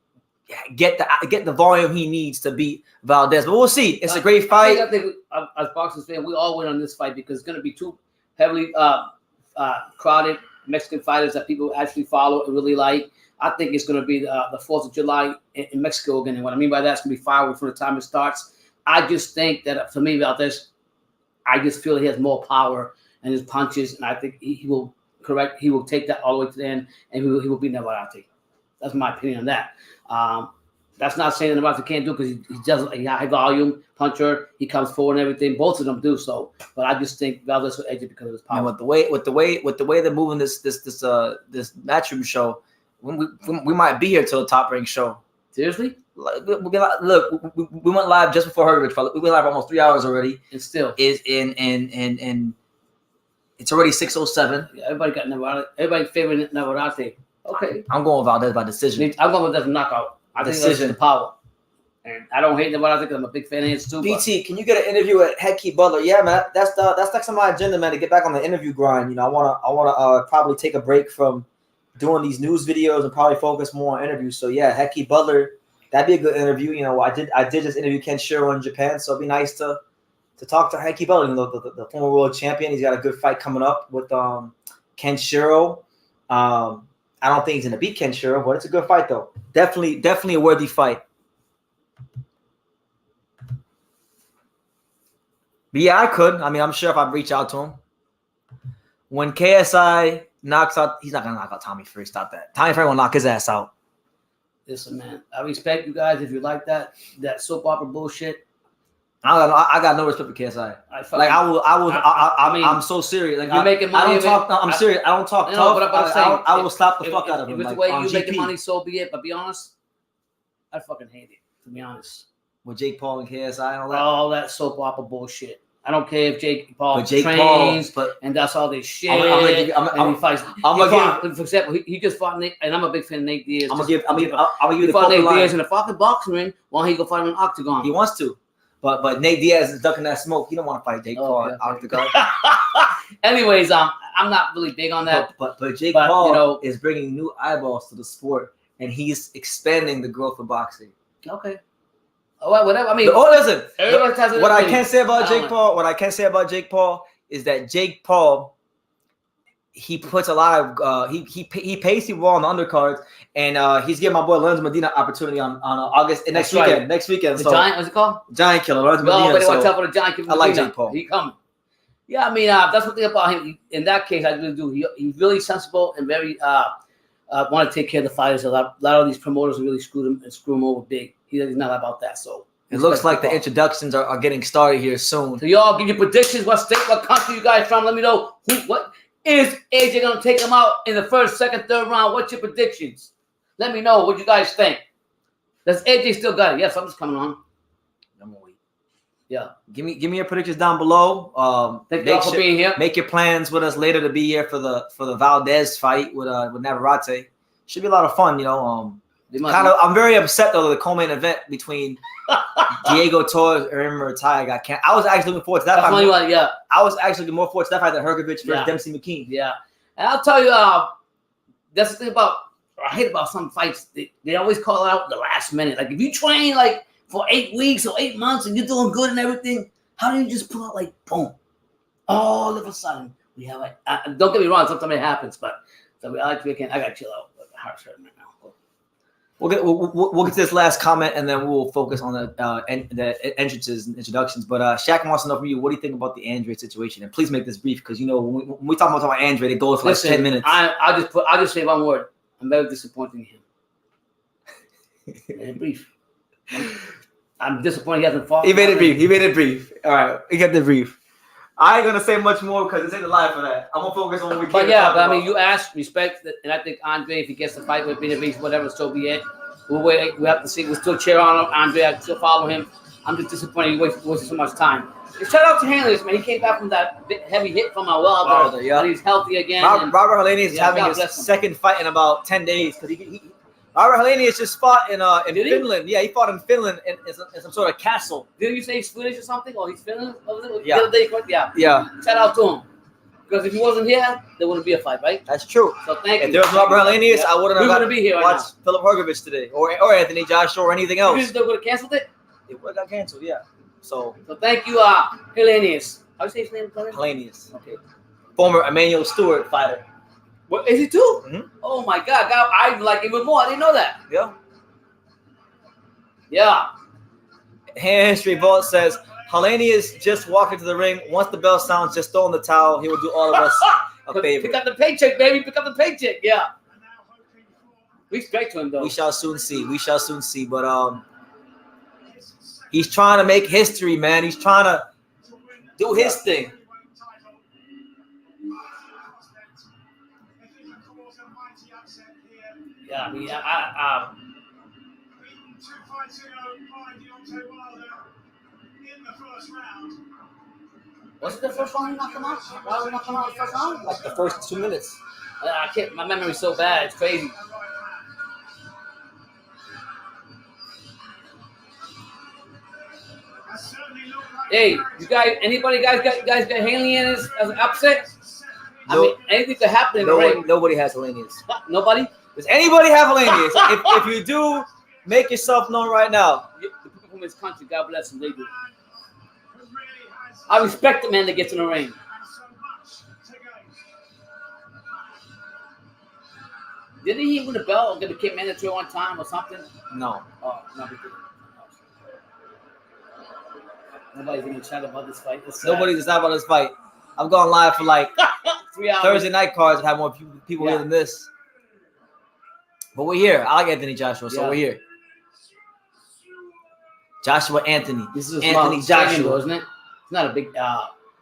get the volume he needs to beat Valdez. But we'll see. It's a great fight. I think as boxers fans, we all win on this fight because it's going to be two heavily crowded Mexican fighters that people actually follow and really like. I think it's going to be the 4th of July in Mexico again. And what I mean by that is going to be fireworks from the time it starts. I just think that for me, Valdez, I just feel he has more power in his punches, and I think he will correct, he will take that all the way to the end, and he will beat Navarrete. That's my opinion on that. That's not saying that Navarrete can't do it because he does a high volume puncher. He comes forward and everything. Both of them do so, but I just think Valdez will edge it because of his power. And with the way they're moving this Matchroom show, we might be here till the Top Rank show. Seriously? Look, we went live just before Hrgovic. We went live almost 3 hours already. And still is in it's already 6:07. Yeah, everybody got Navarrete. Everybody favoring Navarrete. Okay, I'm going Valdez by decision. I'm going with that knockout. I think that's the power. And I don't hate Navarrete because I'm a big fan of his too. BT, can you get an interview at Hrgocic Butler? Yeah, man. That's next on my agenda, man. To get back on the interview grind. You know, I wanna probably take a break from doing these news videos and probably focus more on interviews. So yeah, Hrgocic Butler, that'd be a good interview. You know, I did just interview Ken Shiro in Japan, so it'd be nice to talk to Hrgocic Butler, you know, the former world champion. He's got a good fight coming up with Ken Shiro. I don't think he's gonna beat Ken Shiro, but it's a good fight though. Definitely a worthy fight. But yeah, I could. I mean, I'm sure if I reach out to him. When KSI knocks out, he's not gonna knock out Tommy Fury. Stop that. Tommy Fury will knock his ass out. Listen, man, I respect you guys if you like that soap opera bullshit. I got no respect for KSI. I'm so serious. Like you're making money. I'm serious. I don't talk tough. I will slap the fuck out of him. If it's the way you making money, so be it. But be honest, I fucking hate it. To be honest, with Jake Paul and KSI and all that. All that soap opera bullshit. I don't care if Jake Paul trains, and that's all this shit. I'm for example, he just fought Nate, and I'm a big fan of Nate Diaz. I'm gonna give the fought Nate Diaz in a fucking boxing ring while he go fight him in an octagon. He wants to. But Nate Diaz is ducking that smoke. He don't want to fight Jake Paul in octagon. Anyways, I'm not really big on that. But Jake Paul is bringing new eyeballs to the sport, and he's expanding the growth of boxing. Okay. Oh, whatever. I mean, listen. What I can say about Jake Paul is that Jake Paul, he puts a lot of he pays people on the undercards, and he's giving my boy Lorenzo Medina opportunity on August next weekend. The Giant, what's it called? Giant Killer. Lorenzo Medina. For the Giant Killer. I like Jake Paul. He coming. Yeah, I mean that's the thing about him. In that case, I really do. He's really sensible and very want to take care of the fighters. A lot of these promoters really screw him over big. He's not about that. So it looks like the introductions are getting started here soon. So y'all give your predictions. What state, what country you guys from? Let me know what is AJ gonna take him out in the first, second, third round. What's your predictions? Let me know what you guys think. Does AJ still got it? Yes, I'm just coming on. I'm gonna wait. Yeah. Give me your predictions down below. Thank you all for being here. Make your plans with us later to be here for the Valdez fight with Navarrete. Should be a lot of fun, you know. I'm very upset though that the co-main event between Diego Torres and Murray got canceled. I was actually looking forward to that fight. I was actually looking more forward to that fight than Hrgovic versus Demsey Mckean. Yeah, and I'll tell you, that's the thing about I hate about some fights. They always call out the last minute. Like if you train like for 8 weeks or 8 months and you're doing good and everything, how do you just pull out like boom? All of a sudden we have like. Don't get me wrong, sometimes it happens, but I got to chill out. Harsh right now. We'll get to this last comment and then we'll focus on the entrances and introductions. But Shaq wants to know from you, what do you think about the Andre situation? And please make this brief because you know when we talk about Andre, it goes for like 10 minutes. I'll just say one word. I'm very disappointed in him. Made it brief. I'm disappointed he hasn't fought. He made it brief. All right, he got the brief. I ain't gonna say much more because this ain't the live for that. I'm gonna focus on what we can. But I mean, you asked, respect, and I think Andre, if he gets the fight with Benavidez, whatever, so be it. We'll wait. We have to see. We'll still cheer on him. Andre, I still follow him. I'm just disappointed he wasted so much time. And shout out to Helenius, man. He came back from that heavy hit from my Wilder. And he's healthy again. Robert Helenius is having his second fight in about 10 days because Robert Helenius just fought in Finland. Yeah, he fought in Finland in some sort of castle. Didn't you say he's Finnish or something? Or he's Finland? Yeah. The other day, yeah. Shout out to him. Because if he wasn't here, there wouldn't be a fight, right? That's true. So thank you. If there was Robert Helenius, I wouldn't have be here watched Filip Hrgovic today. Or Anthony Joshua or anything else. You still would have canceled it? It would have got canceled, yeah. So thank you, Helenius. How do you say his name? Helenius. Okay. Former Emmanuel Stewart fighter. What is he too? Mm-hmm. Oh my God, I like him more. I didn't know that. Yeah. History Vault says Helenius just walked into the ring. Once the bell sounds, just throw in the towel. He will do all of us a favorite. Pick up the paycheck, baby. Pick up the paycheck. Yeah. Respect to him, though. We shall soon see. We shall soon see. But he's trying to make history, man. He's trying to do his thing. Yeah, I mean, was it the first round he knocked him out? Why was he knocking him out the first round? Like the first 2 minutes. I can't. My memory's so bad. It's crazy. Hey, you guys, anybody guys got Helenius as an upset? I mean, anything could happen in the ring. Nobody has Helenius. Nobody? Does anybody have Helenius? if you do, make yourself known right now. The people from his country, God bless them, they do. I respect the man that gets in the ring. Didn't he win the belt or get a kid mandatory one time or something? No. Oh, no, he didn't. Nobody's even chat about this fight. Nobody's excited about this fight. I'm going live for like 3 hours. Thursday night cards and have more people here than this. But we're here. I like Anthony Joshua, so we're here. Joshua Anthony. This is Anthony Joshua, though, isn't it? It's not a big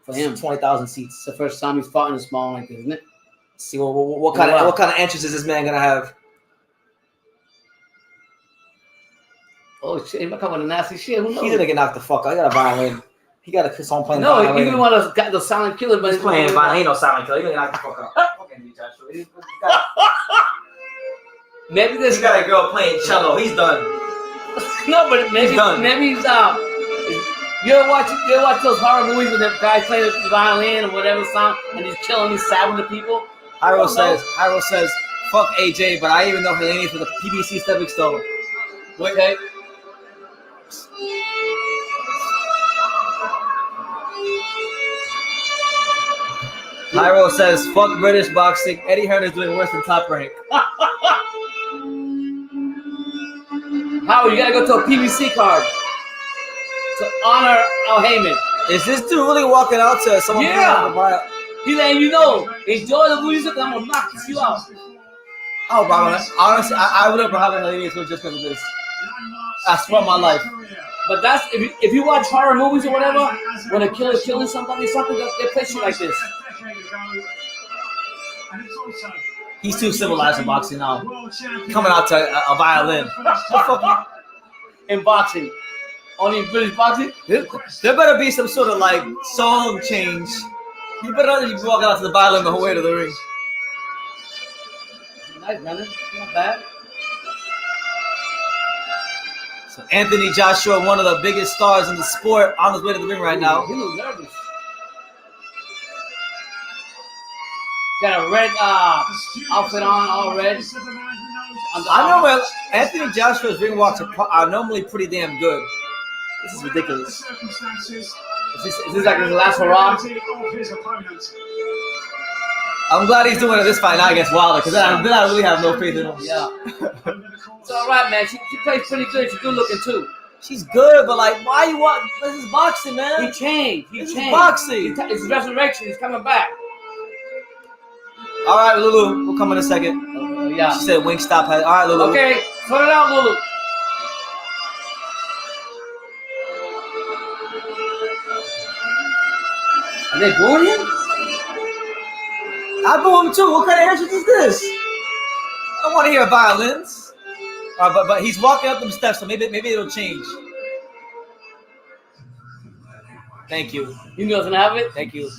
for him. 20,000 seats. It's the first time he's fought in a small like this, isn't it? See what kind of entrance is this man gonna have? Oh shit! He might come with a nasty shit. Who knows? He's gonna get knocked the fuck out. He got a violin. He got a song playing. No, even one of those silent killers, but he's playing violin. He ain't no silent killer. He's gonna get knocked the fuck out. Fucking Joshua. Maybe this he got a girl playing cello. He's done. No, but maybe he's You ever watch those horror movies with the guy playing the violin or whatever song, and he's killing, he's stabbing the people? Hyro says, fuck AJ, but I even know Helenius for the PBC stepping stone. Okay. Hyro says, fuck British boxing. Eddie Hearn is doing worse than Top Rank. Howard, you gotta go to a PBC card to honor Al Heyman. Is this dude really walking out to someone? Yeah. He's letting you know, enjoy the music, I'm gonna knock you out. Oh, Robert, honestly, I would have been having Helenius just because of this. I swear my life. But that's if you watch horror movies or whatever, when a killer's killing somebody, they play shit like this. He's too civilized in boxing now. Coming out to a violin. In boxing. Only in British boxing? There better be some sort of like song change. You better not be walking out to the violin the whole way to the ring. Nice, man. Not bad. So Anthony Joshua, one of the biggest stars in the sport, on his way to the ring right now. He looks nervous. Got a red outfit on, all red. I know where Anthony Joshua's ring walks are normally pretty damn good. This is ridiculous. Is this like his last hurrah? I'm glad he's doing it this fight now against Wilder, because then I really have no faith in him. Yeah. It's all right, man. She plays pretty good. She's good looking too. She's good, but like, why you want? This is boxing, man. He changed. This is boxing. It's resurrection. He's coming back. All right, Lulu. We'll come in a second. Yeah. She said wing stop. All right, Lulu. Okay. Sort it out, Lulu. Are they booing him? I boo him too. What kind of entrance is this? I don't want to hear violins. But he's walking up them steps, so maybe it'll change. Thank you. You know doesn't have it? Thank you.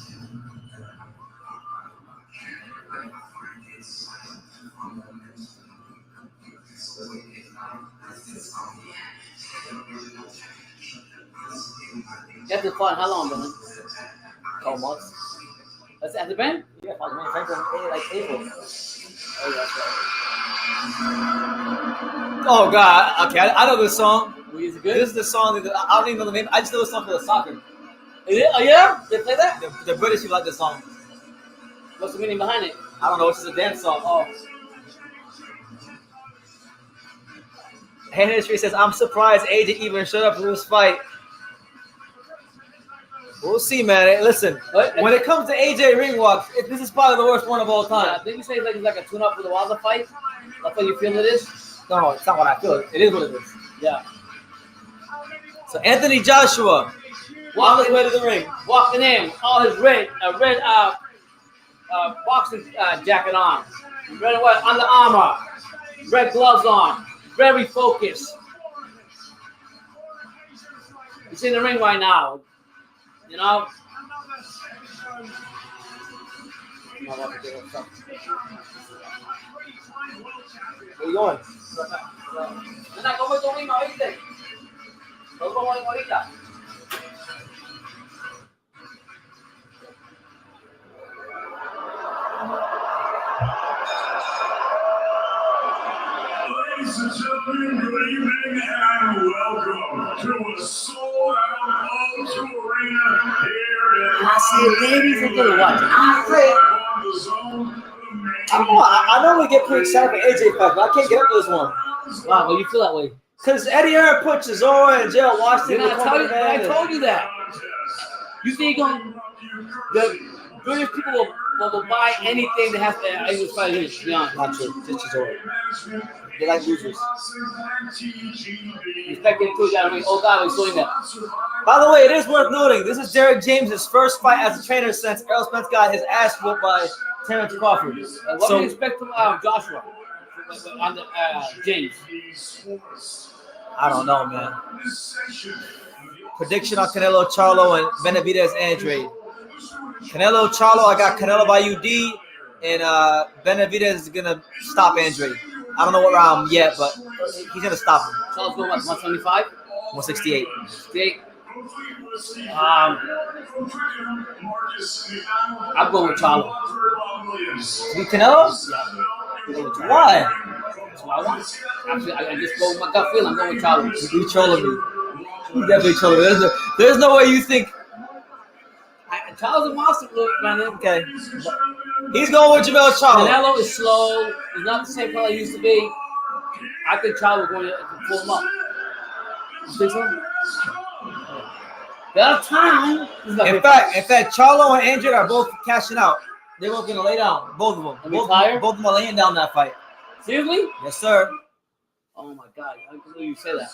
You have to fight how long, man? Couple months. Has it been? Yeah, I was like April. Oh, that's right. Oh God. Okay, I know this song. Is it good? This is the song that I don't even know the name. I just know the song for the soccer. Is it? Oh yeah? They play that? The British people like this song. What's the meaning behind it? I don't know. It's just a dance song. Oh. Henry says, "I'm surprised AJ even showed up for this fight." We'll see, man. Hey, listen, when it comes to AJ ring walks, this is probably the worst one of all time. Yeah, didn't you say it's like a tune-up for the Wilder fight? That's what you feel it is? No, it's not what I feel. It is what it is. Yeah. So Anthony Joshua, on his way to the ring. Walking in, all his red boxing jacket on, red and white Under Armour, red gloves on, very focused. He's in the ring right now, you know. Where you going? Ladies and gentlemen, good evening and welcome to a sold-out O2 Arena here in I see ladies and gentlemen watching. on the zone. I don't know. I normally get pretty excited for AJ fight, but I can't get up to this one. Wow, well, you feel that way. Because Eddie Hearn put Chisora and Gerald Washington. I told you that. You think the British people will buy anything that has to English fighters? To be honest, Not true. Just Chisora. They like losers. Respect it too, Jeremy. Oh God, we're doing that. By the way, it is worth noting, this is Derek James' first fight as a trainer since Errol Spence got his ass whooped by Terrence Crawford. What do you expect from Joshua on the James? I don't know, man. Prediction on Canelo, Charlo, and Benavidez Andrade. Canelo, Charlo, I got Canelo by UD, and Benavidez is going to stop Andrade. I don't know what round yet, but he's going to stop him. Charlo's going what, 175? 168. 68. I'm going with Charlo. You Canelo? Why? That's what I want. Actually, I just go with my gut feeling. I'm going with Charlo. You trolling me. You definitely trolling me. There's no way you think. Charlo's a monster, man. Okay. He's going with Jamel Charlo. Canelo is slow. He's not the same player he used to be. I think Charlo is going to pull him up. You think so? That time. In fact, Charlo and Andrade are both cashing out. They're both gonna lay down. Both of them. Both of them are laying down that fight. Seriously? Yes, sir. Oh my God! I can't believe you say that.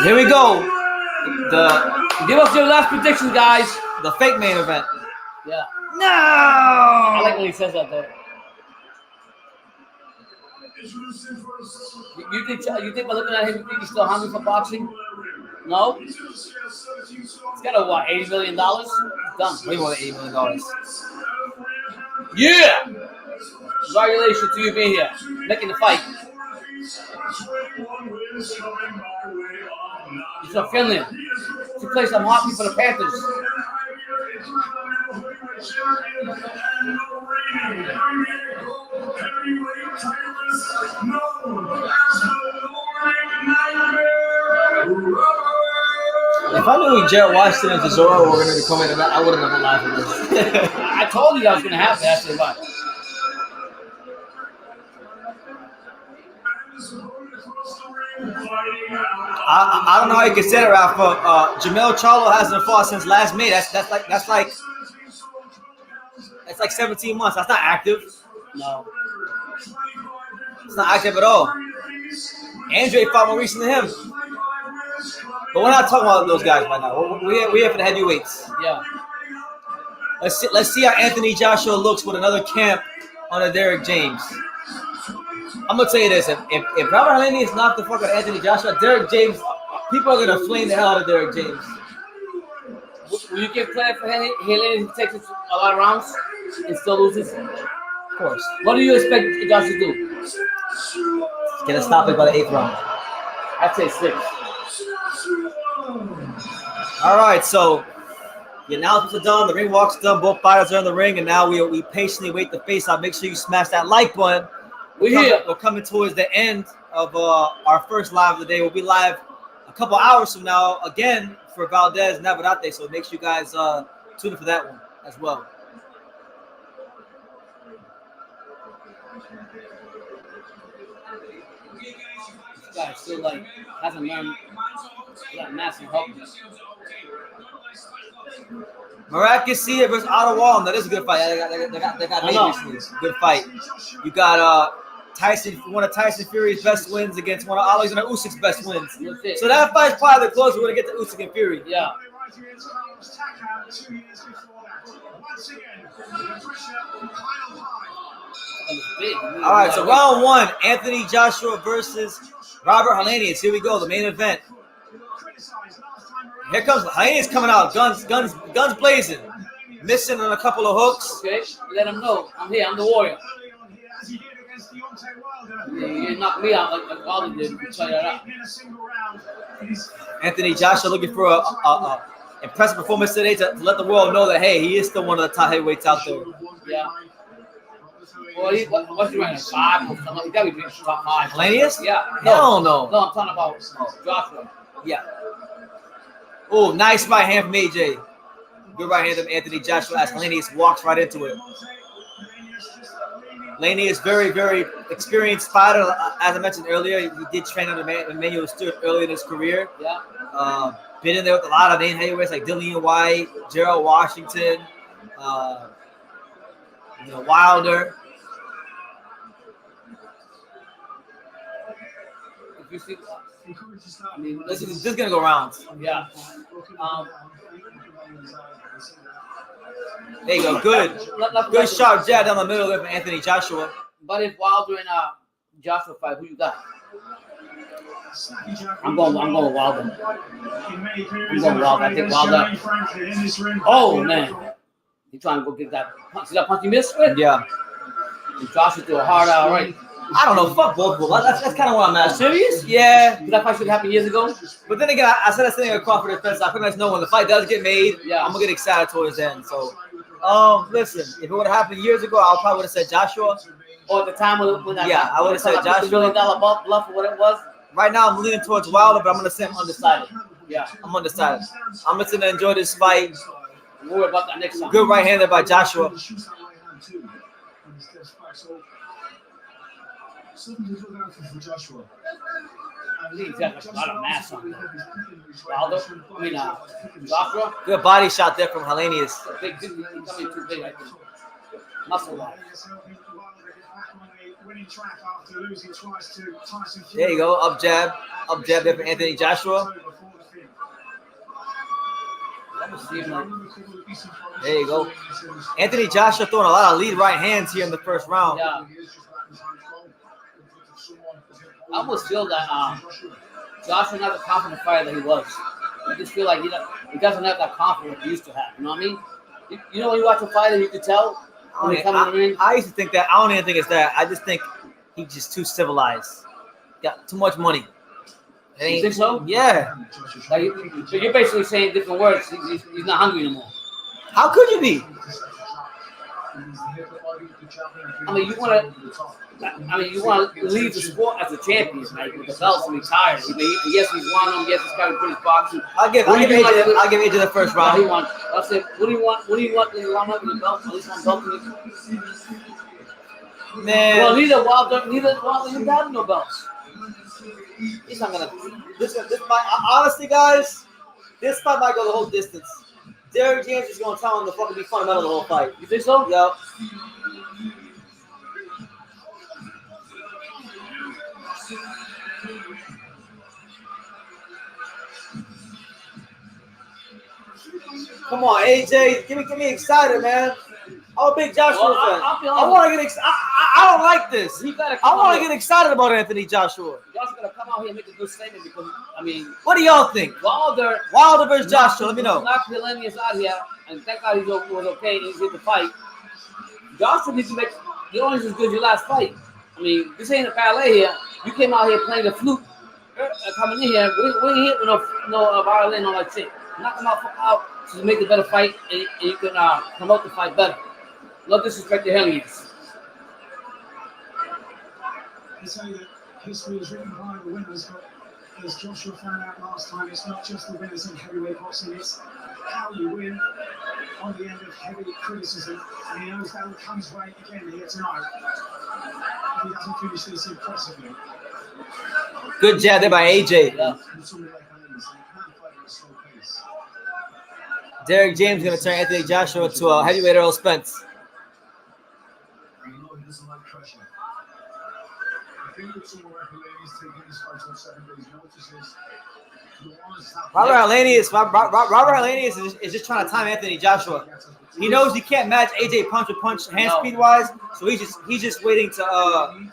Here we go. Give us your last predictions, guys. The fake main event. Yeah. No. I like when he says that though. You think by looking at him, you think he's still hungry for boxing? No? He's got a what, $80 million? Done. Way more than $80 million. Yeah! Congratulations to you being here, making the fight. He's from Finland. He plays some hockey for the Panthers. If I knew Gerald Washington and Chisora were going to come in, I wouldn't have allowed for this. I told you that was going to happen. That's the fight. I don't know how you can say that, Ralph, but Jamel Charlo hasn't fought since last May. That's like 17 months. That's not active. No. It's not active at all. Andre fought more recent than him. But we're not talking about those guys right now. We're here for the heavyweights. Yeah. Let's see how Anthony Joshua looks with another camp under Derek James. I'm gonna tell you this: if Robert Helenius knocked the fuck out of Anthony Joshua, Derek James, people are gonna flame the hell out of Derek James. Will you give credit for Helenius to take a lot of rounds and still loses? Of course. What do you expect Joshua to do? Get a stop it by the 8th round. I'd say 6. All right, so the announcements are done, the ring walk's done, both fighters are in the ring, and now we patiently wait the face-off. Make sure you smash that like button. We're coming towards the end of our first live of the day. We'll be live a couple hours from now again for Valdez Navarrete, so make sure you guys tune in for that one as well. guy still like hasn't learned that massive help. Miraculously versus Ottawa. That is a good fight. They got made recently. Good fight. You got Tyson, one of Tyson Fury's best wins against one of Alexander Usyk's best wins. So that fight's probably the closest we're gonna get to Usyk and Fury. Yeah. All right, so round one, Anthony Joshua versus Robert Helenius. Here we go, the main event. Here comes Helenius coming out, guns blazing, missing on a couple of hooks. Okay, let him know I'm here. I'm the warrior. You knocked me out like Wilder did. Tell you that out. Anthony Joshua looking for a impressive performance today to let the world know that hey, he is still one of the top heavyweights out there. Yeah. Well, what's he ranking? 5? He gotta be top 5. Helenius? Yeah. No. No, I'm talking about Joshua. Yeah. Oh, nice right hand from AJ. Good right hand from Anthony Joshua as Helenius walks right into it. Helenius, very, very experienced fighter. As I mentioned earlier, he did train under Emmanuel Stewart early in his career. Yeah. Been in there with a lot of name heavyweights like Dillian White, Gerald Washington, Wilder. If you see, I mean, This is gonna go rounds. yeah. There you go. Good sharp jab down the middle there from Anthony Joshua. But if Wilder and Joshua fight, who you got? I'm going Wilder. I'm going Wilder. I think Wilder. Oh man, he trying to go get that punch. See that punch he missed with? Yeah. And Joshua threw a hard out right. I don't know. Fuck both of them. That's kind of what I'm at. Serious? Yeah. Did that fight should happen years ago? But then again, I said that thing at Crawford defense. I pretty much know when the fight does get made, Yeah. I'm gonna get excited towards the end. So, listen, if it would have happened years ago, I probably would have said Joshua. Or at the time when that Yeah, I would have said Joshua. $1 million bluff or what it was. Right now, I'm leaning towards Wilder, but I'm gonna say I'm undecided. Yeah. I'm undecided. I'm just gonna enjoy this fight. We'll worry about that next time. Good right hander by Joshua. Something to look out for Joshua. He's got a lot of mass on him. Wilder, Joshua. Good body shot there from Helenius. Big, he's coming too big, I think. Muscle wise. There you go. Up jab there for Anthony Joshua. There you go. Anthony Joshua throwing a lot of lead right hands here in the first round. Yeah. I almost feel that Joshua not the confident fighter that he was. I just feel like he doesn't have that confidence he used to have. You know what I mean? You know when you watch a fighter, you can tell when he comes in the ring. I used to think that. I don't even think it's that. I just think he's just too civilized. Got too much money. You think so? Yeah. Like, so you're basically saying different words. He's not hungry anymore. How could you be? I mean, you want to leave the sport as a champion, like with the belts and retire. Yes, he's won them. Yes, he's kind of pretty boxing. I'll give AJ the first round. He won. I said, what do you want? What do you want? Do you want him with the belt? At least one belt. Man. Well, neither Wilder, you got no belts. He's not gonna. This fight, honestly, guys, this fight might go the whole distance. Derrick James is gonna tell him to fucking be fundamental the whole fight. You think so? Yep. Come on, AJ, get me excited, man. I'm a big Joshua fan. I want to get excited. I don't like this. I want to get excited about Anthony Joshua. Joshua gotta come out here and make a good statement because what do y'all think? Wilder versus Joshua. Let me know. Knocked Helenius out here, and thank God he was okay. He's in the fight. Joshua needs to make. You're only as good as your last fight. This ain't a ballet here. You came out here playing the flute, coming in here. We ain't hit with no violin or that shit. Knock him out to make a better fight, and you can promote the fight better. No disrespect to Helenius. They say that history is written by the winners, but as Joshua found out last time, it's not just the winners in heavyweight boxing, it's how you win on the end of heavy criticism. And he knows that will come his way again here tonight if he doesn't finish this impressively. Good jab there by AJ. Yeah. Derek James is going to turn Anthony Joshua to a heavyweight Earl Spence. Robert Helenius is just trying to time Anthony Joshua. He knows he can't match AJ punch with punch hand speed wise, so he's just waiting to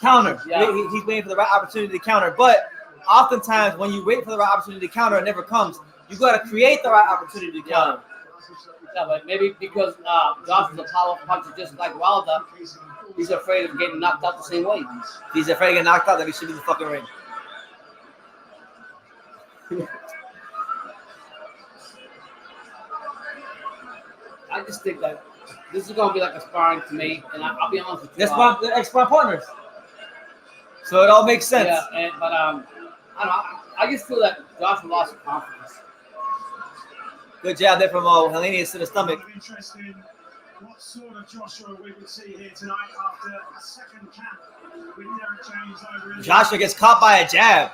counter. Yeah. He's waiting for the right opportunity to counter. But oftentimes when you wait for the right opportunity to counter, it never comes. You got to create the right opportunity to counter. Yeah, but maybe because Joshua's a power puncher just like Wilder, he's afraid of getting knocked out the same way. If he's afraid to get knocked out, then he should be in the fucking ring. I just think that this is going to be like a sparring to me, and I'll be honest with you. They're ex-sparring partners. So it all makes sense. Yeah, but I don't know. I just feel that Joshua lost confidence. Good job there from Helenius to the stomach. Interesting what sort of Joshua we would see here tonight after a second camp with Derek James over in Joshua gets caught by a jab.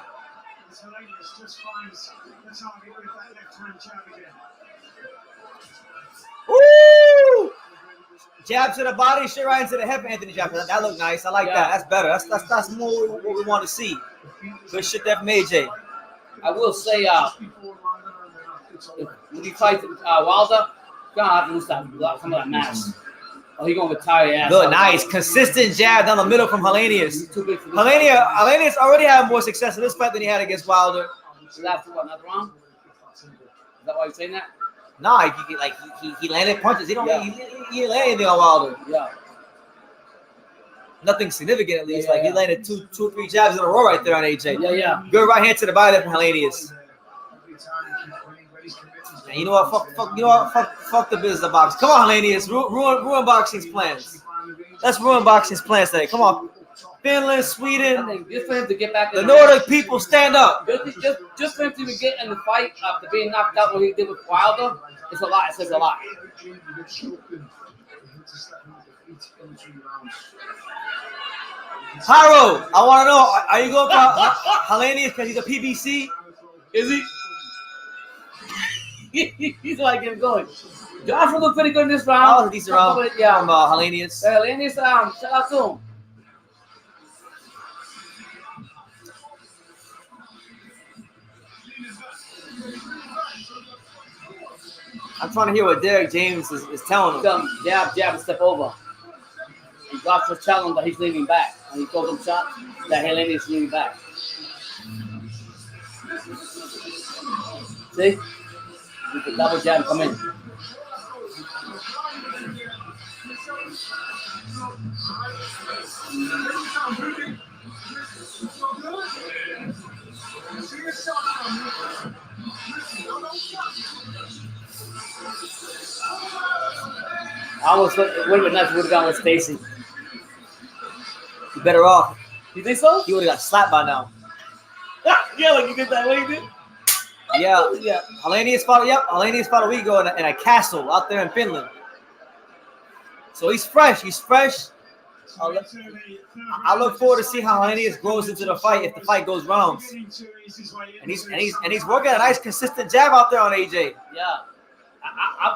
Helenius just finds the target with that left-hand jab again. Woo! Jab to the body, straight right into the hip, Anthony Joshua. That looked nice. I like that. That's better. That's more what we want to see. Good shit there from AJ. I will say, when he fights Wilder, gonna have to lose some of that mass. Oh, he's gonna retire your ass. Good, nice. Consistent jab down the middle from Helenius. He's too big for this. Helenius already had more success in this fight than he had against Wilder. After what, another round? Is that why you're saying that? Nah, he landed punches. He didn't land anything on Wilder. Yeah. Nothing significant at least. Yeah, He landed two or three jabs in a row right there on AJ. Yeah. Good right hand to the body there from Helenius. And you know what? Fuck the business of boxing. Come on, Helenius. Ruin boxing's plans. Let's ruin boxing's plans today. Come on. Finland, I Sweden, think just for him to get back in the Nordic people, stand up. Just for him to even get in the fight after being knocked out what he did with Wilder, it's a lot. It says a lot. Pyro, I want to know, are you going for Helenius because he's a PBC? Is he? He's like getting going. Joshua looked pretty good in this round. That was a decent round Yeah. from Helenius. Helenius, shout out to him. I'm trying to hear what Derek James is telling him. Tell him, jab, and step over. And Joshua's telling him that he's leaning back. And he told him shot that Helenius is leaning back. See? You can double jab and come in. I almost would have been nice if we would have gone with Stacy. You're better off. You think so? He would have got slapped by now. Yeah, like you did that way you did. Yeah. Helenius fought a week ago in a castle out there in Finland. So he's fresh. I look forward to see how Helenius grows into the fight if the fight goes rounds. And he's working a nice consistent jab out there on AJ. Yeah.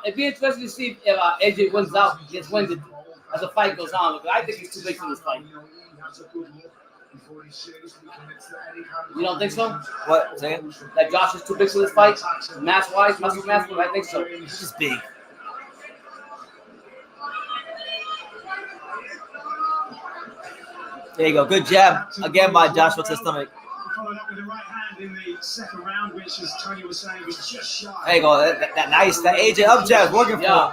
It'd be interesting to see if AJ gets winded as the fight goes on. Because I think he's too big for this fight. You don't think so? What? Say it? That Josh is too big for this fight? Mass-wise, muscle-wise? I think so. He's just big. There you go. Good jab again by Joshua to the stomach. Followed up with the right hand in the second round, which, as Tony was saying, was just shy. There you go. That nice. That AJ up jab working for him.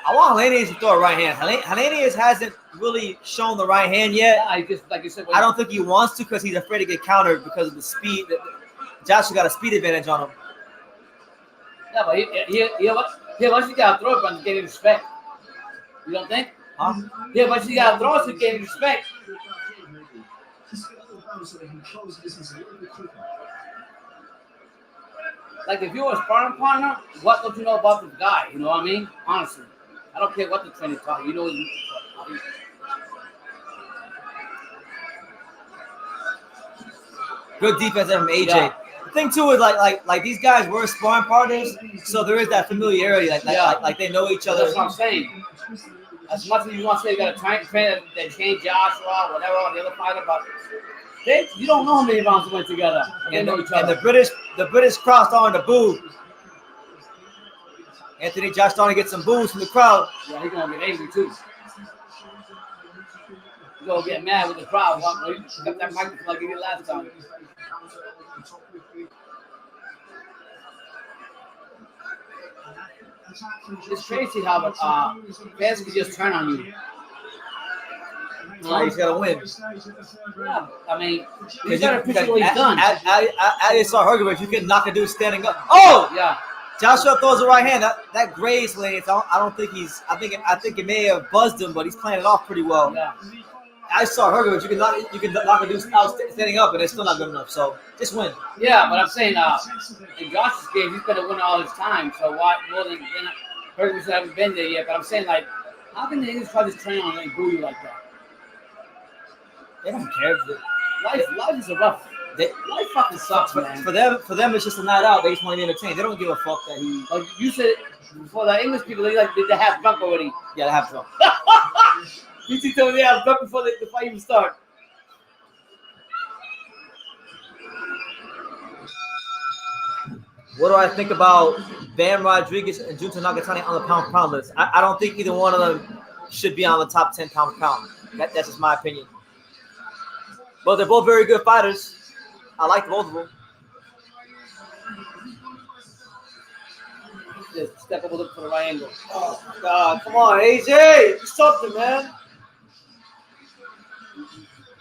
I want Helenius to throw a right hand. Helenius hasn't really shown the right hand yet. I just, like you said, I don't think he wants to because he's afraid to get countered because of the speed. Joshua got a speed advantage on him. Yeah, but he once you got to throw it, but to gain respect. You don't think? Huh? Yeah, but you got to throw it to gain respect. Like, if you're a sparring partner, what don't you know about this guy? You know what I mean? Honestly. I don't care what the training taught you. You know what you Good defense there from AJ. Yeah. The thing too is like these guys were sparring partners, so there is that familiarity. Like they know each other. That's what I'm saying. As much as you want to say you got a train that changed Joshua, whatever, or the other fighter, but you don't know how many rounds they went together. They know each other. And the British crowd starting to boo. Anthony Josh starting to get some boos from the crowd. Yeah, he's gonna get angry too. He's gonna get mad with the crowd. You got that microphone like you did last time. It's crazy how fans can just turn on you. He's got to win. Yeah, I mean, you got to appreciate what he's done. I saw Hrgovic. You can knock a dude standing up. Oh! Yeah. Joshua throws a right hand. That grazed Lance. I don't think he's. I think it may have buzzed him, but he's playing it off pretty well. Yeah. I saw Hrgovic. You can knock a dude out standing up, and it's still not good enough. So just win. Yeah, but I'm saying in Josh's game, he's been a winner all his time. So why more than Hrgovic haven't been there yet? But I'm saying like, how can the English try to train on and boo you like that? They don't care. Life is a rough. Life fucking sucks, man. For them, it's just a night out. They just want to be entertained. They don't give a fuck that he. Like you said, for the English people, they have drunk already. Yeah, they have drunk. You see, told me they have drunk before the fight even start. What do I think about Bam Rodriguez and Junta Nakatani on the pound list? I don't think either one of them should be on the top 10 pound. That's just my opinion. But they're both very good fighters. I like both of them. Just step up and look for the right angle. Oh, God. Come on, AJ. Do something, man.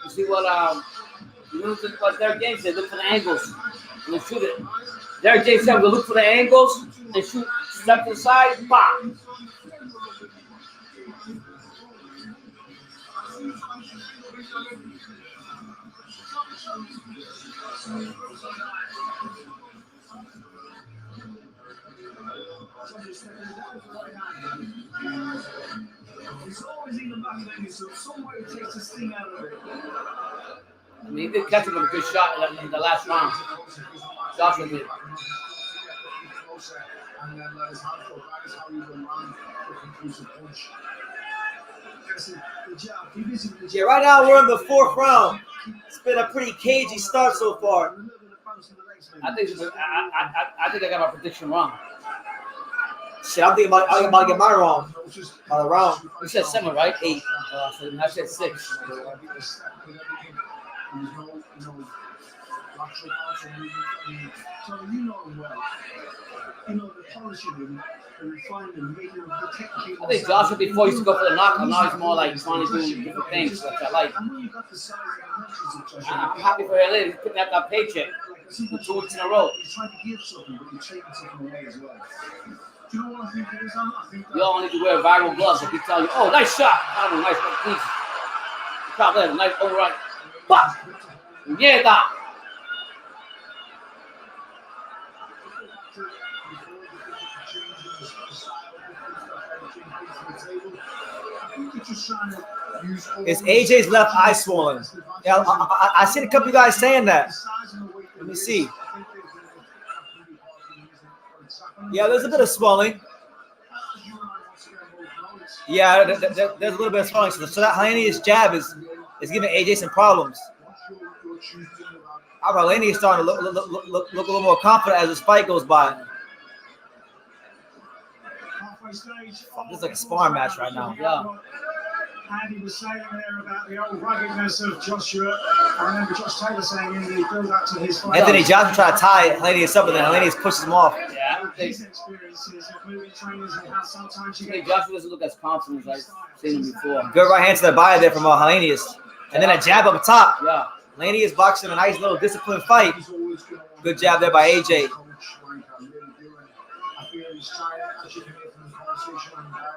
You see what Derek James said? Look for the angles and then shoot it. Derek James said, we'll look for the angles and shoot. Step to the side, pop. It's always in the back of the so some way it takes the sting out of it. I mean, he did catch him with a good shot in the last round. Joshua did. And then let his hand go back. That's how he will land the conclusive punch. Yeah, right now we're in the 4th round. It's been a pretty cagey start so far. I think I got my prediction wrong. Shit, I'm thinking about to get mine wrong. By the round. You said 7, right? 8. I said 6. So you know him well. You know the polishing him, the refining him, making him the technique. I think Joshua before used to go for the knockout. Now he's more like trying to do different things, which I like. And when you got the size and dimensions of Joshua, I'm happy for LA. He's putting out that paycheck for 2 weeks in a row. he's trying to give something, but he's taking something away as well. Do you know what I think it is? I think that You all need to wear viral gloves if he tells you, oh, nice shot. I don't know, nice piece. The crowd there, nice override. Bah! Yeah, that. Is AJ's left eye swollen? Yeah, I seen a couple of guys saying that. Let me see. Yeah, there's a bit of swelling. Yeah, there's a little bit of swelling. So that Helenius jab is giving AJ some problems. Helenius is starting to look a little more confident as this fight goes by. This is like a sparring match right now. Yeah. And he was saying there about the old ruggedness of Joshua. I remember Josh Taylor saying in the build-up to his fight. Anthony Johnson tried to tie Helenius up, but then Helenius pushes him off. Yeah, I think His experiences of moving trainers and how sometimes you get Joshua doesn't look as confident as I've seen him before. Good right hand to the body there from Helenius. And then a jab up top. Yeah. Helenius boxing a nice little disciplined fight. Good jab there by AJ.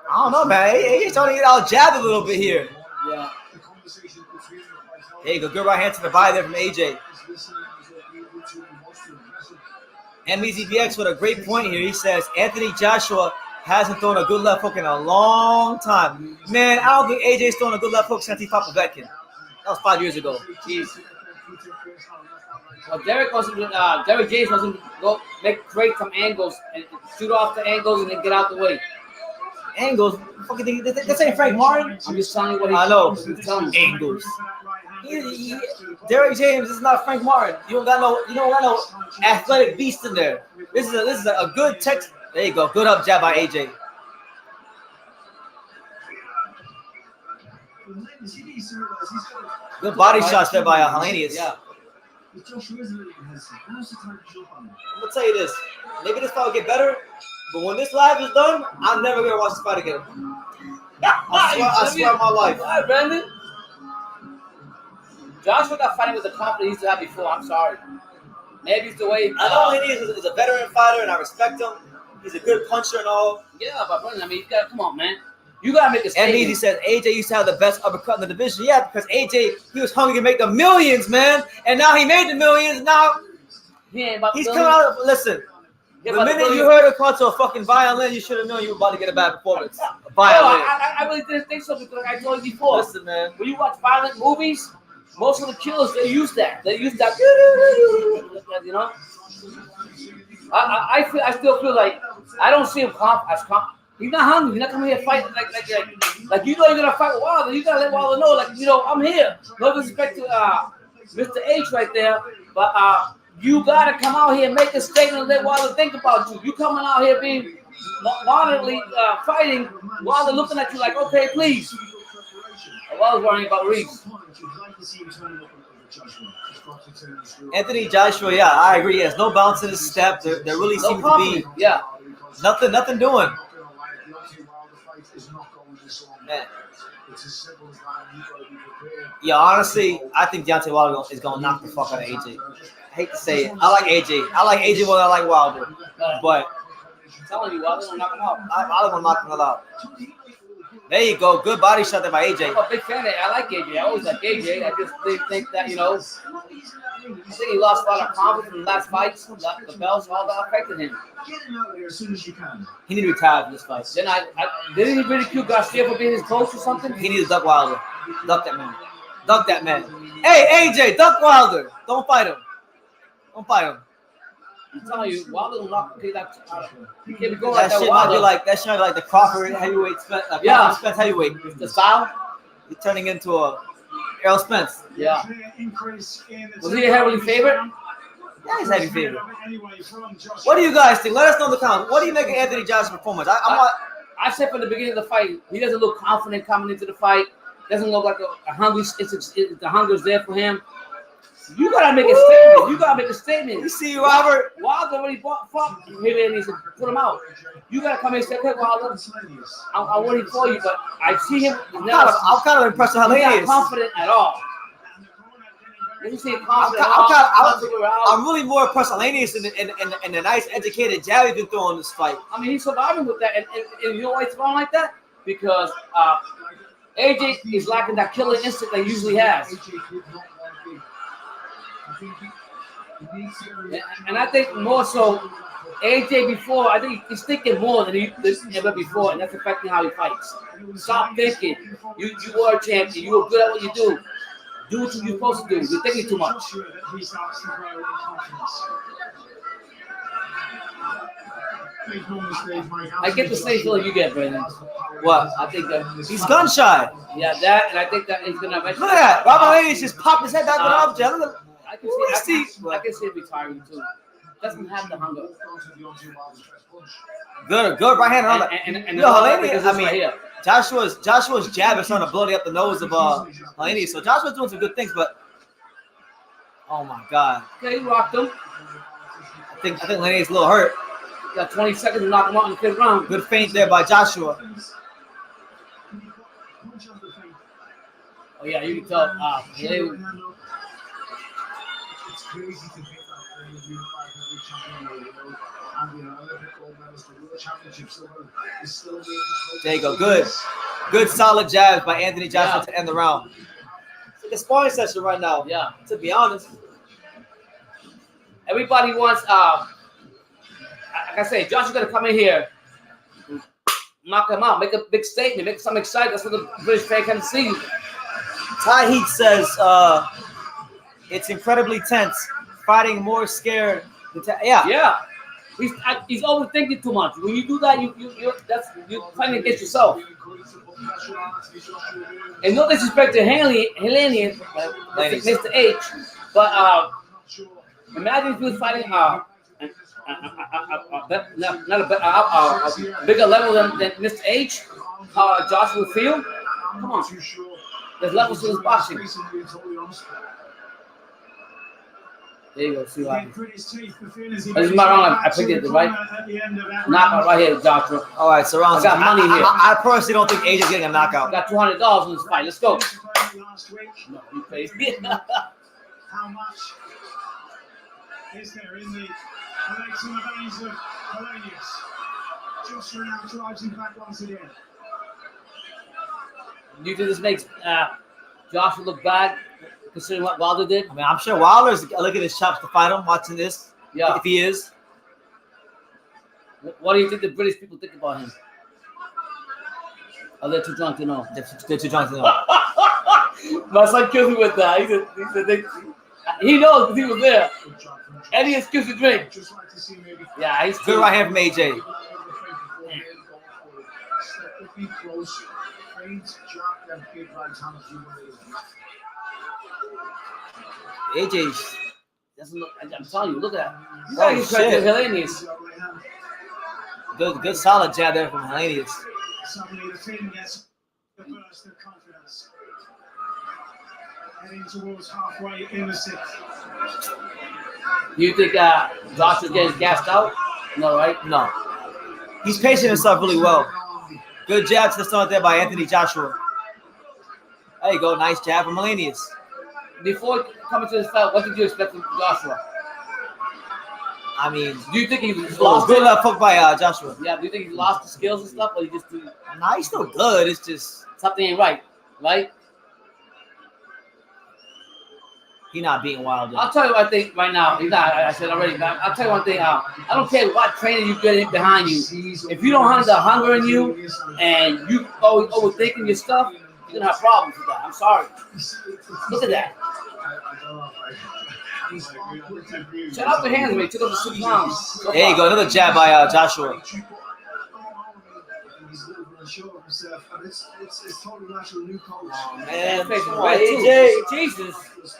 I don't know, man. AJ's trying to get out jabbed a little bit here. Yeah. There you go. Good right hand to the body there from AJ. MBZBX with a great point here. He says Anthony Joshua hasn't thrown a good left hook in a long time. Man, I don't think AJ's thrown a good left hook since he fought Povetkin. That was 5 years ago. Jeez. Well, Derek James wasn't go create some angles and shoot off the angles and then get out the way. Angles? Fucking thing. This ain't Frank Martin. I'm just telling you what he I know. he's telling you. Angles. Derek James is not Frank Martin. You don't got no athletic beast in there. This is a good text. There you go. Good up jab by AJ. Good body shots there by Helenius. Yeah. I'm gonna tell you this. Maybe this fight will get better, but when this live is done, I'm never gonna watch this fight again. I swear on my life. All right, Brandon. Joshua got fighting with the confidence he used to have before. I'm sorry. Maybe it's the way. I know Helenius is a veteran fighter, and I respect him. He's a good puncher and all. Yeah, but Brandon, I mean, you gotta come on, man. You gotta make a statement. And he said AJ used to have the best uppercut in the division. Yeah, because AJ, he was hungry to make the millions, man. And now he made the millions. Now he's coming out. Listen, the minute you heard a call to a fucking violin, you should have known you were about to get a bad performance. A violin. I really didn't think so because I told you before. Listen, man. When you watch violent movies, most of the killers, they use that. You know? I still feel like I don't see him as confident. He's not hungry. He's not coming here to fight like you know you're gonna fight Wilder. You gotta let Wilder know, like, you know, I'm here. No disrespect to Mr. H right there, but you gotta come out here and make a statement and let Wilder think about you. You coming out here being moderately fighting, Wilder looking at you like, okay, please. Wilder's worrying about Reeves. Anthony Joshua, yeah, I agree. He has no bounce in his step. There really seems to be nothing doing. Man. Yeah, honestly, I think Deontay Wilder is gonna knock the fuck out of AJ. I hate to say it. I like AJ. I like AJ more than I like Wilder. But I'm telling you, Wilder's gonna knock him out. Wilder's gonna knock him out. There you go. Good body shot there by AJ. I'm a big fan of it. I like AJ. I always like AJ. I just think that, you know, I think he lost a lot of confidence from the last fights. The bells all that affected him. He needed to retire from this fight. Then didn't he ridicule Garcia for being his coach or something? He needs to duck Wilder. Duck that man. Duck that man. Hey, AJ, duck Wilder. Don't fight him. Don't fight him. I'm telling you, Wilder will knock the out. He can't be going that like shit that. Might be like that shit might be like the Crawford heavyweight Spence. Spence heavyweight. The style. He's turning into a Errol Spence. Yeah. Was he a heavily favorite? Yeah, he's heavy favorite. What do you guys think? Let us know in the comments. What do you make of Anthony Johnson's performance? I said from the beginning of the fight, he doesn't look confident coming into the fight. Doesn't look like a hungry. The hunger's there for him. You gotta make a statement. You gotta make a statement. You see, Robert. Wilder already fought. He needs to put him out. You gotta come in and say, "Okay, Wilder, I'm waiting for you," but I see him. I'm kind of impressed with Helenius. He's not confident at all. You see confident. I'm really more impressed with Helenius and the nice, educated jab he's been throwing this fight. I mean, he's surviving with that, and you know why he's throwing like that? Because AJ is lacking that killer instinct that he usually has. And I think more so, AJ before, I think he's thinking more than he ever before, and that's affecting how he fights. Stop thinking. You are a champion. You are good at what you do. Do what you're supposed to do. You're thinking too much. I get the same feeling you get, Brandon. What? I think that he's gun shy. Yeah, that, and I think that he's gonna eventually. Look at that. Robert Helenius just popped his head back with an object. I can see it retiring too. Doesn't have the hunger. Good right hand on that. And Helenius, I mean, right Joshua's jab is starting to blow up the nose of Helenius. So Joshua's doing some good things, but oh my God. Okay, he rocked him. I think Helenius is a little hurt. Got 20 seconds to knock him out in the fifth round. Good feint there by Joshua. Oh yeah, you can tell. It's crazy to think that he's been a heavyweight champion, and Olympic gold medalist, the world championship silver is still being. There you go. Good solid jabs by Anthony Joshua to end the round. It's like a sparring session right now. Yeah. To be honest. Everybody wants like I say, Joshua's gonna come in here, knock him out, make a big statement, make something exciting. That's what the British fan can see. Ty Heat says it's incredibly tense. fighting more scared. Yeah. Yeah. He's overthinking too much. When you do that, you're fighting against yourself. And no disrespect to Helenius, Mr. H, but imagine if he was fighting not a bigger level than Mr. H. How Josh would feel. Come on, there's levels to this boxing. There you go. See what happens. This is my round. I picked it right. Knockout right here, Joshua. All right, so round. I got money here. I personally don't think AJ's getting a knockout. Got $200 in this fight. Let's go. No, you crazy. How much is there in the collecting veins of Helenius? Chisora now drives him back once again. Do you think this makes Joshua look bad, considering what Wilder did? I mean, I'm sure Wilder's looking at his chops to fight him, watching this. Yeah. If he is. What do you think the British people think about him? Are they too drunk to know? They're too drunk to know. My son kills me with that. He said he knows because he was there. Any excuse to drink. Yeah, he's Good right hand from AJ. AJ. Doesn't look. I'm telling you, look at that. Oh, He's trying to shit. Helenius. Good solid jab there from Helenius. Suddenly the Finn gets the burst of confidence. Heading towards halfway in the sixth. Do you think Joshua's getting gassed out? No, right? No. He's pacing himself really well. Good jab to the start there by Anthony Joshua. There you go. Nice jab from Helenius. Before coming to this fight, what did you expect from Joshua? I mean, Do you think he's well, lost good it? left hook by Joshua. Yeah, do you think he lost the skills and stuff, or he just do Nah, he's still good. It's just something ain't right? Right? he not being Wilder. I'll tell you what I think right now. He's not. I said already. But I'll tell you one thing. I don't care what training you get in behind you. If you don't have the hunger in you and you always overthinking your stuff, you're gonna have problems with that. I'm sorry. Look at that. Shout out to hands, man. Took up to 6 rounds. There you go. Another jab by Joshua. Man, come on, AJ. Jesus.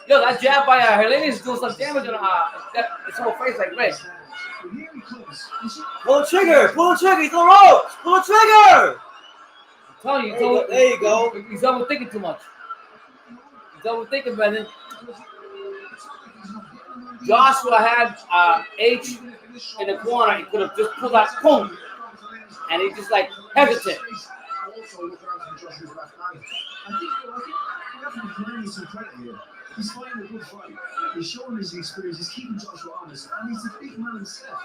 Yo, that jab by Helenius is doing some damage on his whole face like red. Pull the trigger. Pull the trigger. He's on the ropes. Pull the trigger. I'm telling you, There you go. He's overthinking too much. He's overthinking, Brendan. Joshua had H in the corner. He could have just pulled that boom, and he just like hesitant. He's fighting a good fight. He's showing his experience. He's keeping Joshua honest. And he's a big man himself.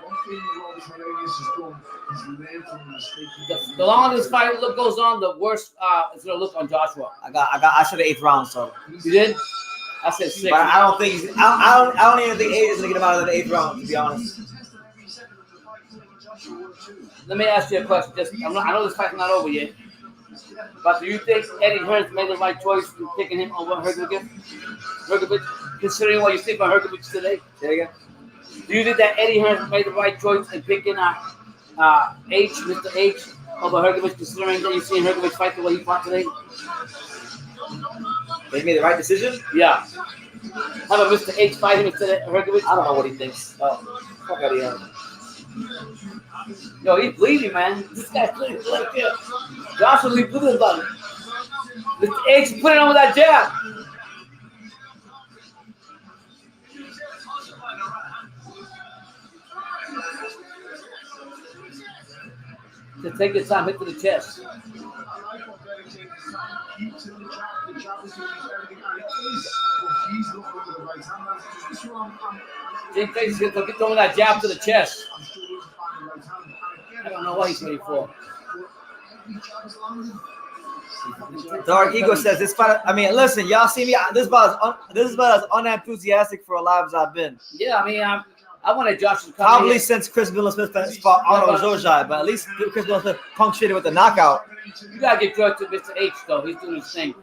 One thing that Robert Helenius has done is learn from the mistake. The longer this fight goes on, the worse it's gonna look on Joshua. I should have 8th round, so. You did? I said 6. But I don't think he's. I don't even think AJ is gonna get him out of the 8th round, to be honest. Let me ask you a question. I know this fight's not over yet, but do you think Eddie Hearns made the right choice in picking him over Hrgovic, considering what you think about Hrgovic today? Say again. Do you think that Eddie Hearns made the right choice in picking Mr. H over Hrgovic, considering that you've seen Hrgovic fight the way he fought today? They made the right decision? Yeah. How about Mr. H fighting instead of Hrgovic? I don't know what he thinks. Oh, fuck out of here. Yo, he's bleeding, man. This guy's bleeding like here. Joshua Lee bleeding about it. Mr. H put it on with that jab. To take your time, hit to the chest. Jake Tracy's going to get throwing that jab to the chest. I don't know what he's waiting for. Dark Ego says this fight. I mean, listen, y'all see me. This is about as unenthusiastic for a live as I've been. Yeah, I mean, I wanted Josh to come Probably in. since Chris Smith fought Arnold Hrgocic, but at least Chris Smith punctured it with a knockout. You gotta get credit to Mr. H though. He's doing his thing.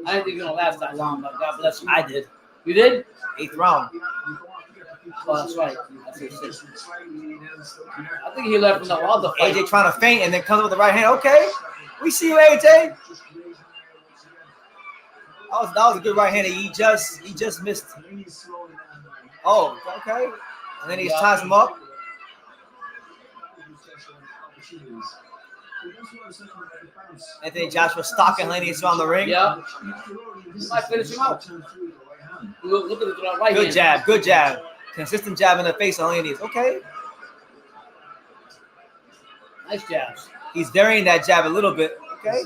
I didn't think he's gonna last that long, but God bless him. I did. You did? 8th round. Oh, that's right. That's what it said. I think he left from the Wilder fight. AJ trying to feint and then comes with the right hand. Okay, we see you, AJ. That was a good right hand. He just missed. Oh, okay. And then he ties him up. Anthony Joshua stalking Helenius around the ring. Yeah. He might finish him out. Look at the right Good hand. jab, good jab. Consistent jab in the face of Helenius. Okay. Nice jabs. He's varying that jab a little bit. Okay.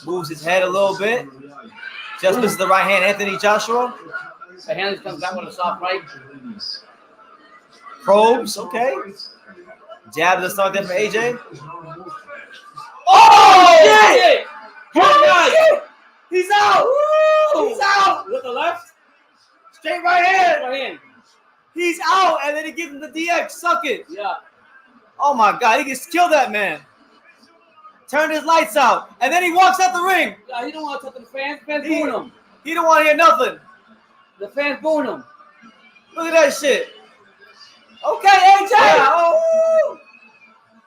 Moves his head a little bit. Just misses the right hand, Anthony Joshua. The hand comes back with a soft right. Probes. Okay. Jab to start there for AJ. Oh, shit! Oh, he's out. He's out. With the left? Straight right hand. Right hand. He's out, and then he gives him the DX. Suck it. Yeah. Oh my God, he just killed that man. Turned his lights out, and then he walks out the ring. Yeah, he don't want to talk to the fans. Fans booing him. He don't want to hear nothing. The fans booing him. Look at that shit. Okay, AJ. Yeah. Oh,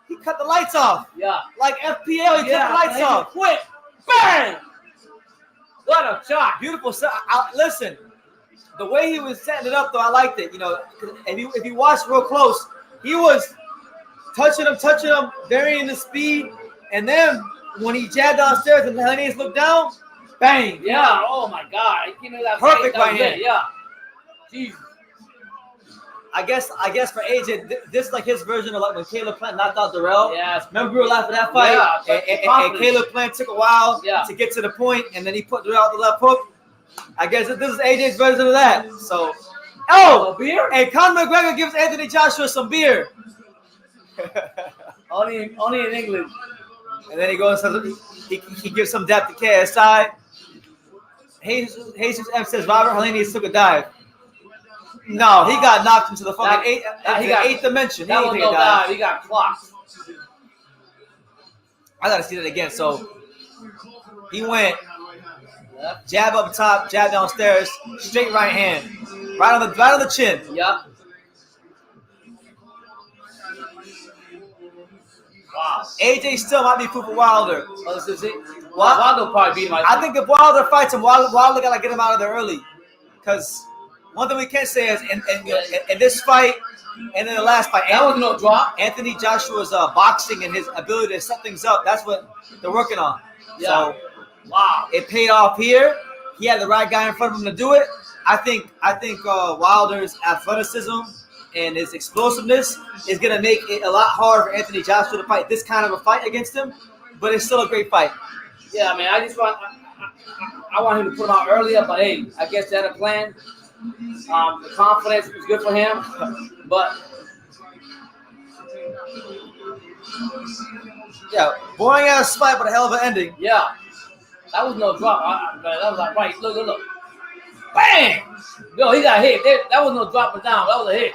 he cut the lights off. Yeah. Like FPL, he cut the lights off. Quick. Bang! What a shot. Beautiful. Listen, the way he was setting it up, though, I liked it. You know, if you watch real close, he was touching him, varying the speed. And then when he jabbed downstairs and Helenius looked down, bang. Yeah. Oh, my God. He gave me that Perfect fight. right hand. Yeah. Jesus. I guess for AJ, this is like his version of like when Caleb Plant knocked out Darrell. Yeah. Remember we were laughing at that fight? Yeah, and Caleb Plant took a while to get to the point, and then he put Darrell out the left hook. I guess this is AJ's version of that. So, A beer? and Conor McGregor gives Anthony Joshua some beer. Only in England. And then he goes, he gives some depth to KSI. Jesus M says Robert Helenius took a dive. No, he got knocked into the fucking eighth dimension. He That didn't was take a no dive. dive. He got clocked. I gotta see that again. So he went jab up top, jab downstairs, straight right hand, right on the chin. Yep. Wow. AJ still might be proof of Wilder. Oh, this is it. What? Wilder probably beat him. I think if Wilder fights him, Wilder gotta get him out of there early. Because one thing we can say is in this fight and in the last fight, that was no drop. Anthony Joshua's boxing and his ability to set things up, that's what they're working on. Yeah. So Wow. it paid off here. He had the right guy in front of him to do it. I think Wilder's athleticism and his explosiveness is going to make it a lot harder for Anthony Joshua to fight this kind of a fight against him, but it's still a great fight. Yeah, man. I want him to put him out earlier, but hey, I guess they had a plan. The confidence was good for him, but yeah, boring ass fight, but a hell of an ending. yeah, that was no drop. That was like right. Look, bang! Yo, he got hit. That was no dropping down. That was a hit.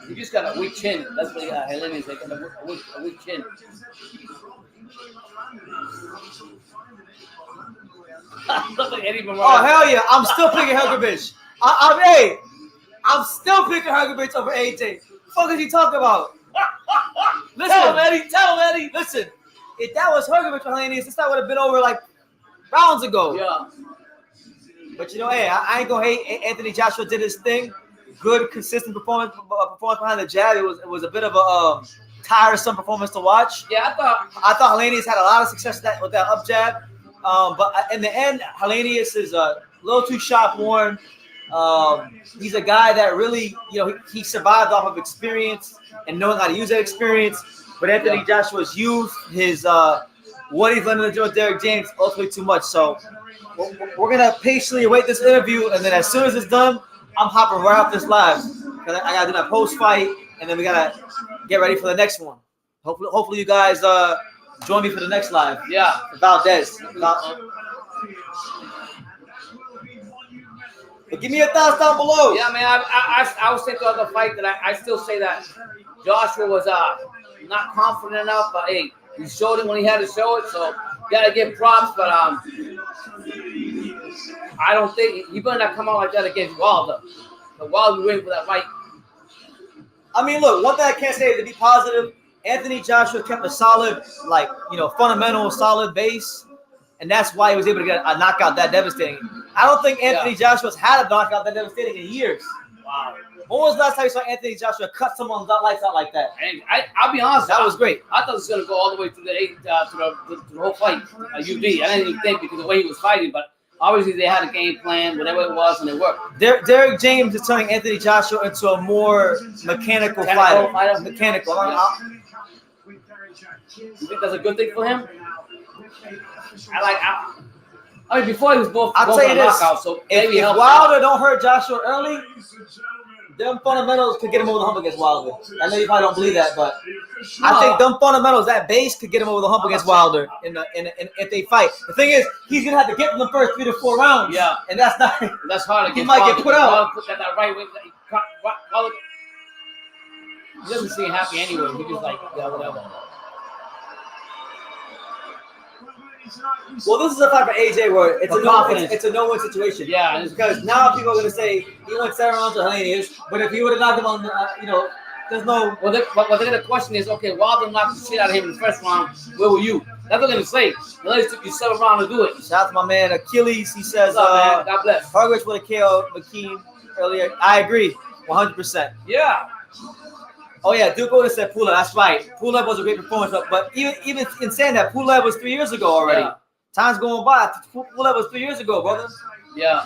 You just got a weak chin. That's what he got. Helenius like a weak chin. Look like Eddie Morales. Oh hell yeah! I'm still picking Hrgovic. I'm still picking Hrgovic over AJ. What the fuck is he talking about? Listen, Tell him, Eddie. Listen, if that was Hrgovic or Helenius, this fight would have been over like rounds ago. Yeah. But you know, hey, I ain't gonna hate. Anthony Joshua did his thing. Good, consistent performance behind the jab. It was a bit of a tiresome performance to watch. Yeah, I thought Helenius had a lot of success with that up jab. But in the end, Helenius is a little too shot worn. He's a guy that really, he survived off of experience and knowing how to use that experience. But Anthony Joshua's youth, his what he's learning to do with Derek James, ultimately too much. So we're gonna patiently await this interview, and then as soon as it's done, I'm hopping right off this live because I gotta do that post fight, and then we gotta get ready for the next one. Hopefully you guys join me for the next live. Yeah. Valdez. But give me your thoughts down below. Yeah, man. I was saying throughout the fight that I still say that Joshua was not confident enough, but hey, he showed it when he had to show it, so gotta give props. But I don't think he better not come out like that against Wilder. But Wilder waiting for that fight. I mean, look, one thing I can't say to be positive, Anthony Joshua kept a solid, fundamental, solid base, and that's why he was able to get a knockout that devastating. I don't think Anthony Joshua's had a knockout that devastating in years. Wow. When was the last time you saw Anthony Joshua cut someone's lights out like that? And I'll be honest, That was great. I thought it was going to go all the way through the whole fight, UD. I didn't even think because of the way he was fighting, but obviously they had a game plan, whatever it was, and it worked. Derek James is turning Anthony Joshua into a more mechanical fighter. Mechanical. You think that's a good thing for him? I mean, before he was both I'll tell you this: knockout, so if Wilder don't hurt Joshua early, them fundamentals could get him over the hump against Wilder. I know you probably don't believe that, but I think them fundamentals, that base, could get him over the hump against Wilder if they fight. The thing is, he's gonna have to get in the first 3 to 4 rounds. Yeah, and that's not. That's hard. He might get put out. Put that right way. He doesn't seem happy anyway. He just whatever. Well, this is a fight for AJ where it's a no-win situation. Yeah, because now people are going to say he went 7 rounds to Helenius, but if he would have knocked him on, there's no. Well, the question is, okay, Wilder knocked the shit out of him in the first round. Where were you? That's what they're going to say. Helenius took you 7 rounds to do it. Shout out to my man Achilles. He says, man? God bless. Hrgovic would have killed Mckean earlier. I agree, 100%. Yeah. Oh yeah, Duke Otis said Pulev. That's right. Pulev was a great performance, but even in saying that, Pulev was 3 years ago already. Yeah. Time's going by. Pulev was 3 years ago, brother. Yeah.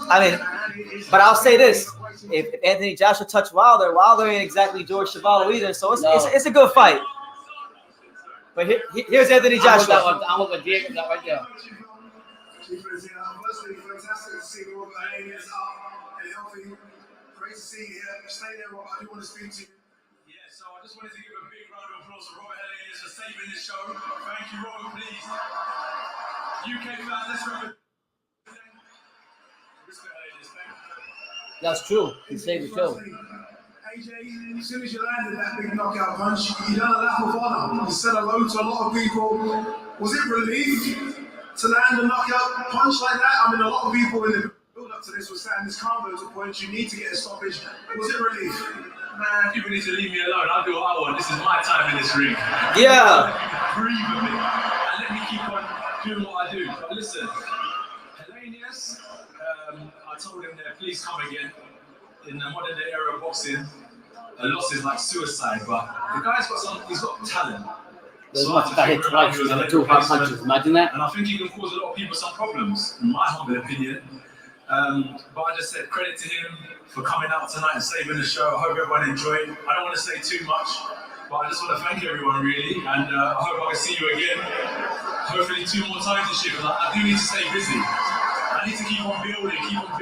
I mean, but I'll say this: if Anthony Joshua touched Wilder ain't exactly George Chuvalo either. So it's a good fight. But here's Anthony Joshua. I'm with Diego right there. Fantastic to see Robert Helenius up and healthy. Great to see you here. Stay there, Robert. I do want to speak to you. Yeah, so I just wanted to give a big round of applause to Robert Helenius for saving this show. Thank you, Robert, please. UK fans, let's represent. Respect Helenius, thank you. That's true. He saved the show. AJ, as soon as you landed that big knockout punch, you done a lap of honor. You said hello to a lot of people. Was it relief to land a knockout punch like that? I mean, a lot of people in the build-up to this were saying this can't go to a point. You need to get a stoppage. Was it relief? Man, people need to leave me alone. I'll do what I want. This is my time in this ring. Yeah. Breathe a bit and let me keep on doing what I do. But listen, Helenius, I told him there, please come again. In the modern day era of boxing, a loss is like suicide, but the guy's he's got talent. There's much that hit twice and 2 hard punches. Imagine that. And I think he can cause a lot of people some problems, in my humble opinion. But I just said credit to him for coming out tonight and saving the show. I hope everyone enjoyed. I don't want to say too much, but I just want to thank everyone really, and I hope I can see you again. Hopefully 2 more times this year, because I do need to stay busy. I need to keep on building. I've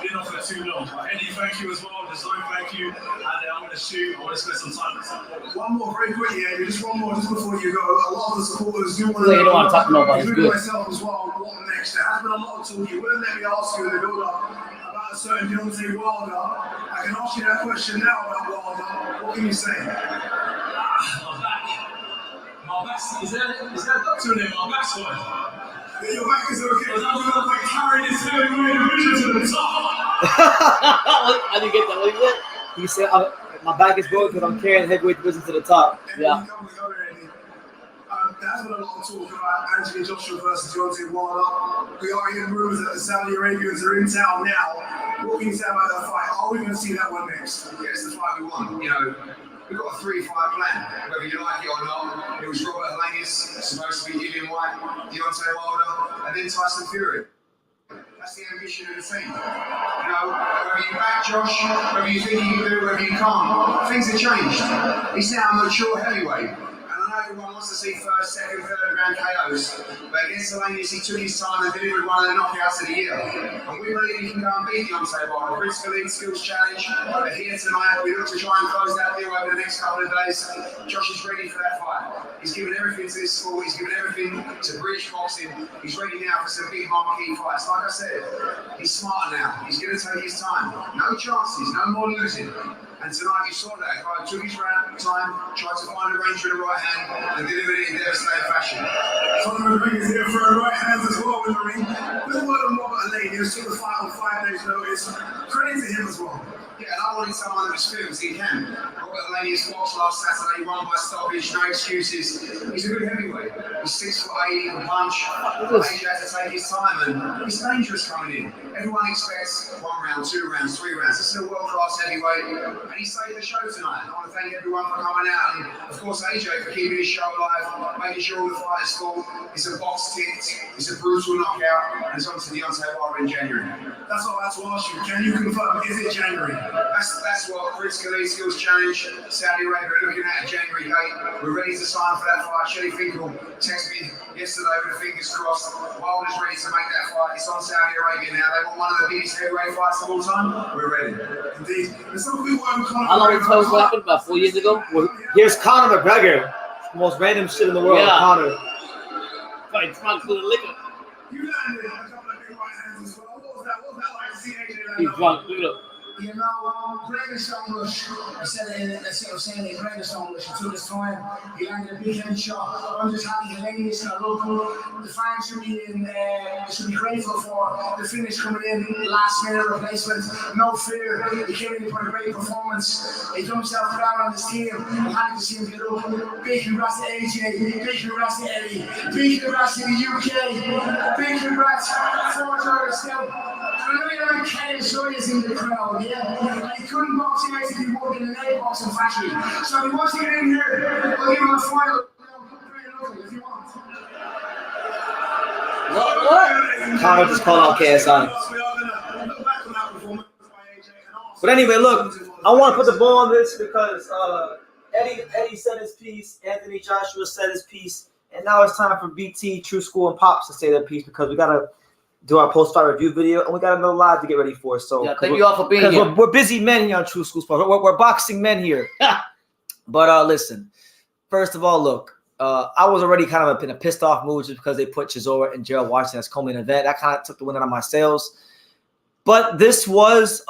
been off for too long. But Eddie, thank you as well. Design, thank you. And I'm going to shoot. I want to spend some time with supporters. One more, very quickly, Eddie. Just one more, just before you go. A lot of the supporters do want to You don't want to talk to nobody. including myself as well. What next? There has been a lot of talk. You wouldn't let me ask you in the build-up about a certain Demsey Wilder. I can ask you that question now about Wilder. What can you say? My back. Is there a doctor in there? My back's fine. Your back is okay. Because I'm going to carry this heavyweight division to the top. I didn't get that. What he said? He said, my back is broken because I'm carrying the heavyweight division to the top. Yeah. There's been a lot of talk about Anthony Joshua versus Deontay Wilder. We are hearing rumors that the Saudi Arabians are in town now. What can you say about that fight? Are we going to see that one next? Yeah, it's the fight we want. You know, we've got a 3-fight plan. Whether you like it or not, it was Robert Helenius, supposed to be Dillian White, Deontay Wilder, and then Tyson Fury. That's the ambition of the team. You know, whether you back Josh, whether you think you can do it, whether you can't, things have changed. He's now a mature heavyweight. And I know everyone wants to see first, second, third round KOs. But against Helenius, he took his time and delivered one of the knockouts of the year. And we believe he can go and beat Demsey Mckean. Critical League Skills Challenge. But here tonight, we look to try and close that deal over the next couple of days. Josh is ready for that fight. He's given everything to this sport. He's given everything to British boxing. He's ready now for some big marquee fights. Like I said, he's smarter now. He's going to take his time. No chances, no more losing. And tonight you saw that. He took his round time, tried to find a range with the right hand, and delivered it in devastating fashion. Conor McGregor's here for a right hand as well in the ring. Little word on Robert Helenius, took the fight on 5 days' notice. Credit to him as well. Yeah, and I wanted someone that was fit as he can. Robert Helenius boxed last Saturday, won by stoppage, no excuses. He's a good heavyweight. He's 6'8", he can punch. He has to take his time, and he's dangerous coming in. Everyone expects 1 round, 2 rounds, 3 rounds. This is a world-class heavyweight, and he saved the show tonight. I want to thank everyone for coming out, and of course AJ for keeping his show alive, making sure all the fighters score. It's a box ticked, it's a brutal knockout, and it's on to Demsey Mckean in January. That's all I have to ask you. Can you confirm, is it January? That's what Critical League Skills Challenge, Saudi Arabia are looking at January 8th. We're ready to sign for that fight. Shelly Finkel texted me yesterday with the fingers crossed. Wilder's ready to make that fight. It's on Saudi Arabia now. They want one of the biggest heavyweight fights of all time. We're ready. Indeed. There's some people who How long ago was what happened? About 4 years ago? Here's Conor McGregor. The most random shit in the world. Yeah. Conor. Probably drunk to the liquor. You landed a couple of big right hands as well. What was that like to see AJ He's land? drunk. Look it up. You know, greatest stone rush. I said it, I was saying it, greatest stone rush. He took his time. He landed a big heavy shot. I'm just happy Helenius got local. The fans should be grateful for the finish coming in, last minute replacement. No fear. He came in for a great performance. He done himself proud on his team. I'm happy to see him get up. Big congrats to AJ. Big congrats to Eddie. Big congrats to the UK. Big congrats for Jordan still. And Ken is in the crowd. Yeah, he couldn't box here if he worked in an A boxing factory. So if he wants to get in here, we'll give him a final. If you want. What? Conor just called out KSI. But anyway, look, I want to put the ball on this because Eddie said his piece, Anthony Joshua said his piece, and now it's time for BT, True School, and Pops to say their piece because we got to do our post-fight review video, and we got another live to get ready for. So yeah, thank you all for being here. We're busy men here on True School Sports. We're boxing men here. But listen, first of all, look, I was already kind of in a pissed-off mood just because they put Chisora and Gerald Washington as co-main event. That kind of took the wind out of my sails. But this was,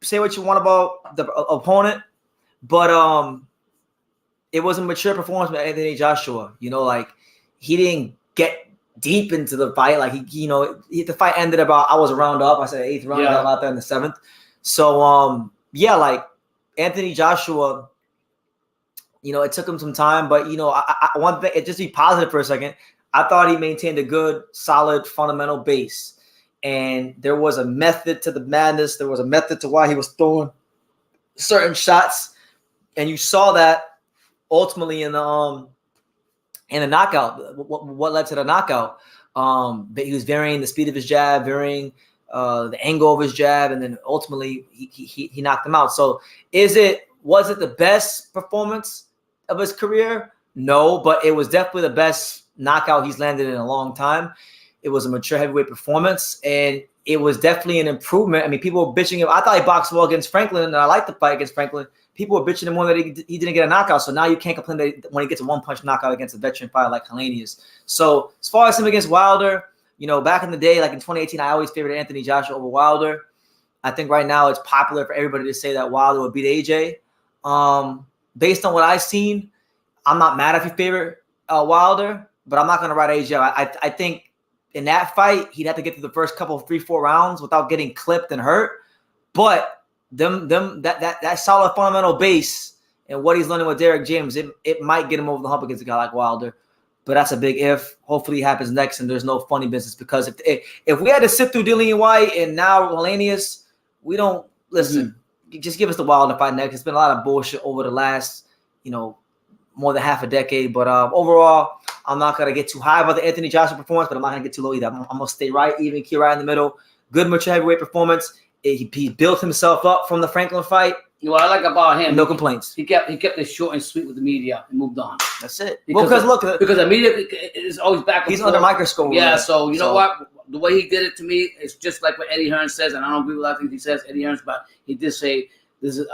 say what you want about the opponent, but it was a mature performance by Anthony Joshua. You know, like, he didn't get deep into the fight. Like, the fight ended about, I was a round up. I said 8th round, got out there in the 7th. So, yeah, like, Anthony Joshua, it took him some time, but, I one thing, just be positive for a second. I thought he maintained a good, solid, fundamental base. And there was a method to the madness. There was a method to why he was throwing certain shots. And you saw that ultimately in the knockout. What led to the knockout? But he was varying the speed of his jab, varying the angle of his jab, and then ultimately he knocked him out. So was it the best performance of his career? No, but it was definitely the best knockout he's landed in a long time. It was a mature heavyweight performance, and it was definitely an improvement. I mean, people were bitching him. I thought he boxed well against Franklin, and I liked the fight against Franklin. People were bitching him more that he didn't get a knockout. So now you can't complain that when he gets a one-punch knockout against a veteran fighter like Helenius. So as far as him against Wilder, back in the day, like in 2018, I always favored Anthony Joshua over Wilder. I think right now it's popular for everybody to say that Wilder would beat AJ. Based on what I've seen, I'm not mad if you favor Wilder, but I'm not going to write AJ. I think in that fight, he'd have to get through the first couple of 3-4 rounds without getting clipped and hurt. But that solid fundamental base and what he's learning with Derek James, it might get him over the hump against a guy like Wilder. But that's a big if. Hopefully it happens next and there's no funny business, because if we had to sit through Dillian White and now Helenius, we don't listen. Just give us the Wilder fight next. It's been a lot of bullshit over the last, more than half a decade. But overall, I'm not going to get too high about the Anthony Joshua performance, but I'm not going to get too low either. I'm going to stay right, even key right in the middle. Good mature heavyweight performance. he built himself up from the Franklin fight. What I like about him, No complaints. He kept it short and sweet with the media and moved on. That's it. Because Because the media is always back and he's forth. under microscope. Yeah, so you know what? The way he did it to me, it's just like what Eddie Hearn says, and I don't agree with a lot of things he says, Eddie Hearn, but he did say this is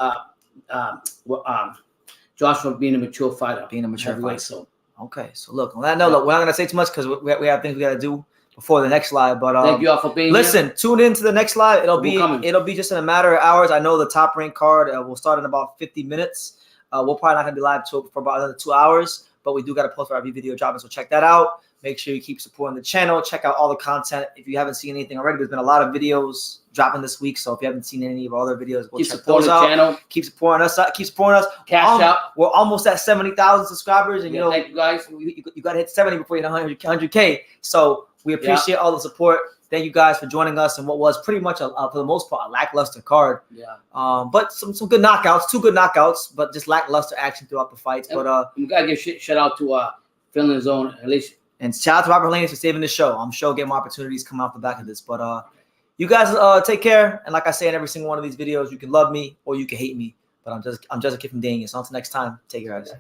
Joshua being a mature fighter. Being a mature heavyweight, fighter. So okay, so look, on that note, look, we're not gonna say too much because we have things we gotta do before the next live. But thank you all for being listen, here. tune in to the next live. It'll We're be just in a matter of hours. I know the Top Rank card will start in about 50 minutes. We're probably not gonna be live for about another 2 hours, but we do got to post our video dropping, so check that out. Make sure you keep supporting the channel. Check out all the content. If you haven't seen anything already, there's been a lot of videos dropping this week. So if you haven't seen any of our other videos, go Keep check supporting those the out. channel. Keep supporting us. Keep supporting us. Cash out. We're almost at 70,000 subscribers, and Thank you guys. you got to hit 70 before you hit 100K. So we appreciate all the support. Thank you guys for joining us in what was pretty much for the most part a lackluster card. Yeah. But some good knockouts, 2 good knockouts, but just lackluster action throughout the fights. But we gotta give shout out to Finland's own Alicia. and shout out to Robert Helenius for saving the show. I'm sure get more opportunities coming off the back of this. But you guys take care. And like I say in every single one of these videos, you can love me or you can hate me. But I'm just a kid from Daniel. So until next time, take care, guys.